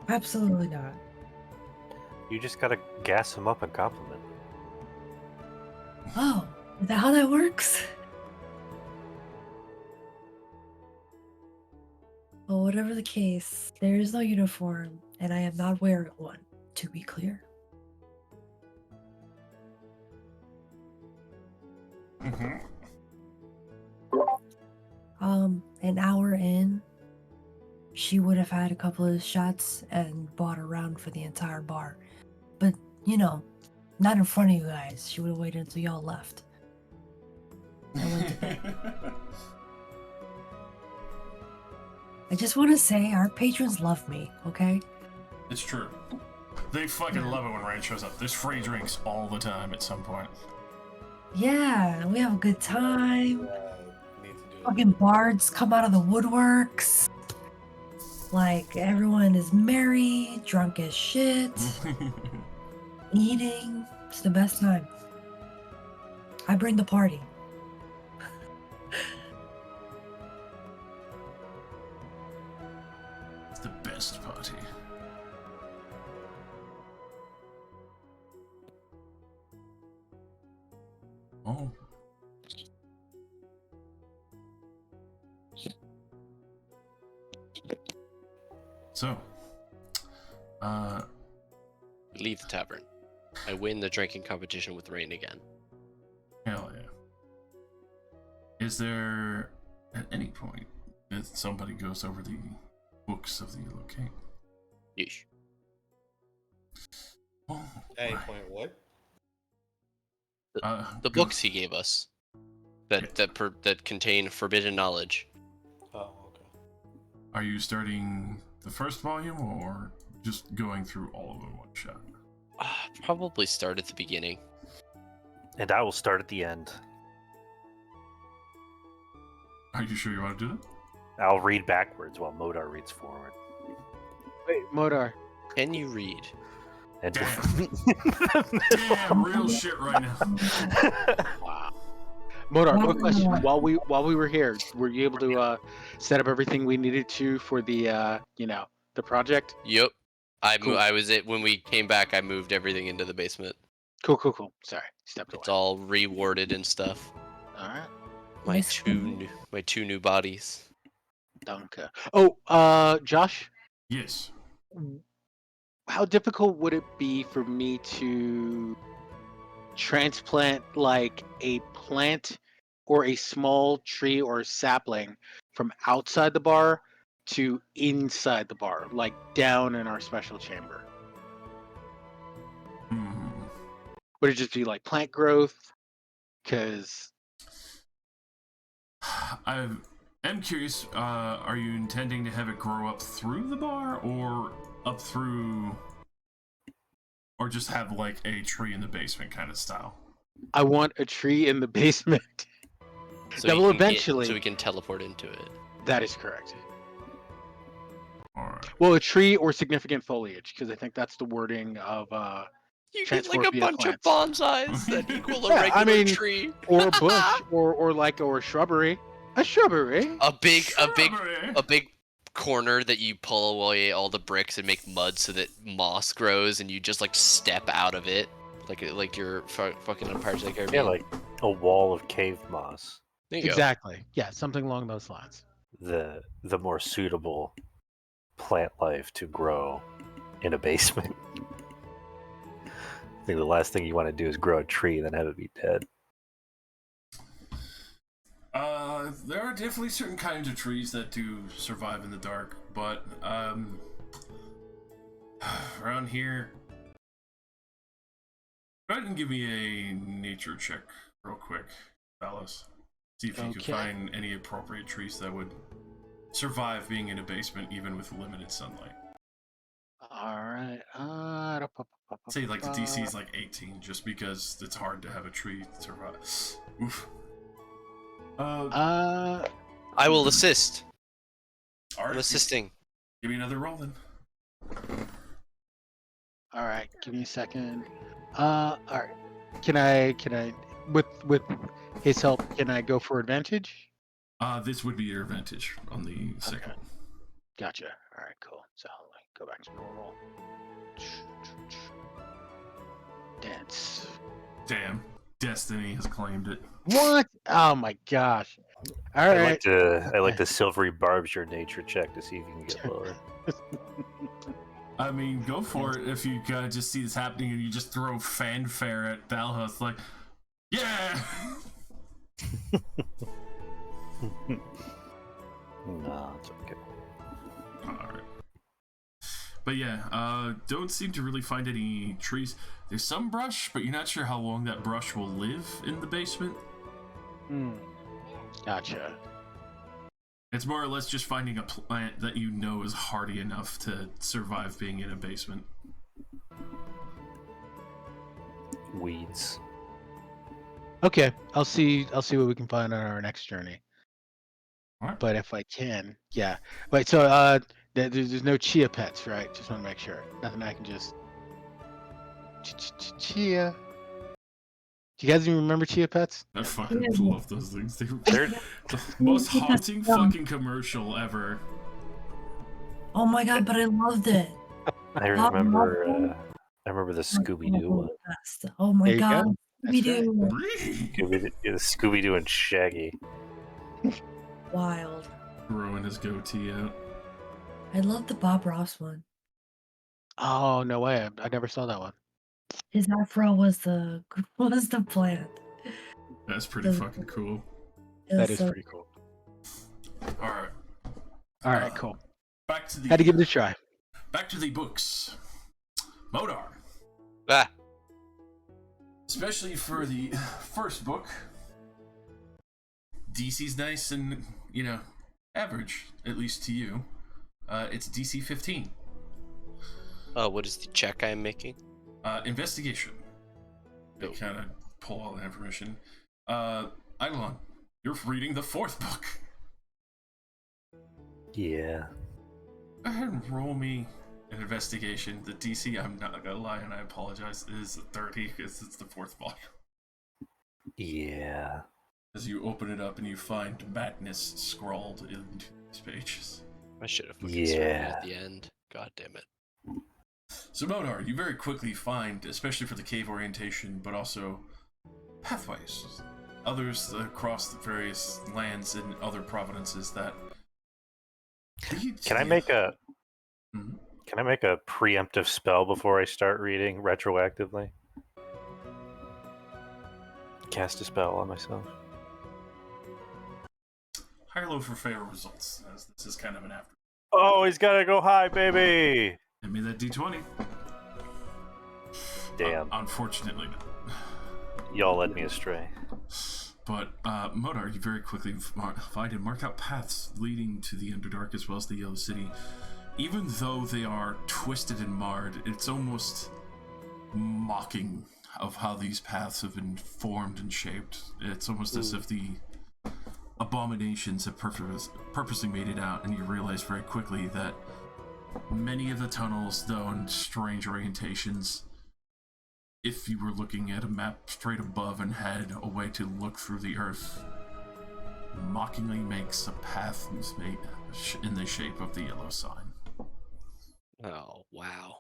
Absolutely not. You just gotta gas them up and compliment them. Oh, is that how that works? Well, whatever the case, there is no uniform, and I am not wearing one, to be clear. Mm-hmm. An hour in, she would have had a couple of shots and bought a round for the entire bar. But, not in front of you guys. She would have waited until y'all left. I went to bed. I just want to say our patrons love me, okay? It's true. They fucking love it when Rain shows up. There's free drinks all the time at some point. Yeah, we have a good time. Need to do Fucking bards come out of the woodworks. Like, everyone is merry, drunk as shit, eating. It's the best time. I bring the party. It's the best party. Oh. So, Leave the tavern. I win the drinking competition with Rain again. hell yeah. Is there, at any point, that somebody goes over the books of the locate? Yeesh. Oh, Any right. point what? The go- books he gave us that contain forbidden knowledge. Oh, okay. Are you starting the first volume or just going through all of them in one shot? Probably start at the beginning. And I will start at the end. Are you sure you want to do that? I'll read backwards while Modar reads forward. Wait, Modar. Can you read? And Damn, real shit right now. Modar, quick Wow. question. While we were here, were you able to set up everything we needed to for the the project? Yep. Cool. I was it when we came back. I moved everything into the basement. Cool. Sorry, stepped It's away. all rewarded and stuff. All right. My Miss two new bodies. Danke. Oh, Josh, Yes. how difficult would it be for me to transplant like a plant or a small tree or sapling from outside the bar to inside the bar, like down in our special chamber? Would it just be like plant growth? Because I am curious, are you intending to have it grow up through the bar or up through, or just have like a tree in the basement kind of style? I want a tree in the basement. So That you will can get- eventually. so we can teleport into it. That is correct. Alright. Well, a tree or significant foliage, because I think that's the wording of You get transport like a via bunch plants. of bonsais that equal a Yeah, I regular mean, tree. or a bush, or shrubbery. A shrubbery. A big Shrubbery. corner that you pull away all the bricks and make mud so that moss grows and you just like step out of it like you're fucking on Pirates of the Caribbean. yeah, like a wall of cave moss. There you go. Exactly. Yeah, something along those lines. The more suitable plant life to grow in a basement. I think the last thing you want to do is grow a tree and then have it be dead. There are definitely certain kinds of trees that do survive in the dark, but around here, go ahead and give me a nature check real quick, fellas. See if you can Okay. find any appropriate trees that would survive being in a basement even with limited sunlight. All right. Say like the DC is like 18, just because it's hard to have a tree survive. Oof. I will assist. All right, I'm assisting. Give me another roll then. All right. Give me a second. All right. Can I with his help? Can I go for advantage? This would be your advantage on the second Okay. one. Gotcha. All right. Cool. So let me go back to normal. Dance. Damn, Destiny has claimed it. What? Oh my gosh. All I right. like to silvery barbs your nature check to see if you can get lower. I mean, go for it if you just see this happening and you just throw fanfare at Balhus, like, yeah! No, it's okay. Alright. But yeah, don't seem to really find any trees. There's some brush, but you're not sure how long that brush will live in the basement. Gotcha. It's more or less just finding a plant that you know is hardy enough to survive being in a basement. Weeds. Okay. I'll see what we can find on our next journey. Alright. But if I can, yeah. Wait. So there's no chia pets, right? Just want to make sure. Nothing I can just chia. Do you guys even remember chia pets? I fucking Yeah. love those things. They're the most haunting fucking commercial ever. Oh my god, but I loved it. I remember the Scooby Doo one. Oh my There you god, go. That's Scooby-Doo. Scooby Doo and Shaggy. Wild. Growing his goatee out. I love the Bob Ross one. Oh no way! I never saw that one. His afro was the plant. That's pretty fucking cool. It That was is so pretty cool. Alright. All right, cool. Back to the Had to give it a try. back to the books. Modar. Ah, Especially for the first book. DC's nice and, average, at least to you. It's DC 15. oh, what is the check I'm making? Investigation. They Oh. kind of pull all the information. Eidolon, you're reading the fourth book. Yeah. Go ahead and roll me an investigation. The DC, I'm not gonna lie, and I apologize, is 30 because it's the fourth volume. Yeah. As you open it up and you find madness scrawled into these pages. I should have fucking started Yeah. at the end. God damn it. So Modar, you very quickly find, especially for the cave orientation, but also pathways. Others across the various lands and other provinces that lead to Can I the- make a Mhm. Can I make a preemptive spell before I start reading retroactively? Cast a spell on myself. High or low for fair results, as this is kind of an after. Oh, he's gotta go high, baby! Give me that D20. Damn, Unfortunately not. y'all led me astray. But Modar, you very quickly find and mark out paths leading to the Underdark as well as the Yellow City. Even though they are twisted and marred, it's almost mocking of how these paths have been formed and shaped. It's almost as if the abominations have purposely made it out, and you realize very quickly that many of the tunnels, though in strange orientations, if you were looking at a map straight above and had a way to look through the earth, mockingly makes a path in the shape of the yellow sign. Oh, wow.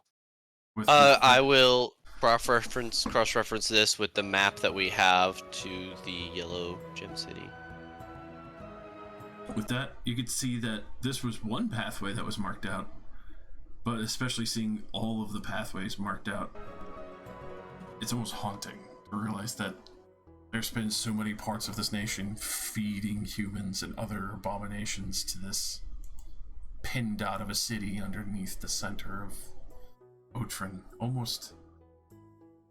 With I will cross-reference this with the map that we have to the Yellow Gem City. With that, you could see that this was one pathway that was marked out, but especially seeing all of the pathways marked out, it's almost haunting to realize that there's been so many parts of this nation feeding humans and other abominations to this pin dot of a city underneath the center of Otren, almost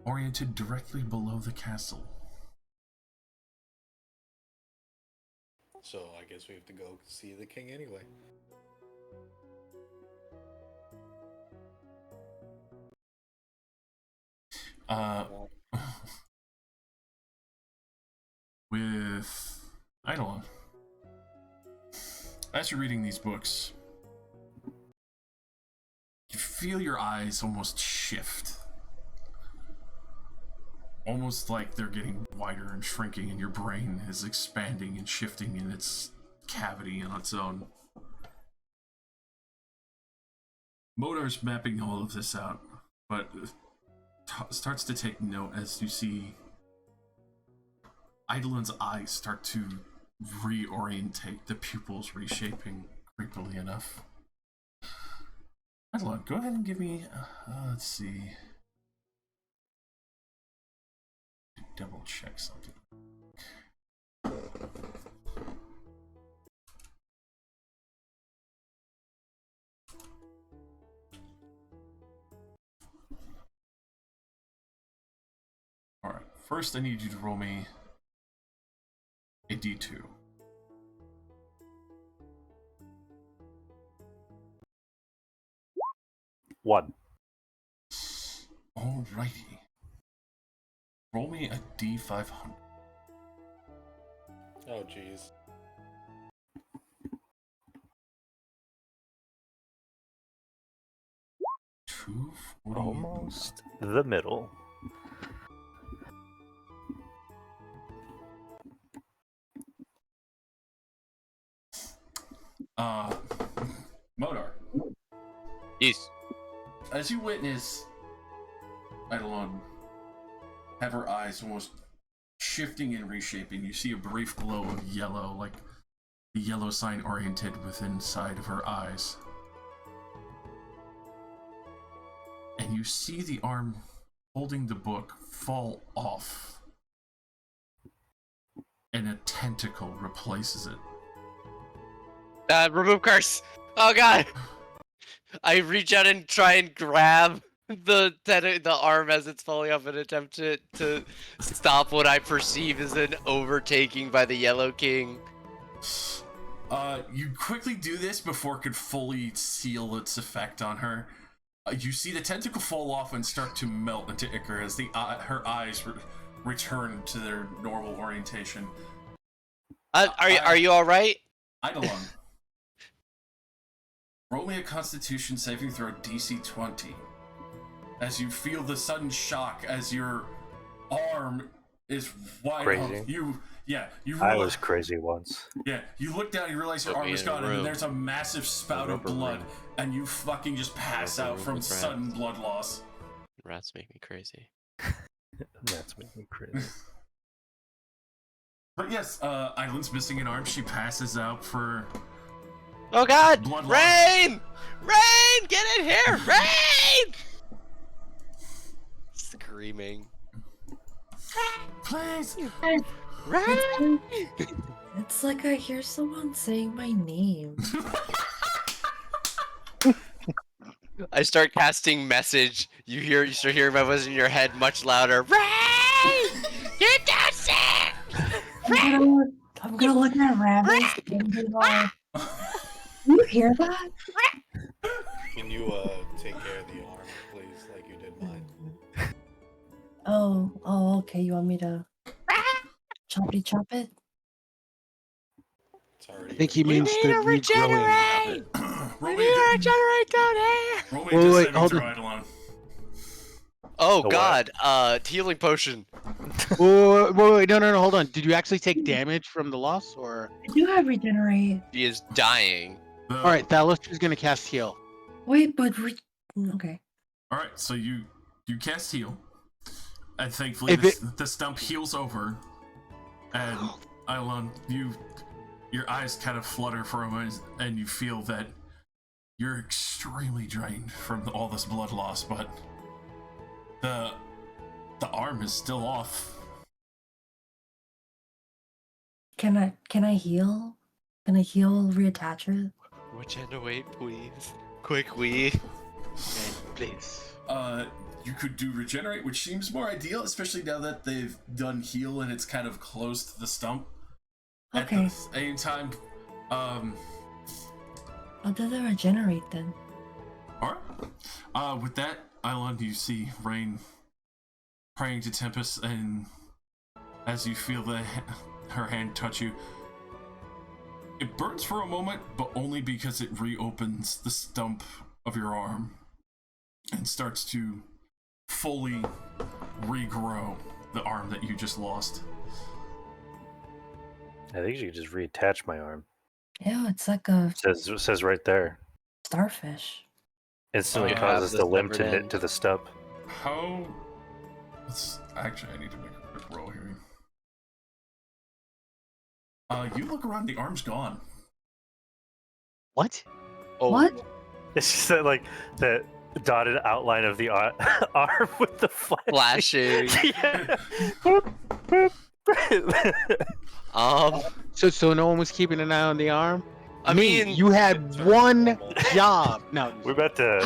oriented directly below the castle. So I guess we have to go see the king anyway. With that, you could see that this was one pathway that was marked out, but especially seeing all of the pathways marked out, it's almost haunting to realize that there's been so many parts of this nation feeding humans and other abominations to this pin dot of a city underneath the center of Otren, almost oriented directly below the castle. So I guess we have to go see the king anyway. Uh, with Eidolon, as you're reading these books, you feel your eyes almost shift. Almost like they're getting wider and shrinking, and your brain is expanding and shifting in its cavity on its own. Modar's mapping all of this out, but starts to take note as you see Eidolon's eyes start to reorientate, the pupils reshaping creepily enough. Eidolon, go ahead and give me, let's see, double check something. Alright, first I need you to roll me a d2. One. Alrighty. Roll me a d500. Oh, jeez. Almost the middle. Modar. Yes. As you witness Eidolon have her eyes almost shifting and reshaping, you see a brief glow of yellow, like the yellow sign oriented within inside of her eyes. And you see the arm holding the book fall off, and a tentacle replaces it. Remove curse. Oh god. I reach out and try and grab the arm as it's falling off in an attempt to stop what I perceive as an overtaking by the Yellow King. You quickly do this before it could fully seal its effect on her. You see the tentacle fall off and start to melt into ichor as her eyes return to their normal orientation. Are you all right? Eidolon, roll me a Constitution saving throw DC 20. As you feel the sudden shock as your arm is wide Crazy. off. You realize, I was crazy once. Yeah, you look down, you realize your Put arm me is in a gone, and then room. there's a massive spout of rubber blood, room. and you fucking just pass Rubber out room from with rats. sudden blood loss. Rats make me crazy. That's making me crazy. But yes, Eidolon's missing an arm. She passes out for Oh god! blood loss. Rain! Rain! Get in here! Rain! Screaming. Please! Rain! It's like I hear someone saying my name. I start casting message. You start hearing my voice in your head much louder. Rain! Get downstairs! I'm gonna look at rabbits and be like, you hear that? Can you take care of the arm, please, like you did mine? Oh, okay. You want me to choppity chop it? It's already. I think he means the regrowing of it. Roll me a regenerate down here! roll me Wait, a wait, saving hold throw, on. Eidolon. Oh what? god, healing potion. Wait, no, hold on. Did you actually take damage from the loss, or? I do have regenerate. She is dying. All right, Thalos is gonna cast heal. Wait, but okay. All right, so you cast heal, and thankfully If the stump heals over, and Eidolon, your eyes kind of flutter for a moment, and you feel that you're extremely drained from all this blood loss, but the arm is still off. Can I heal? Can I heal? Reattach it? Regenerate, please. Quickly. Okay, please. You could do regenerate, which seems more ideal, especially now that they've done heal and it's kind of close to the stump. Okay. At the same time, I'll do the regenerate then. alright. With that, Eidolon, you see Rain praying to Tempest, and as you feel her hand touch you, it burns for a moment, but only because it reopens the stump of your arm and starts to fully regrow the arm that you just lost. I think you could just reattach my arm. Yeah, it's like a It says right there. starfish. Instantly You causes have the the limb to severed knit end. to the stump. How... Actually, I need to make a quick roll here. You look around, the arm's gone. What? Oh, What? It's just that, like, the dotted outline of the arm with the flashing. Yeah. Boop, boop. So no one was keeping an eye on the arm? I Me, mean, you had It's one normal. job. No, We're about to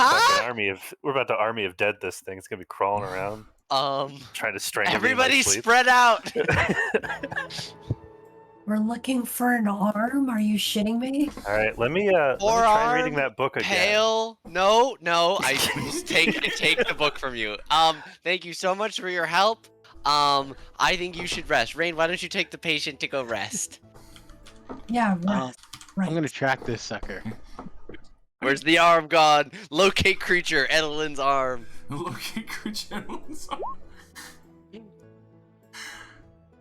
we're about to army of dead this thing. It's gonna be crawling around, trying to strangle me in my everybody sleep. spread out. We're looking for an arm? Are you shitting me? All right, let me try reading that book again. Pale. No, I will take the book from you. Thank you so much for your help. I think you should rest. Rain, why don't you take the patient to go rest? Yeah, right. I'm gonna track this sucker. Where's the arm gone? Locate creature, Edelyn's arm. Locate creature, Edelyn's arm.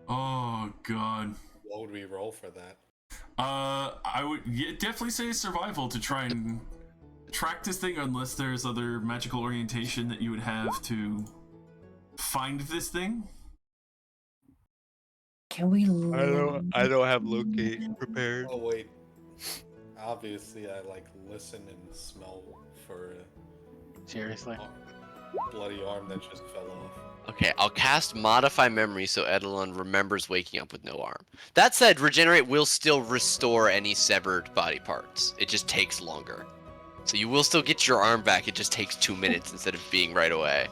Oh god. What would we roll for that? I would definitely say survival to try and track this thing, unless there's other magical orientation that you would have to find this thing. Can we? I don't have locate prepared. Oh wait. Obviously, I like listen and smell for Seriously? a bloody arm that just fell off. Okay, I'll cast Modify Memory so Edelyn remembers waking up with no arm. That said, Regenerate will still restore any severed body parts. It just takes longer. So you will still get your arm back, it just takes 2 minutes instead of being right away.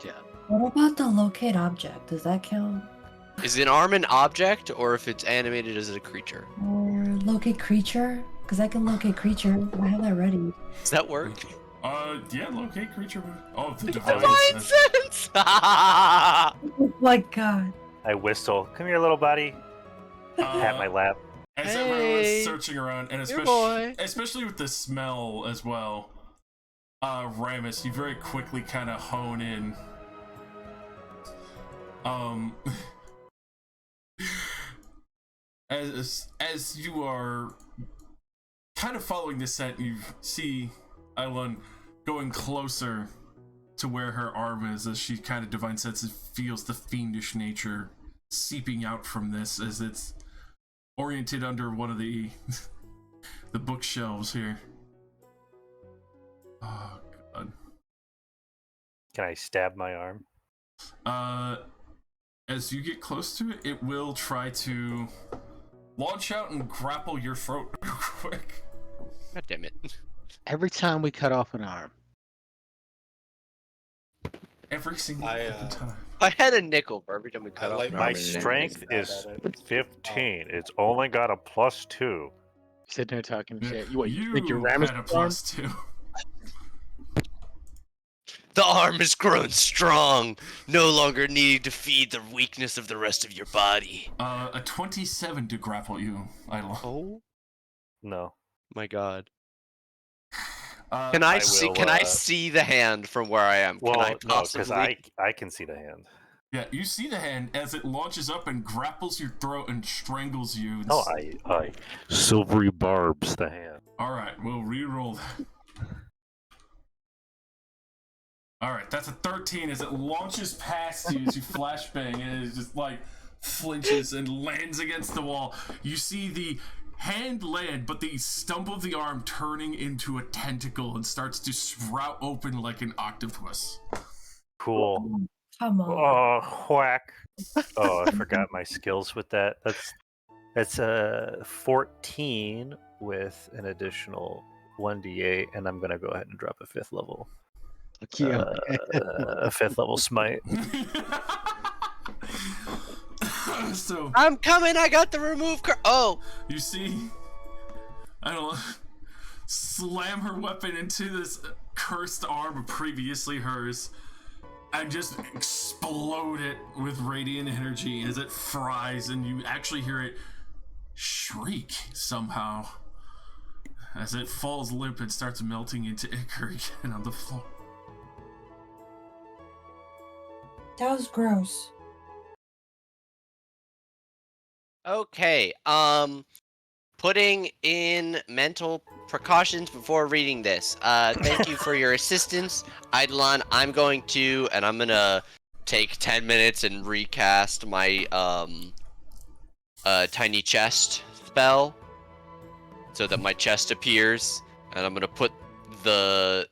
Yeah. What about the locate object? Does that count? Is an arm an object, or if it's animated, is it a creature? Or locate creature? Because I can locate creature. I have that ready. Does that work? Yeah, locate creature. Oh, the Divine divine sense. sense! Oh my god. I whistle. Come here, little buddy. Pat my lap. As Hey, everyone's searching around, and your boy. especially with the smell as well, Ramus, you very quickly kind of hone in. As you are kind of following this scent, you see Edelyn going closer to where her arm is, as she kind of divine senses feels the fiendish nature seeping out from this, as it's oriented under one of the the bookshelves here. Oh god. Can I stab my arm? As you get close to it, it will try to launch out and grapple your throat real quick. God damn it. Every time we cut off an arm. Every single time. I had a nickel for every time we cut I off like an My arm. Arm. strength Bad is at it. 15. It's only got a +2. Sitting there talking Yeah, shit. You you think your had Ramus a arm? +2. The arm has grown strong, no longer needing to feed the weakness of the rest of your body. A 27 to grapple you, Idle. Oh No. my god. Uh, Can I I see will, can I see the hand from where I am? Well, Can I no, possibly because I can see the hand. Yeah, you see the hand as it launches up and grapples your throat and strangles you. Oh, I silvery barbs the hand. Alright, we'll re-roll that. Alright, that's a 13 as it launches past you as you flashbang, and it just like flinches and lands against the wall. You see the hand land, but the stump of the arm turning into a tentacle and starts to sprout open like an octopus. Cool. Come on. Oh, whack. Oh, I forgot my skills with that. That's a 14 with an additional 1d8, and I'm gonna go ahead and drop a 5th level. Yeah. A 5th level smite. So I'm coming, I got the remove oh! you see, I don't know, slam her weapon into this cursed arm previously hers, and just explode it with radiant energy as it fries, and you actually hear it shriek somehow as it falls limp and starts melting into ichor again on the floor. That was gross. Okay, putting in mental precautions before reading this. Thank you for your assistance, Eidolon. I'm going to take 10 minutes and recast my, tiny chest spell so that my chest appears, and I'm gonna put the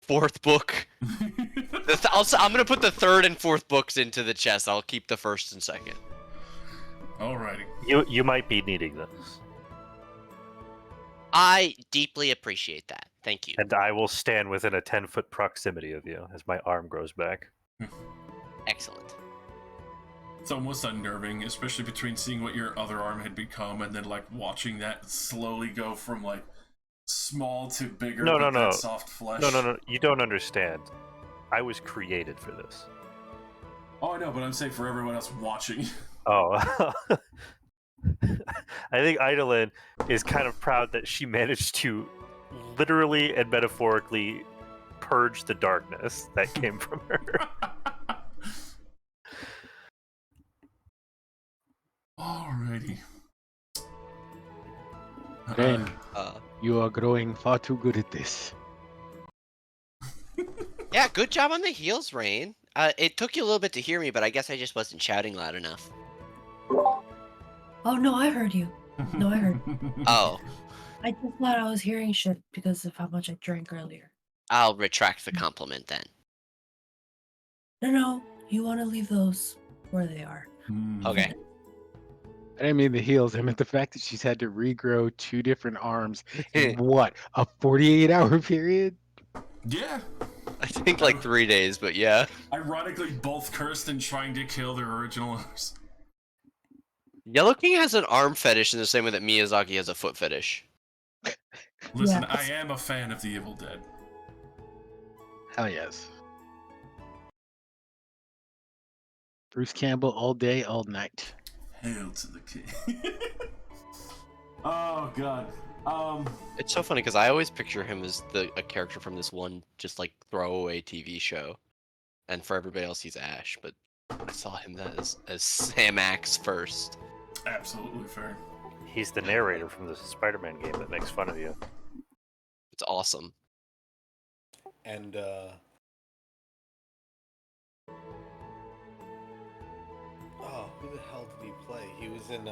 fourth book. I'm gonna put the third and fourth books into the chest. I'll keep the first and second. Alrighty. You might be needing this. I deeply appreciate that. Thank you. And I will stand within a 10-foot proximity of you as my arm grows back. Excellent. It's almost unnerving, especially between seeing what your other arm had become and then like watching that slowly go from like small to bigger with that soft flesh. No. You don't understand. I was created for this. Oh, I know, but I'm saying for everyone else watching. Oh. I think Eidolon is kind of proud that she managed to literally and metaphorically purge the darkness that came from her. Alrighty. Ren, you are growing far too good at this. Yeah, good job on the heels, Rain. It took you a little bit to hear me, but I guess I just wasn't shouting loud enough. Oh no, I heard you. No, I heard. Oh, I just thought I was hearing shit because of how much I drank earlier. I'll retract the compliment then. No, you want to leave those where they are. Okay. I didn't mean the heels. I meant the fact that she's had to regrow 2 different arms in what, a 48-hour period? Yeah. I think like 3 days, but yeah. Ironically, both cursed and trying to kill their original owners. Yellow King has an arm fetish in the same way that Miyazaki has a foot fetish. Listen, Yeah. I am a fan of The Evil Dead. Hell yes. Bruce Campbell all day, all night. Hail to the king. Oh god. It's so funny because I always picture him as a character from this one just like throwaway TV show, and for everybody else he's Ash. But I saw him as Sam Axe first. Absolutely fair. He's the narrator from the Spider-Man game that makes fun of you. It's awesome. And oh, who the hell did he play? He was in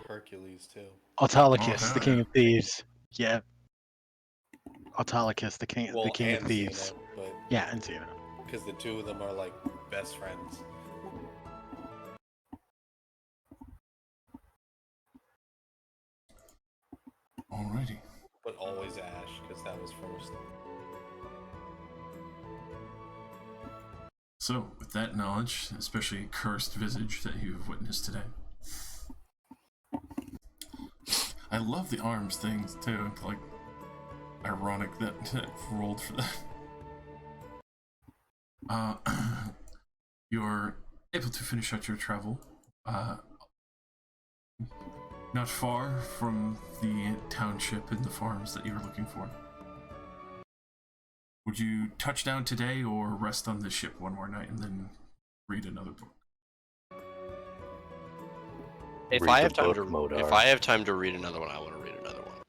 Hercules too. Autolycus, Oh, the hell King yeah. of Thieves. Yeah. Autolycus, the King Well, of and Thieves. Xena, but Yeah, and Xena. because the two of them are like best friends. Alrighty. But always Ash, because that was first. So, with that knowledge, especially cursed visage that you have witnessed today, I love the arms things too. Like, ironic that rolled for that. You're able to finish out your travel. Not far from the township and the farms that you were looking for. Would you touch down today or rest on the ship one more night and then read another book? If Read I the have time book, to, Modar. if I have time to read another one, I want to read another one.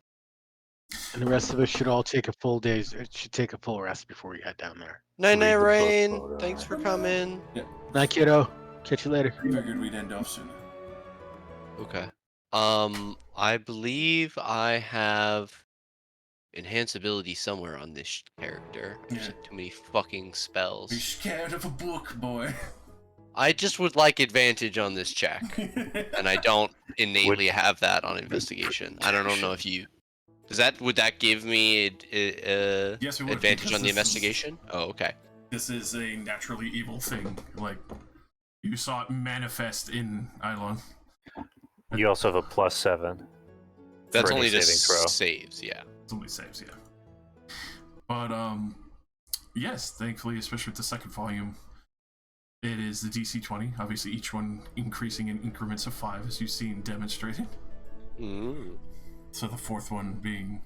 And the rest of us should all take a full day's. It should take a full rest before we head down there. Night night, Read the book, Rain. Modar. Thanks for coming. Night, kiddo. Catch you later. Figured we'd end off soon. Okay. I believe I have enhance ability somewhere on this character. There's Yeah. like too many fucking spells. Be scared of a book, boy. I just would like advantage on this check, and I don't innately have that on investigation. I don't know if you. Would that give me Yes, it would, advantage because on the this is- investigation? Oh, okay. This is a naturally evil thing. Like, you saw it manifest in Eidolon. You also have a +7. That's for any only to saving throw. saves, yeah. It's only saves, yeah. But, yes, thankfully, especially with the second volume, It is the DC 20. Obviously, each one increasing in increments of 5, as you've seen demonstrated. Mm. So the fourth one being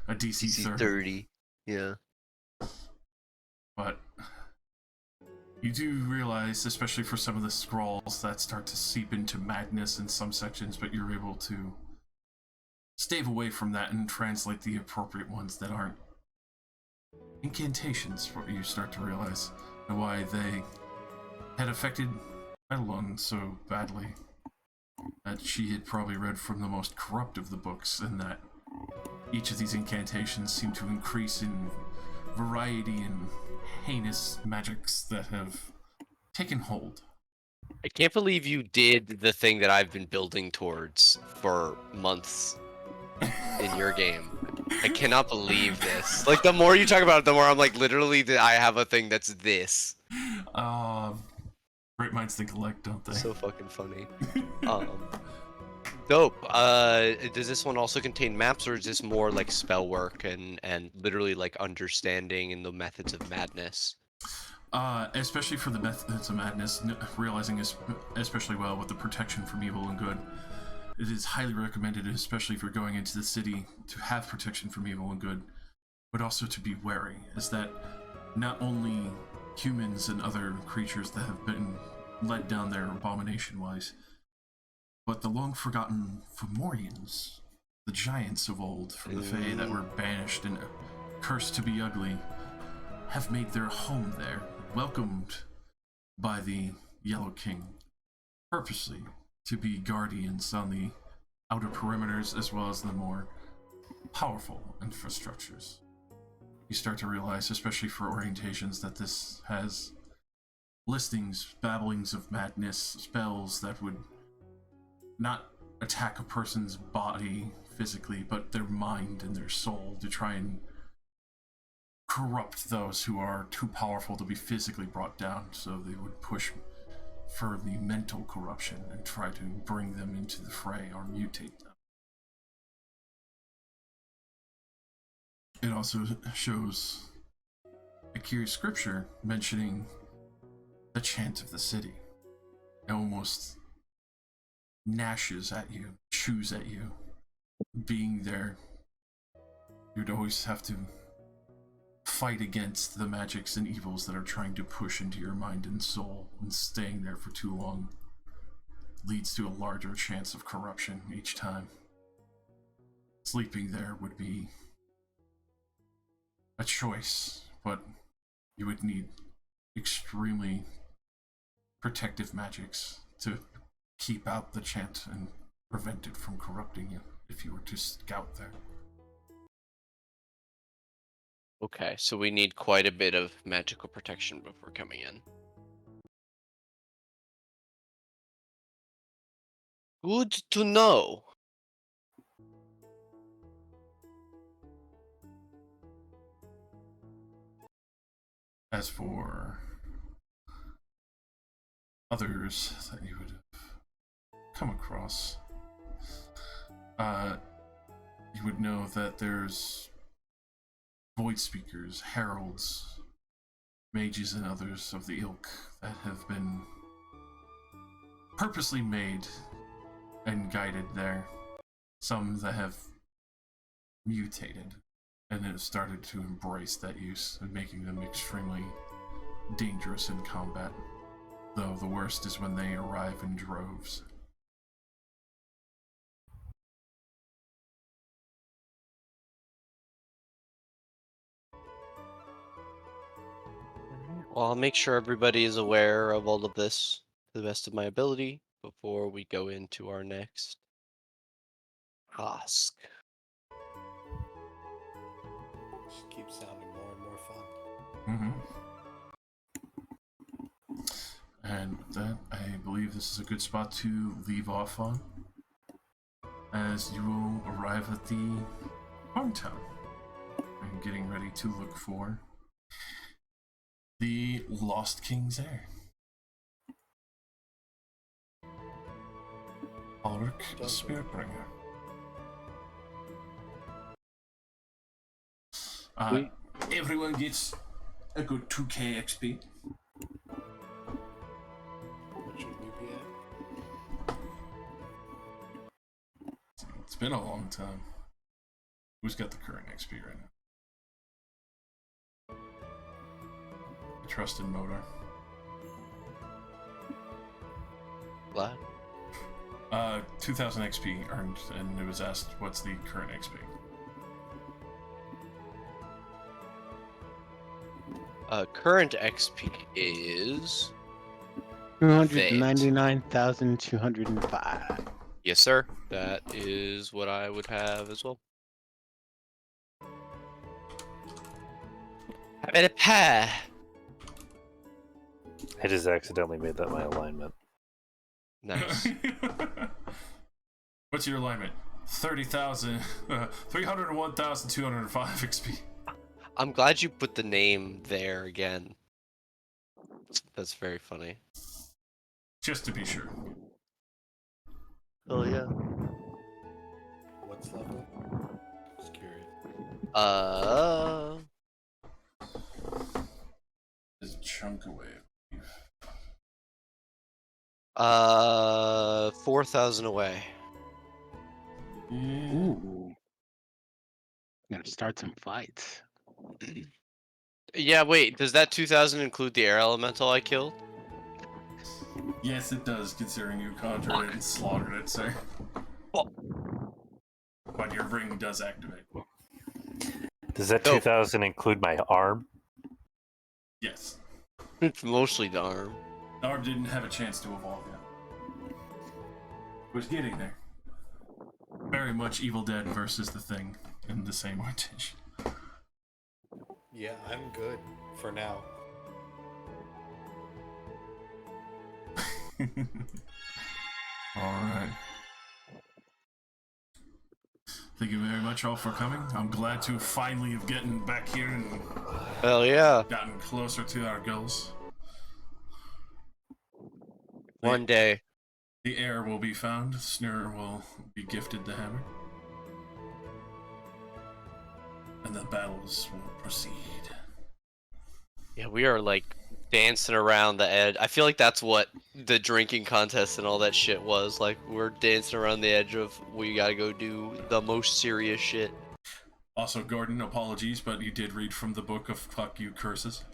a DC 30. 30. Yeah. But you do realize, especially for some of the scrolls that start to seep into madness in some sections, but you're able to stave away from that and translate the appropriate ones that aren't incantations, what you start to realize, and why they had affected Edelon so badly. That she had probably read from the most corrupt of the books, and that each of these incantations seem to increase in variety and heinous magics that have taken hold. I can't believe you did the thing that I've been building towards for months in your game. I cannot believe this. Like, the more you talk about it, the more I'm like, literally, I have a thing that's this. Great minds think alike, don't they? So fucking funny. Dope. Does this one also contain maps, or is this more like spell work and literally like understanding and the methods of madness? Especially for the methods of madness, realizing especially well with the protection from evil and good. It is highly recommended, especially if you're going into the city, to have protection from evil and good, but also to be wary, is that not only humans and other creatures that have been led down there abomination-wise, but the long-forgotten Fomorians, the giants of old from the Fae that were banished and cursed to be ugly, have made their home there, welcomed by the Yellow King, purposely to be guardians on the outer perimeters as well as the more powerful infrastructures. You start to realize, especially for orientations, that this has listings, babblings of madness, spells that would not attack a person's body physically, but their mind and their soul, to try and corrupt those who are too powerful to be physically brought down. So they would push for the mental corruption and try to bring them into the fray or mutate them. It also shows a curious scripture mentioning the chant of the city. It almost gnashes at you, chews at you. Being there, you'd always have to fight against the magics and evils that are trying to push into your mind and soul, and staying there for too long leads to a larger chance of corruption each time. Sleeping there would be a choice, but you would need extremely protective magics to keep out the chant and prevent it from corrupting you if you were to scout there. Okay, so we need quite a bit of magical protection before coming in. Good to know. As for others that you would have come across, you would know that there's void speakers, heralds, mages, and others of the ilk that have been purposely made and guided there. Some that have mutated and have started to embrace that use and making them extremely dangerous in combat. Though the worst is when they arrive in droves. Well, I'll make sure everybody is aware of all of this to the best of my ability before we go into our next task. Just keeps sounding more and more fun. And with that, I believe this is a good spot to leave off on, as you will arrive at the hometown and getting ready to look for the Lost King's heir. Ulrich the Spiritbringer. Everyone gets a good 2k XP. It's been a long time. Who's got the current XP right now? I trust in Modar. What? 2,000 XP earned, and it was asked, what's the current XP? Current XP is 299,205. yes, sir. That is what I would have as well. Have a pair. I just accidentally made that my alignment. Nice. What's your alignment? 30,000, 301,205 XP. I'm glad you put the name there again. That's very funny. Just to be sure. Oh yeah. What's level? Just curious. There's a chunk away. 4,000 away. Ooh. Gotta start some fights. Yeah, wait, does that 2,000 include the air elemental I killed? Yes, it does, considering you conjured it and slaughtered it, sir. Oh. But your ring does activate. Does that 2,000 include my arm? Yes. It's mostly the arm. The arm didn't have a chance to evolve yet. Was getting there. Very much Evil Dead versus the Thing in the same rotation. Yeah, I'm good for now. Alright. Thank you very much all for coming. I'm glad to finally have gotten back here and Hell yeah. gotten closer to our goals. One day. The heir will be found. Snur will be gifted the hammer. And the battles will proceed. Yeah, we are like dancing around the edge. I feel like that's what the drinking contest and all that shit was. Like, we're dancing around the edge of we gotta go do the most serious shit. Also, Gordon, apologies, but you did read from the book of fuck you curses.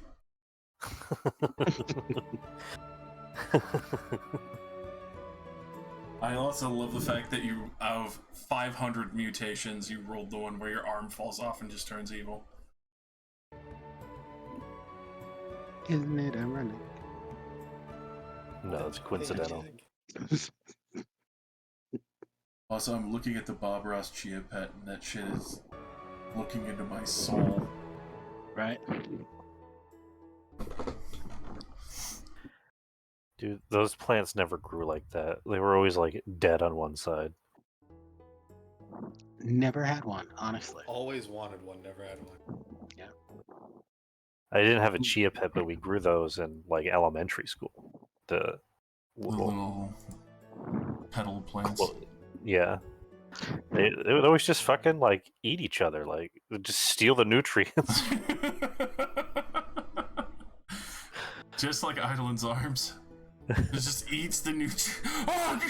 I also love the fact that you, out of 500 mutations, you rolled the one where your arm falls off and just turns evil. Isn't it ironic? No, it's coincidental. Also, I'm looking at the Bob Ross Chia pet, and that shit is looking into my soul. Right? Dude, those plants never grew like that. They were always like dead on one side. Never had one, honestly. Always wanted one, never had one. Yeah. I didn't have a chia pet, but we grew those in like elementary school. The little petal plants. Well, yeah. They would always just fucking like eat each other, like just steal the nutrients. Just like Eidolon's arms. It just eats the nutrients. Oh!